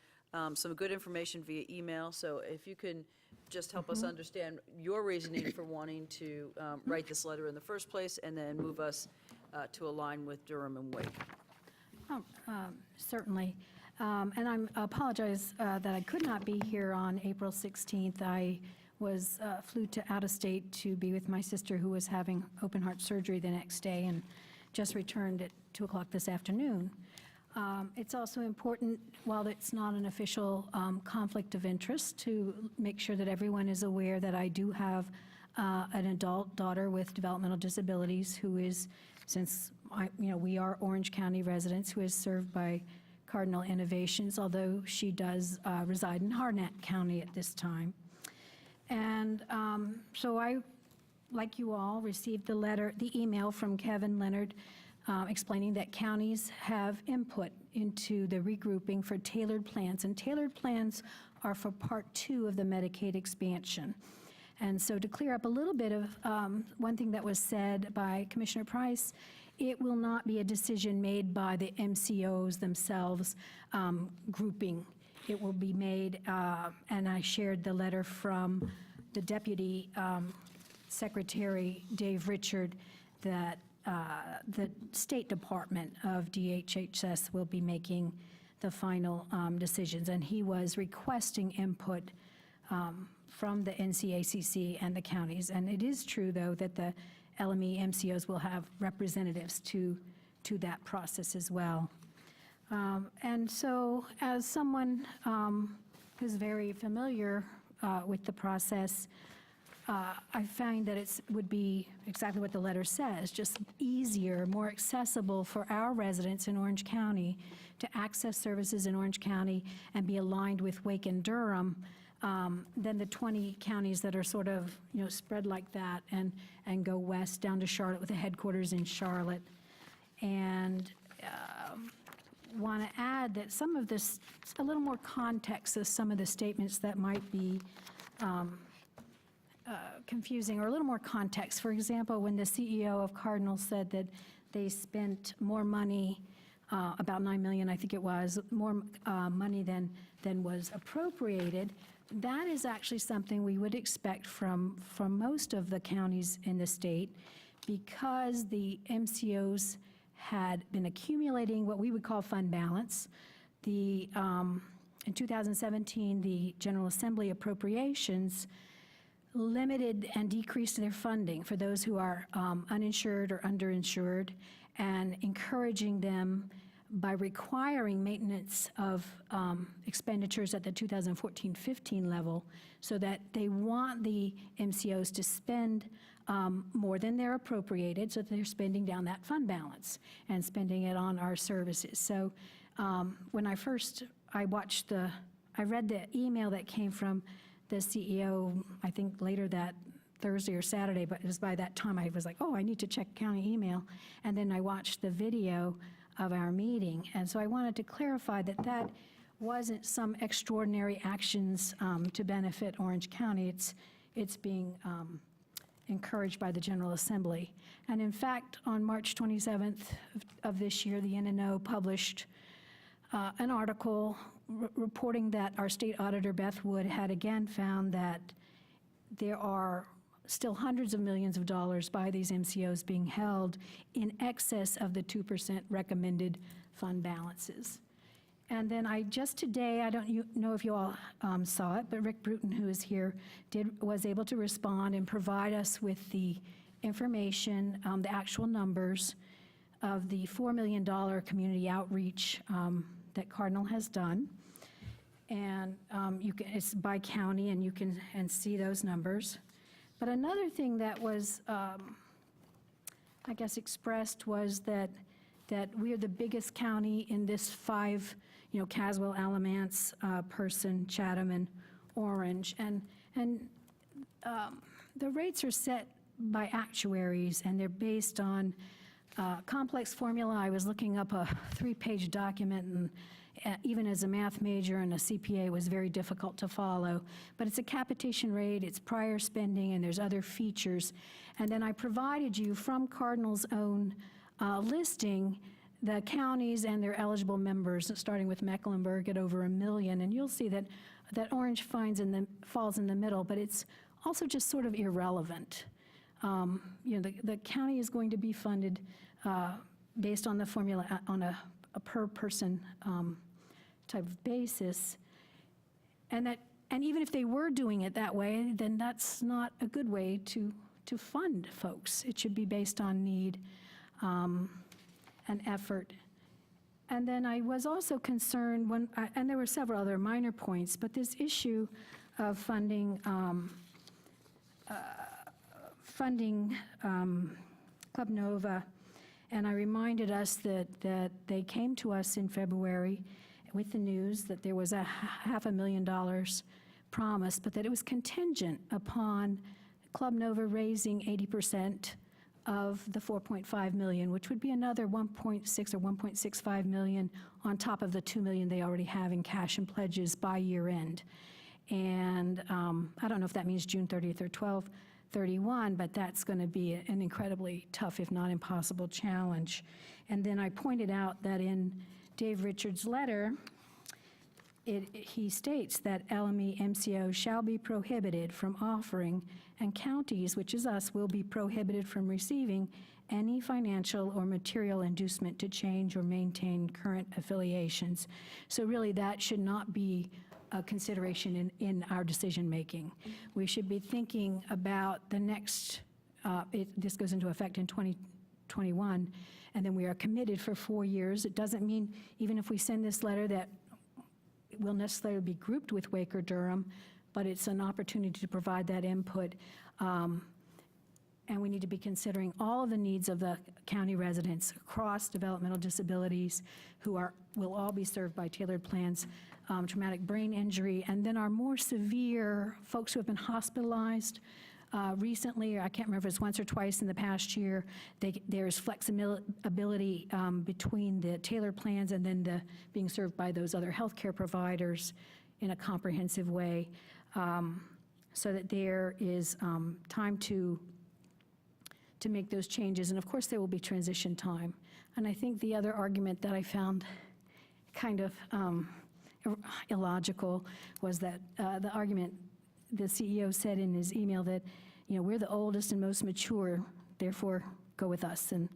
some good information via email. So if you can just help us understand your reasoning for wanting to write this letter in the first place, and then move us to align with Durham and Wake. Certainly. And I apologize that I could not be here on April 16th. I flew out of state to be with my sister who was having open heart surgery the next day and just returned at 2 o'clock this afternoon. It's also important, while it's not an official conflict of interest, to make sure that everyone is aware that I do have an adult daughter with developmental disabilities who is, since we are Orange County residents, who is served by Cardinal Innovations, although she does reside in Harnett County at this time. And so I, like you all, received the email from Kevin Leonard explaining that counties have input into the regrouping for tailored plans, and tailored plans are for Part 2 of the Medicaid expansion. And so to clear up a little bit of one thing that was said by Commissioner Price, it will not be a decision made by the MCOs themselves grouping. It will be made, and I shared the letter from the Deputy Secretary, Dave Richard, that the State Department of DHHS will be making the final decisions. And he was requesting input from the NCACC and the counties. And it is true, though, that the LME MCOs will have representatives to that process as well. And so, as someone who's very familiar with the process, I find that it would be exactly what the letter says, just easier, more accessible for our residents in Orange County to access services in Orange County and be aligned with Wake and Durham than the 20 counties that are sort of, spread like that and go west down to Charlotte with a headquarters in Charlotte. And want to add that some of this, a little more context of some of the statements that might be confusing, or a little more context. For example, when the CEO of Cardinal said that they spent more money, about $9 million, I think it was, more money than was appropriated, that is actually something we would expect from most of the counties in the state, because the MCOs had been accumulating what we would call fund balance. In 2017, the General Assembly appropriations limited and decreased their funding for those who are uninsured or underinsured, and encouraging them by requiring maintenance of expenditures at the 2014-15 level, so that they want the MCOs to spend more than they're appropriated, so that they're spending down that fund balance and spending it on our services. So when I read the email that came from the CEO, I think later that Thursday or Saturday, but it was by that time I was like, oh, I need to check county email. And then I watched the video of our meeting. And so I wanted to clarify that that wasn't some extraordinary actions to benefit Orange County. It's being encouraged by the General Assembly. And in fact, on March 27th of this year, the NNO published an article reporting that our state auditor, Beth Wood, had again found that there are still hundreds of millions of dollars by these MCOs being held in excess of the 2% recommended fund balances. And then just today, I don't know if you all saw it, but Rick Bruton, who is here, was able to respond and provide us with the information, the actual numbers of the $4 million community outreach that Cardinal has done. And it's by county, and you can see those numbers. But another thing that was, I guess, expressed was that we are the biggest county in this 5, Caswell, Alamance, Person, Chatham, and Orange. And the rates are set by actuaries, and they're based on complex formula. I was looking up a 3-page document, and even as a math major and a CPA, it was very difficult to follow. But it's a capitation rate, it's prior spending, and there's other features. And then I provided you from Cardinal's own listing the counties and their eligible members, starting with Mecklenburg at over $1 million. And you'll see that Orange falls in the middle, but it's also just sort of irrelevant. The county is going to be funded based on the formula on a per person type of basis, and even if they were doing it that way, then that's not a good way to fund folks. It should be based on need and effort. And then I was also concerned and there were several other minor points, but this issue of funding Club Nova, and I reminded us that they came to us in February with the news that there was a $500,000 promised, but that it was contingent upon Club Nova raising 80% of the $4.5 million, which would be another $1.6 or $1.65 million on top of the $2 million they already have in cash and pledges by year end. And I don't know if that means June 30th or 12/31, but that's going to be an incredibly tough, if not impossible, challenge. And then I pointed out that in Dave Richards' letter, he states that LME MCO shall be prohibited from offering, and counties, which is us, will be prohibited from receiving any financial or material inducement to change or maintain current affiliations. So really, that should not be a consideration in our decision-making. We should be thinking about the next, this goes into effect in 2021, and then we are committed for 4 years. It doesn't mean, even if we send this letter, that it will necessarily be grouped with Wake or Durham, but it's an opportunity to provide that input. And we need to be considering all of the needs of the county residents across developmental disabilities who will all be served by tailored plans, traumatic brain injury, and then our more severe folks who have been hospitalized recently, or I can't remember if it's once or twice in the past year. There's flexibility between the tailored plans and then being served by those other healthcare providers in a comprehensive way, so that there is time to make those changes. And of course, there will be transition time. And I think the other argument that I found kind of illogical was that the argument the CEO said in his email that, we're the oldest and most mature, therefore go with us. And,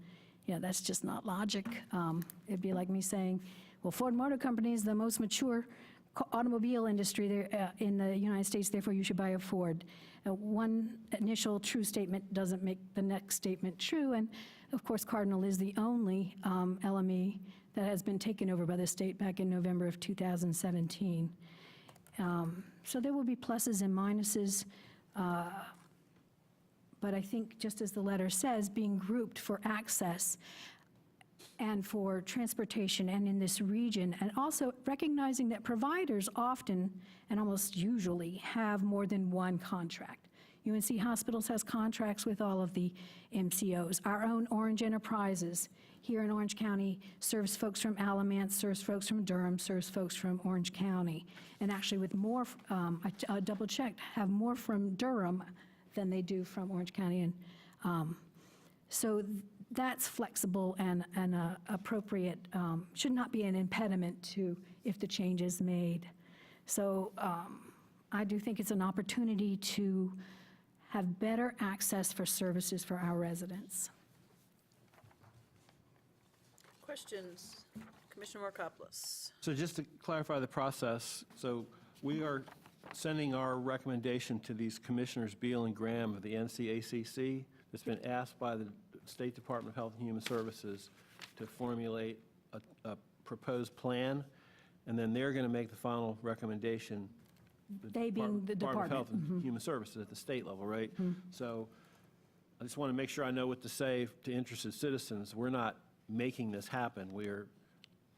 that's just not logic. It'd be like me saying, well, Ford Motor Company is the most mature automobile industry there in the United States, therefore you should buy a Ford. One initial true statement doesn't make the next statement true, and of course Cardinal is the only LME that has been taken over by the state back in November of 2017. So there will be pluses and minuses, but I think just as the letter says, being grouped for access and for transportation and in this region, and also recognizing that providers often and almost usually have more than one contract. UNC Hospitals has contracts with all of the MCOs. Our own Orange Enterprises here in Orange County serves folks from Alamance, serves folks from Durham, serves folks from Orange County. And actually with more, I double-checked, have more from Durham than they do from Orange County. And so that's flexible and appropriate, should not be an impediment to if the change is made. So I do think it's an opportunity to have better access for services for our residents. Questions? Commissioner Markopoulos. So just to clarify the process, so we are sending our recommendation to these commissioners, Beal and Graham of the NCACC, that's been asked by the State Department of Health and Human Services to formulate a proposed plan, and then they're going to make the final recommendation. They being the Department of Health department. and Human Services at the state level, right? So I just want to make sure I know what to say to interested citizens. We're not making this happen. We're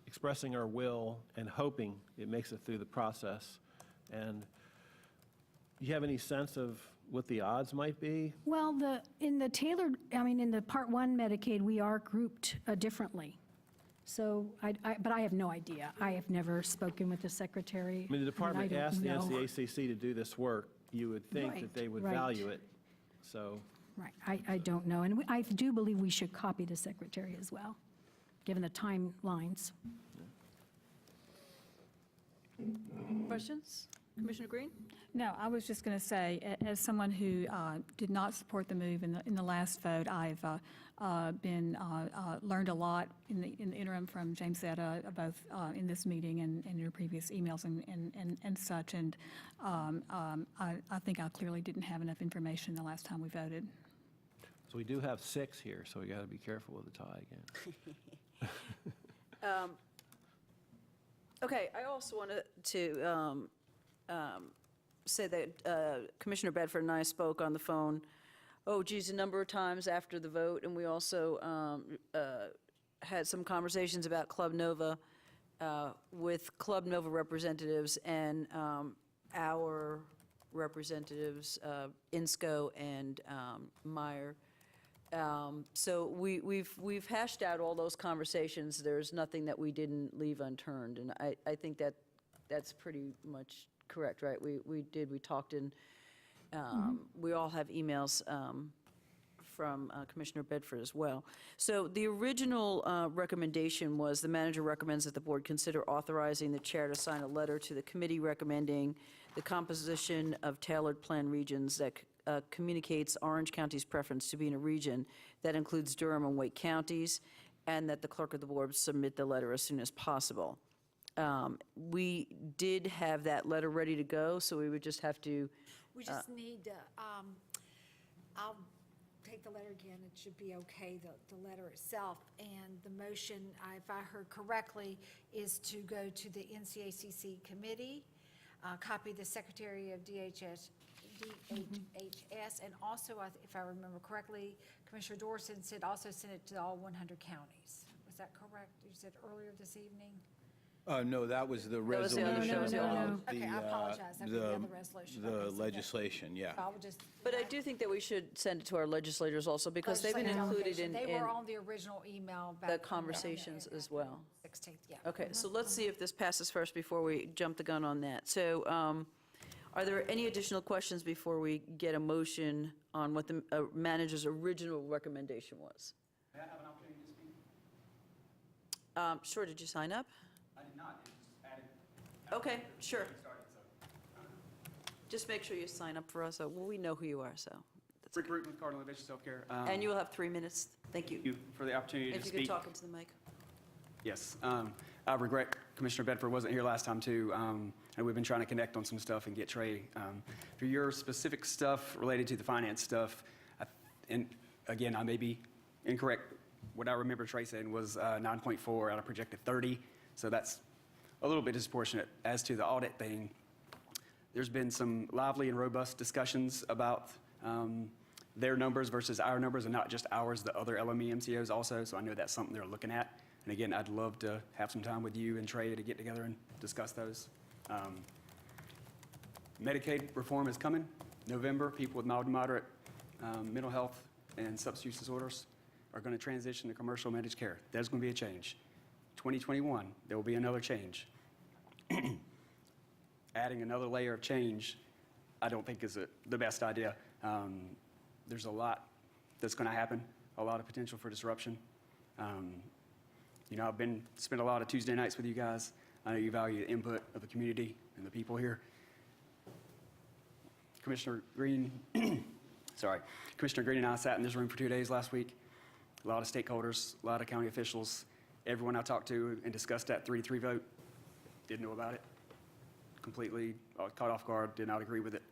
expressing our will and hoping it makes it through the process. And do you have any sense of what the odds might be? Well, in the Part 1 Medicaid, we are grouped differently. So, but I have no idea. I have never spoken with the secretary. I mean, the department and I don't asked the know. NCACC to do this work. You would think that they would Right. value it, so. Right, I don't know. And I do believe we should copy the secretary as well, given the timelines. Questions? Commissioner Green? No, I was just going to say, as someone who did not support the move in the last vote, I've learned a lot in the interim from James Zeta, both in this meeting and in your previous emails and such, and I think I clearly didn't have enough information the last time we voted. So we do have 6 here, so we got to be careful with the tie again. Okay, I also wanted to say that Commissioner Bedford and I spoke on the phone, a number of times after the vote, and we also had some conversations about Club Nova with Club Nova representatives and our representatives, Insco and Meyer. So we've hashed out all those conversations. There's nothing that we didn't leave unturned, and I think that's pretty much correct, right? We talked in, we all have emails from Commissioner Bedford as well. So the original recommendation was the manager recommends that the board consider authorizing the chair to sign a letter to the committee recommending the composition of tailored plan regions that communicates Orange County's preference to be in a region that includes Durham and Wake counties, and that the clerk of the board submit the letter as soon as possible. We did have that letter ready to go, so we would just have to. We just need, I'll take the letter again, it should be okay, the letter itself. And the motion, if I heard correctly, is to go to the NCACC committee, copy the Secretary of DHS, and also, if I remember correctly, Commissioner Dorson said also send it to all 100 counties. Was that correct? You said earlier this evening? No, that was the was the other- resolution. no. Okay, I apologize. That was the other resolution. Okay, The so legislation, yeah. I will just. But I do think that we should send it to our legislators also, because they've been Legislative included delegation. in They were on the original email back. the conversations as well. 16th, yeah. Okay, so let's see if this passes first before we jump the gun on that. So are there any additional questions before we get a motion on what the manager's original recommendation was? May I have an opportunity to speak? Sure, did you sign up? I did not. It just added. Okay, sure. Started, so. Just make sure you sign up for us, well, we know who you are, so. that's Rick okay. Bruton with Cardinal Innovation Self-Care. And you will have 3 minutes. Thank you. Thank you for the opportunity to If you speak. could talk into the mic. Yes. I regret Commissioner Bedford wasn't here last time, too. And we've been trying to connect on some stuff and get Trey. For your specific stuff related to the finance stuff, and again, I may be incorrect. What I remember Trey saying was 9.4 out of projected 30. So that's a little bit disproportionate. As to the audit thing, there's been some lively and robust discussions about their numbers versus our numbers, and not just ours, the other LME MCOs also. So I know that's something they're looking at. And again, I'd love to have some time with you and Trey to get together and discuss those. Medicaid reform is coming. November, people with mild to moderate mental health and substance use disorders are going to transition to commercial managed care. There's going to be a change. 2021, there will be another change. Adding another layer of change, I don't think is the best idea. There's a lot that's going to happen, a lot of potential for disruption. You know, I've spent a lot of Tuesday nights with you guys. I know you value the input of the community and the people here. Commissioner Green, Commissioner Green and I sat in this room for 2 days last week. A lot of stakeholders, a lot of county officials, everyone I talked to and discussed that 3-3 vote, didn't know about it. Completely caught off guard, did not agree with it.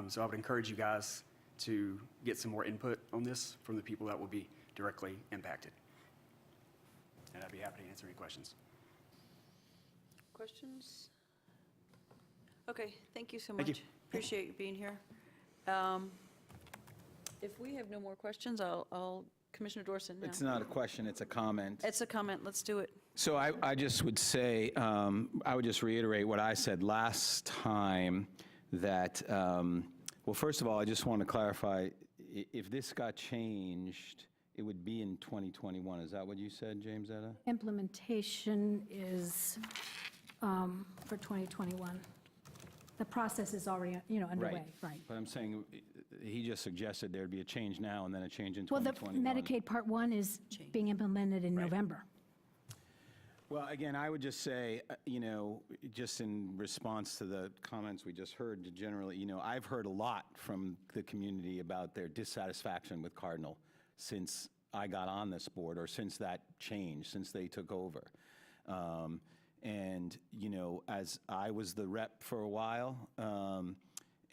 So I would encourage you guys to get some more input on this from the people that will be directly impacted. And I'd be happy to answer any questions. Questions? Okay, thank you so Thank much. you. Appreciate you being here. If we have no more questions, I'll Commissioner Dorson now. It's not a question, it's a comment. It's a comment, let's do it. So I just would say, I would just reiterate what I said last time, that, well, first of all, I just want to clarify, if this got changed, it would be in 2021. Is that what you said, James Etta? Implementation is for 2021. The process is already, underway, right. But I'm saying, he just suggested there'd be a change now and then a change in Well, the 2021. Medicaid Part 1 is being implemented in November. Well, again, I would just say, just in response to the comments we just heard, generally, I've heard a lot from the community about their dissatisfaction with Cardinal since I got on this board, or since that changed, since they took over. And, as I was the rep for a while,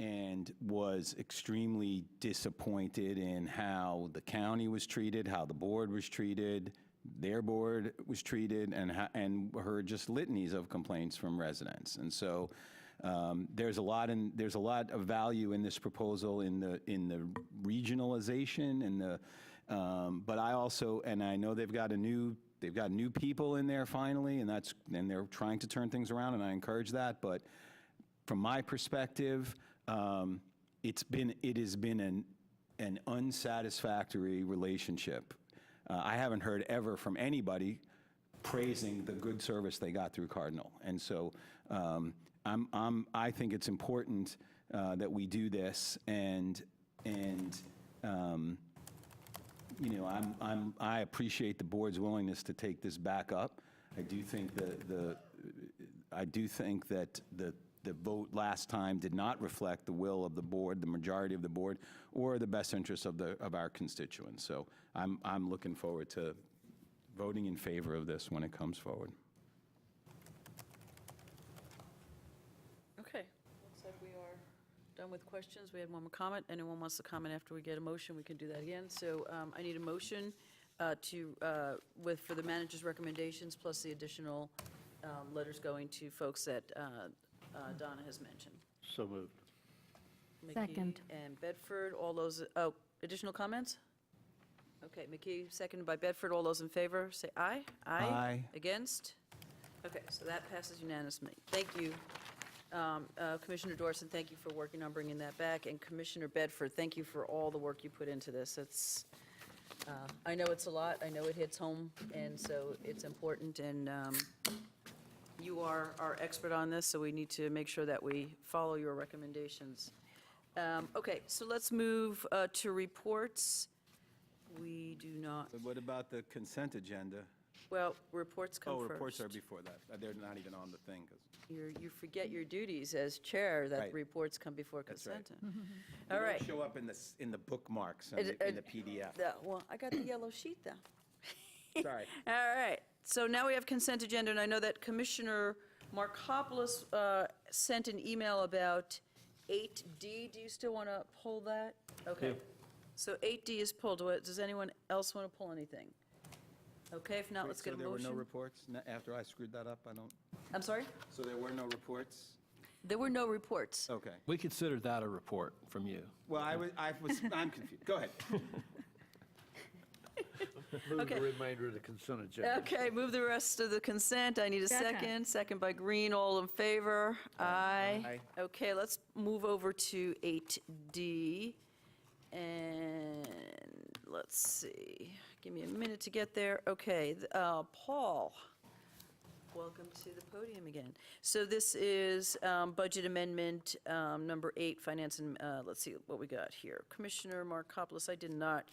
and was extremely disappointed in how the county was treated, how the board was treated, their board was treated, and heard just litanies of complaints from residents. And so there's a lot of value in this proposal in the regionalization and but I know they've got new people in there finally, and they're trying to turn things around, and I encourage that. But from my perspective, it has been an unsatisfactory relationship. I haven't heard ever from anybody praising the good service they got through Cardinal. And so I think it's important that we do this, and I appreciate the board's willingness to take this back up. I do think that the vote last time did not reflect the will of the board, the majority of the board, or the best interests of our constituents. So I'm looking forward to voting in favor of this when it comes forward. Okay, looks like we are done with questions. We had one more comment. Anyone wants to comment after we get a motion, we can do that again. So I need a motion for the manager's recommendations plus the additional letters going to folks that Donna has mentioned. So moved. Second. McKee and Bedford, all those, additional comments? Okay, McKee, seconded by Bedford. All those in favor, say aye. Aye. Against? Okay, so that passes unanimously. Thank you. Commissioner Dorson, thank you for working on bringing that back. And Commissioner Bedford, thank you for all the work you put into this. I know it's a lot. I know it hits home, and so it's important. And you are our expert on this, so we need to make sure that we follow your recommendations. Okay, so let's move to reports. We do not, So what about the consent agenda? well, reports come first. Reports are before that. They're not even on the thing. You forget your duties as chair, that Right. reports come before That's right. consent. They All don't right. show up in the bookmarks in the PDF. Well, I got the yellow sheet, though. Sorry. All right, so now we have consent agenda, and I know that Commissioner Markopoulos sent an email about 8D. Do you still want to pull that? Okay. Yeah. So 8D is pulled. Does anyone else want to pull anything? Okay, if not, let's get a So there were no motion. reports? After I screwed that up, I'm sorry? So there were no reports? There were no reports. Okay. We considered that a report from you. Well, I'm confused. Go ahead. Move Okay. the remainder of the consent agenda. Okay, move the rest of the consent. I need a second. Second by Green. All in favor? Aye. Aye. Okay, let's move over to 8D. And let's see. Give me a minute to get there. Okay, Paul, welcome to the podium again. So this is budget amendment number 8, finance and, let's see what we got here. Commissioner Markopoulos, I did not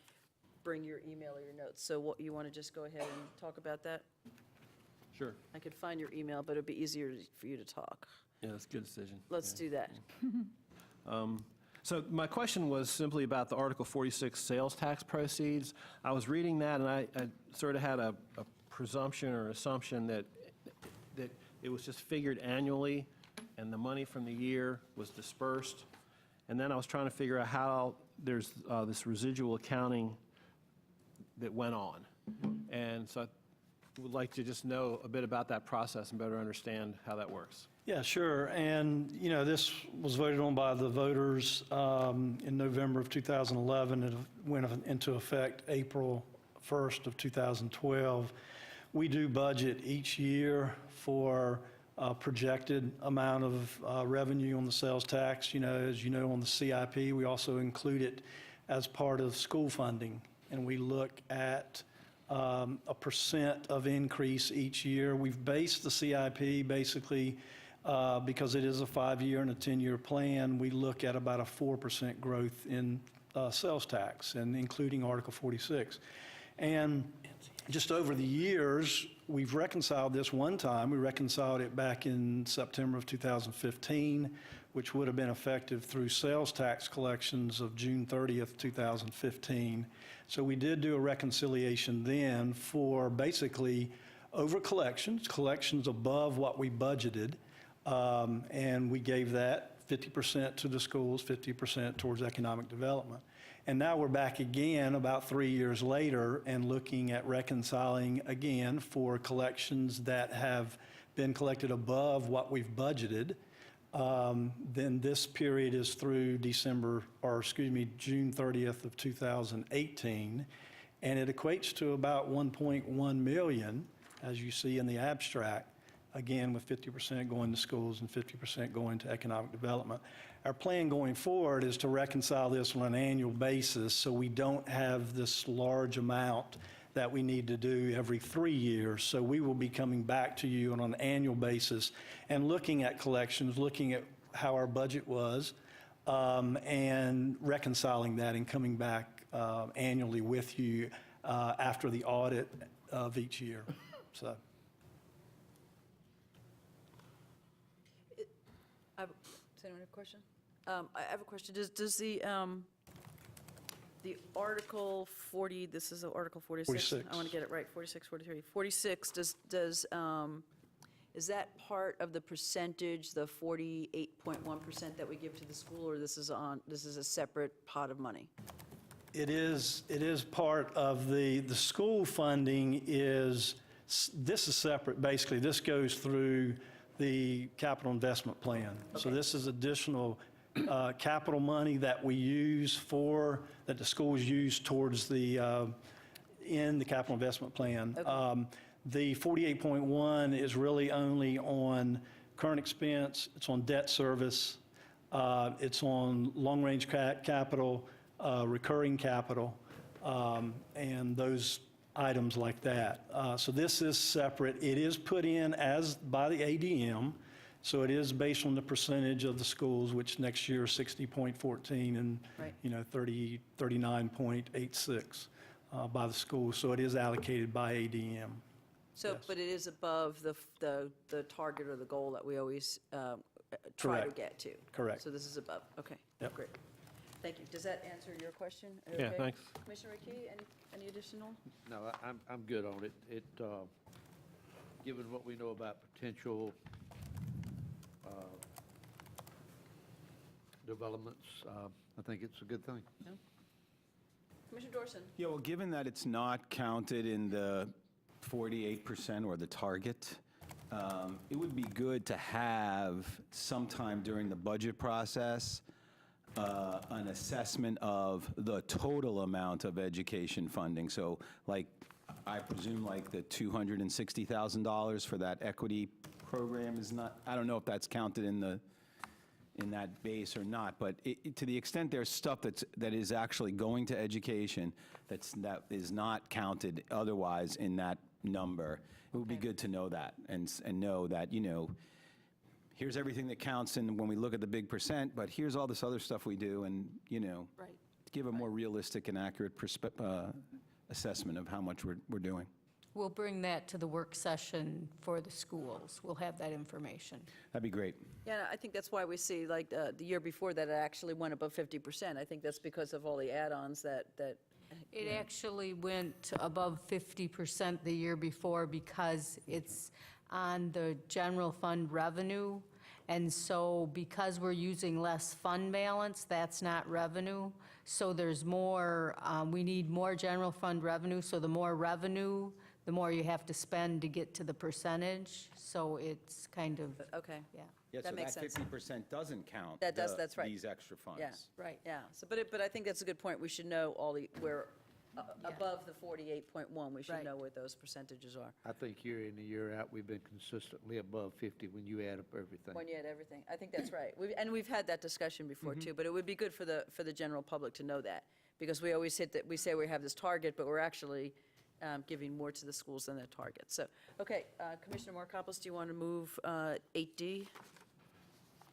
bring your email or your notes, so what, you want to just go ahead and talk about that? Sure. I could find your email, but it'd be easier for you to talk. Yeah, that's a good decision. Let's do that. So my question was simply about the Article 46 sales tax proceeds. I was reading that, and I sort of had a presumption or assumption that it was just figured annually, and the money from the year was dispersed. And then I was trying to figure out how there's this residual accounting that went on. And so I would like to just know a bit about that process and better understand how that works. Yeah, sure. And, this was voted on by the voters in November of 2011. It went into effect April 1st of 2012. We do budget each year for a projected amount of revenue on the sales tax. As you know, on the CIP, we also include it as part of school funding. And we look at a percent of increase each year. We've based the CIP basically because it is a 5-year and a 10-year plan. We look at about a 4% growth in sales tax, and including Article 46. And just over the years, we've reconciled this one time. We reconciled it back in September of 2015, which would have been effective through sales tax collections of June 30th, 2015. So we did do a reconciliation then for basically over collections above what we budgeted, and we gave that 50% to the schools, 50% towards economic development. And now we're back again about 3 years later and looking at reconciling again for collections that have been collected above what we've budgeted. Then this period is through June 30th of 2018, and it equates to about 1.1 million, as you see in the abstract, again with 50% going to schools and 50% going to economic development. Our plan going forward is to reconcile this on an annual basis so we don't have this large amount that we need to do every 3 years. So we will be coming back to you on an annual basis and looking at collections, looking at how our budget was, and reconciling that and coming back annually with you after the audit of each year. So. Does anyone have a question? I have a question. Does the Article 40, this is Article 46? 46. I want to get it right, 46, 43. 46, is that part of the percentage, the 48.1% that we give to the school, or this is a separate pot of money? It is part of the school funding this is separate, basically. This goes through the capital investment plan. So this is additional capital money that we use that the schools use towards in the capital investment plan. The 48.1 is really only on current expense, it's on debt service, it's on long-range capital, recurring capital, and those items like that. So this is separate. It is put in by the ADM, so it is based on the percentage of the schools, which next year is 60.14 and 39.86 by the schools. So it is allocated by ADM. So, but it is above the target or the goal that we always try to Correct. get to. Correct. So this is above. Okay. Yep. Great. Thank you. Does that answer your question? Are you Yeah, okay? thanks. Commissioner McKee, any additional? No, I'm good on it. Given what we know about potential developments, I think it's a good thing. No? Commissioner Dorson? Yeah, well, given that it's not counted in the 48% or the target, it would be good to have sometime during the budget process an assessment of the total amount of education funding. So like, I presume like the $260,000 for that equity program is not, I don't know if that's counted in that base or not, but to the extent there's stuff that is actually going to education that is not counted otherwise in that number, it would be good to know that and know that, here's everything that counts and when we look at the big percent, but here's all this other stuff we do and, Right. give a more realistic and accurate assessment of how much we're doing. We'll bring that to the work session for the schools. We'll have that information. That'd be great. Yeah, I think that's why we see, like, the year before that it actually went above 50%. I think that's because of all the add-ons that. It actually went above 50% the year before because it's on the general fund revenue. And so because we're using less fund balance, that's not revenue. So there's more, we need more general fund revenue. So the more revenue, the more you have to spend to get to the percentage. So it's kind of, Okay. yeah. Yeah, That so makes that sense. 50% doesn't count That's right. these extra funds. Yeah, right, yeah. So, but I think that's a good point. We should know above the 48.1, we should Right. know where those percentages are. I think year in and year out, we've been consistently above 50 when you add up everything. When you had everything. I think that's right. We've had that discussion before, too, but it would be good for the general public to know that, because we always we say we have this target, but we're actually giving more to the schools than their target. So, okay, Commissioner Markopoulos, do you want to move 8D?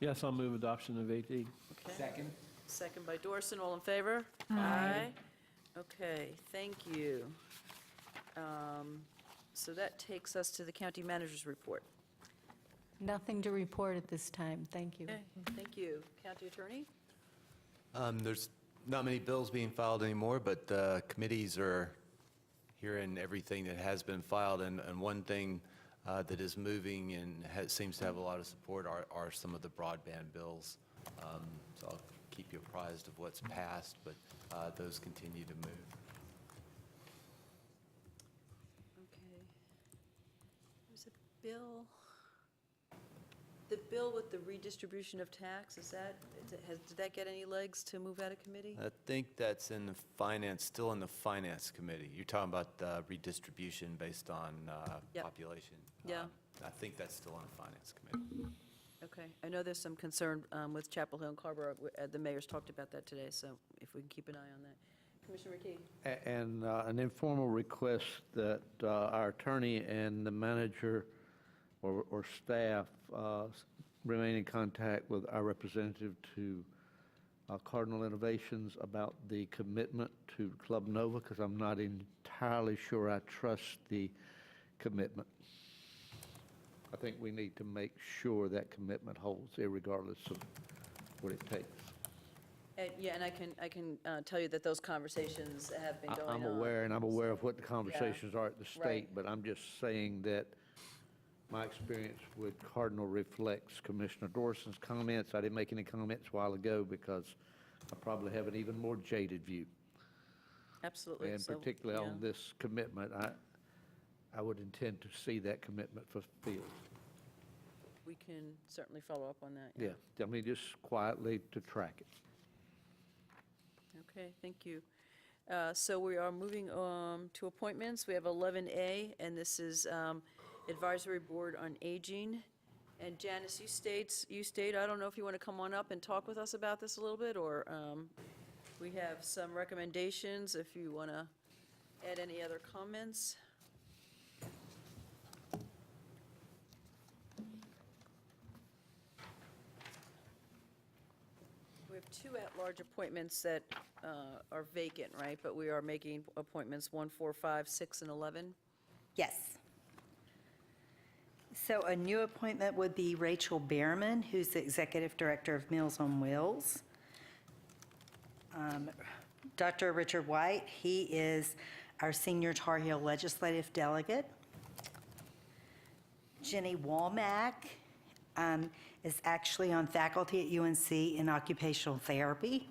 Yes, I'll move adoption of 8D. Okay. Second. Second by Dorson, all in favor? Aye. Okay, thank you. So that takes us to the county manager's report. Nothing to report at this time. Thank you. Okay, thank you. County attorney? There's not many bills being filed anymore, but committees are hearing everything that has been filed. And one thing that is moving and seems to have a lot of support are some of the broadband bills. So I'll keep you apprised of what's passed, but those continue to move. Okay. There's a bill, the bill with the redistribution of tax, did that get any legs to move out of committee? I think that's in the finance, still in the finance committee. You're talking about redistribution based on Yep. population. Yeah. I think that's still on the finance committee. Okay, I know there's some concern with Chapel Hill and Carrboro. The mayor's talked about that today, so if we can keep an eye on that. Commissioner McKee? And an informal request that our attorney and the manager or staff remain in contact with our representative to Cardinal Innovations about the commitment to Club Nova, because I'm not entirely sure I trust the commitment. I think we need to make sure that commitment holds, irregardless of what it takes. Yeah, and I can tell you that those conversations have been going on. I'm aware, and I'm aware of what the conversations are at the state, Right. but I'm just saying that my experience with Cardinal reflects Commissioner Dorson's comments. I didn't make any comments a while ago because I probably have an even more jaded view. Absolutely. And So, particularly yeah. on this commitment, I would intend to see that commitment fulfilled. We can certainly follow up on that. Yeah, I mean, just quietly to track it. Okay, thank you. So we are moving to appointments. We have 11A, and this is Advisory Board on Aging. And Janice, you stayed. I don't know if you want to come on up and talk with us about this a little bit, or we have some recommendations if you want to add any other comments. We have two at-large appointments that are vacant, right? But we are making appointments 1, 4, 5, 6, and 11. Yes. So a new appointment would be Rachel Behrman, who's the Executive Director of Meals on Wheels. Dr. Richard White, he is our Senior Tar Heel Legislative Delegate. Jenny Womack is actually on faculty at UNC in occupational therapy.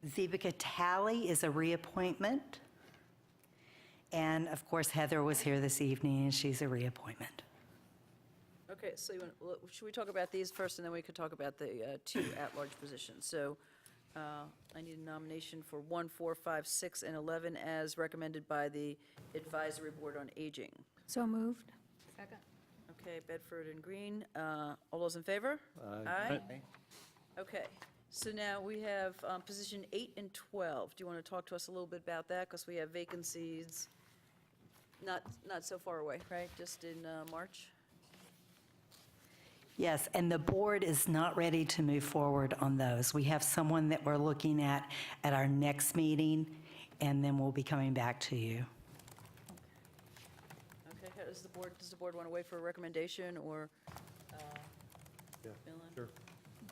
Zebika Talley is a reappointment. And of course, Heather was here this evening, and she's a reappointment. Okay, so should we talk about these first, and then we could talk about the two at-large positions? So I need a nomination for 1, 4, 5, 6, and 11 as recommended by the Advisory Board on Aging. So moved. Second. Okay, Bedford and Green. All those in favor? Aye. Okay, so now we have position 8 and 12. Do you want to talk to us a little bit about that? Because we have vacancies not so far away, right? Just in March? Yes, and the board is not ready to move forward on those. We have someone that we're looking at our next meeting, and then we'll be coming back to you. Okay, does the board want to wait for a recommendation, or? Yeah, sure.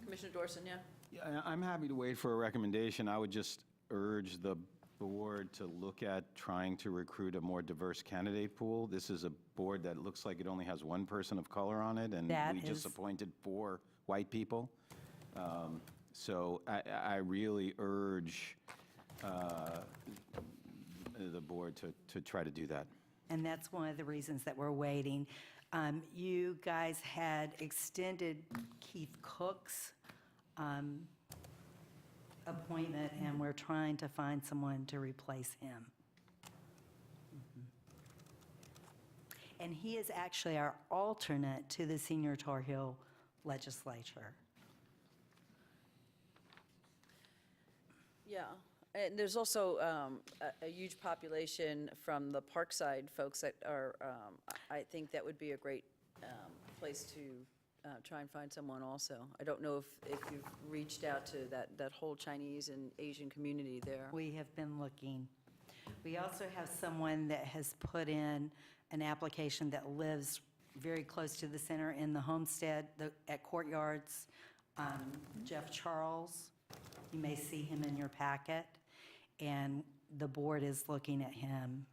Commissioner Dorson, yeah? Yeah, I'm happy to wait for a recommendation. I would just urge the board to look at trying to recruit a more diverse candidate pool. This is a board that looks like it only has one person of color on it, and we just appointed 4 white people. So I really urge the board to try to do that. And that's one of the reasons that we're waiting. You guys had extended Keith Cook's appointment, and we're trying to find someone to replace him. And he is actually our alternate to the Senior Tar Heel Legislature. Yeah, and there's also a huge population from the Parkside folks that are, I think that would be a great place to try and find someone also. I don't know if you've reached out to that whole Chinese and Asian community there. We have been looking. We also have someone that has put in an application that lives very close to the center in the Homestead, at Courtyards, Jeff Charles. You may see him in your packet, and the board is looking at him.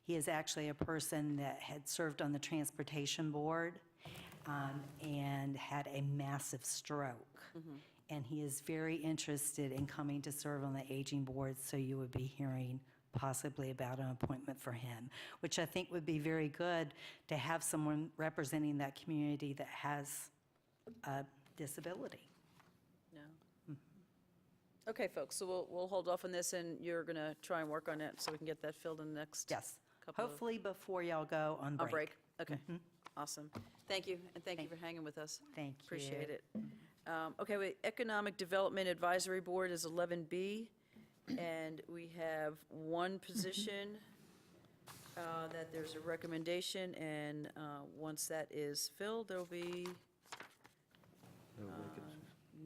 He is actually a person that had served on the Transportation Board and had a massive stroke. And he is very interested in coming to serve on the Aging Board, so you would be hearing possibly about an appointment for him, which I think would be very good to have someone representing that community that has a disability. No. Okay, folks, so we'll hold off on this, and you're going to try and work on it so we can get that filled in the next Yes. couple of... Hopefully before y'all go on break. On break, okay. Awesome. Thank you, and thank you for hanging with us. Thank you. Appreciate it. Okay, wait, Economic Development Advisory Board is 11B, and we have one position that there's a recommendation, and once that is filled, there'll be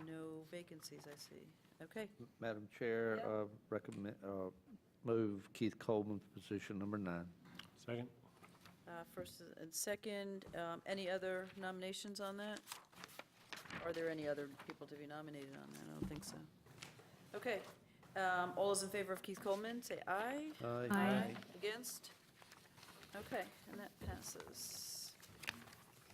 no vacancies, I see. Okay, Madam Chair, recommend, move Keith Coleman for position number 9. Second? first and second. Any other nominations on that? Are there any other people to be nominated on that? I don't think so. Okay. All those in favor of Keith Coleman, say aye. Aye. Aye. Against? Okay, and that passes.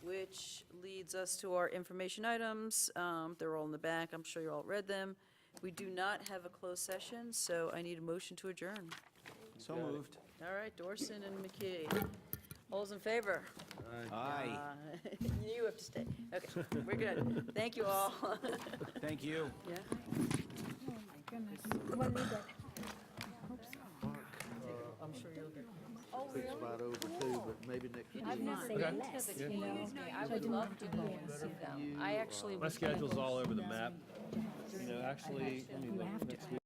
Which leads us to our information items. They're all in the back. I'm sure you all read them. We do not have a closed session, so I need a motion to adjourn. So moved. All right, Dorson and McKee. All those in favor? Aye. You have to stay. Okay, we're good. Thank you all. Thank you. Yeah. Oh, my goodness. We'll need it. I'm sure you'll get. It's about over too, but maybe next week. I've never been to the community. I would love to go and see them. I actually My was gonna schedule's go all see over the them. map. You know, actually, let me look next week.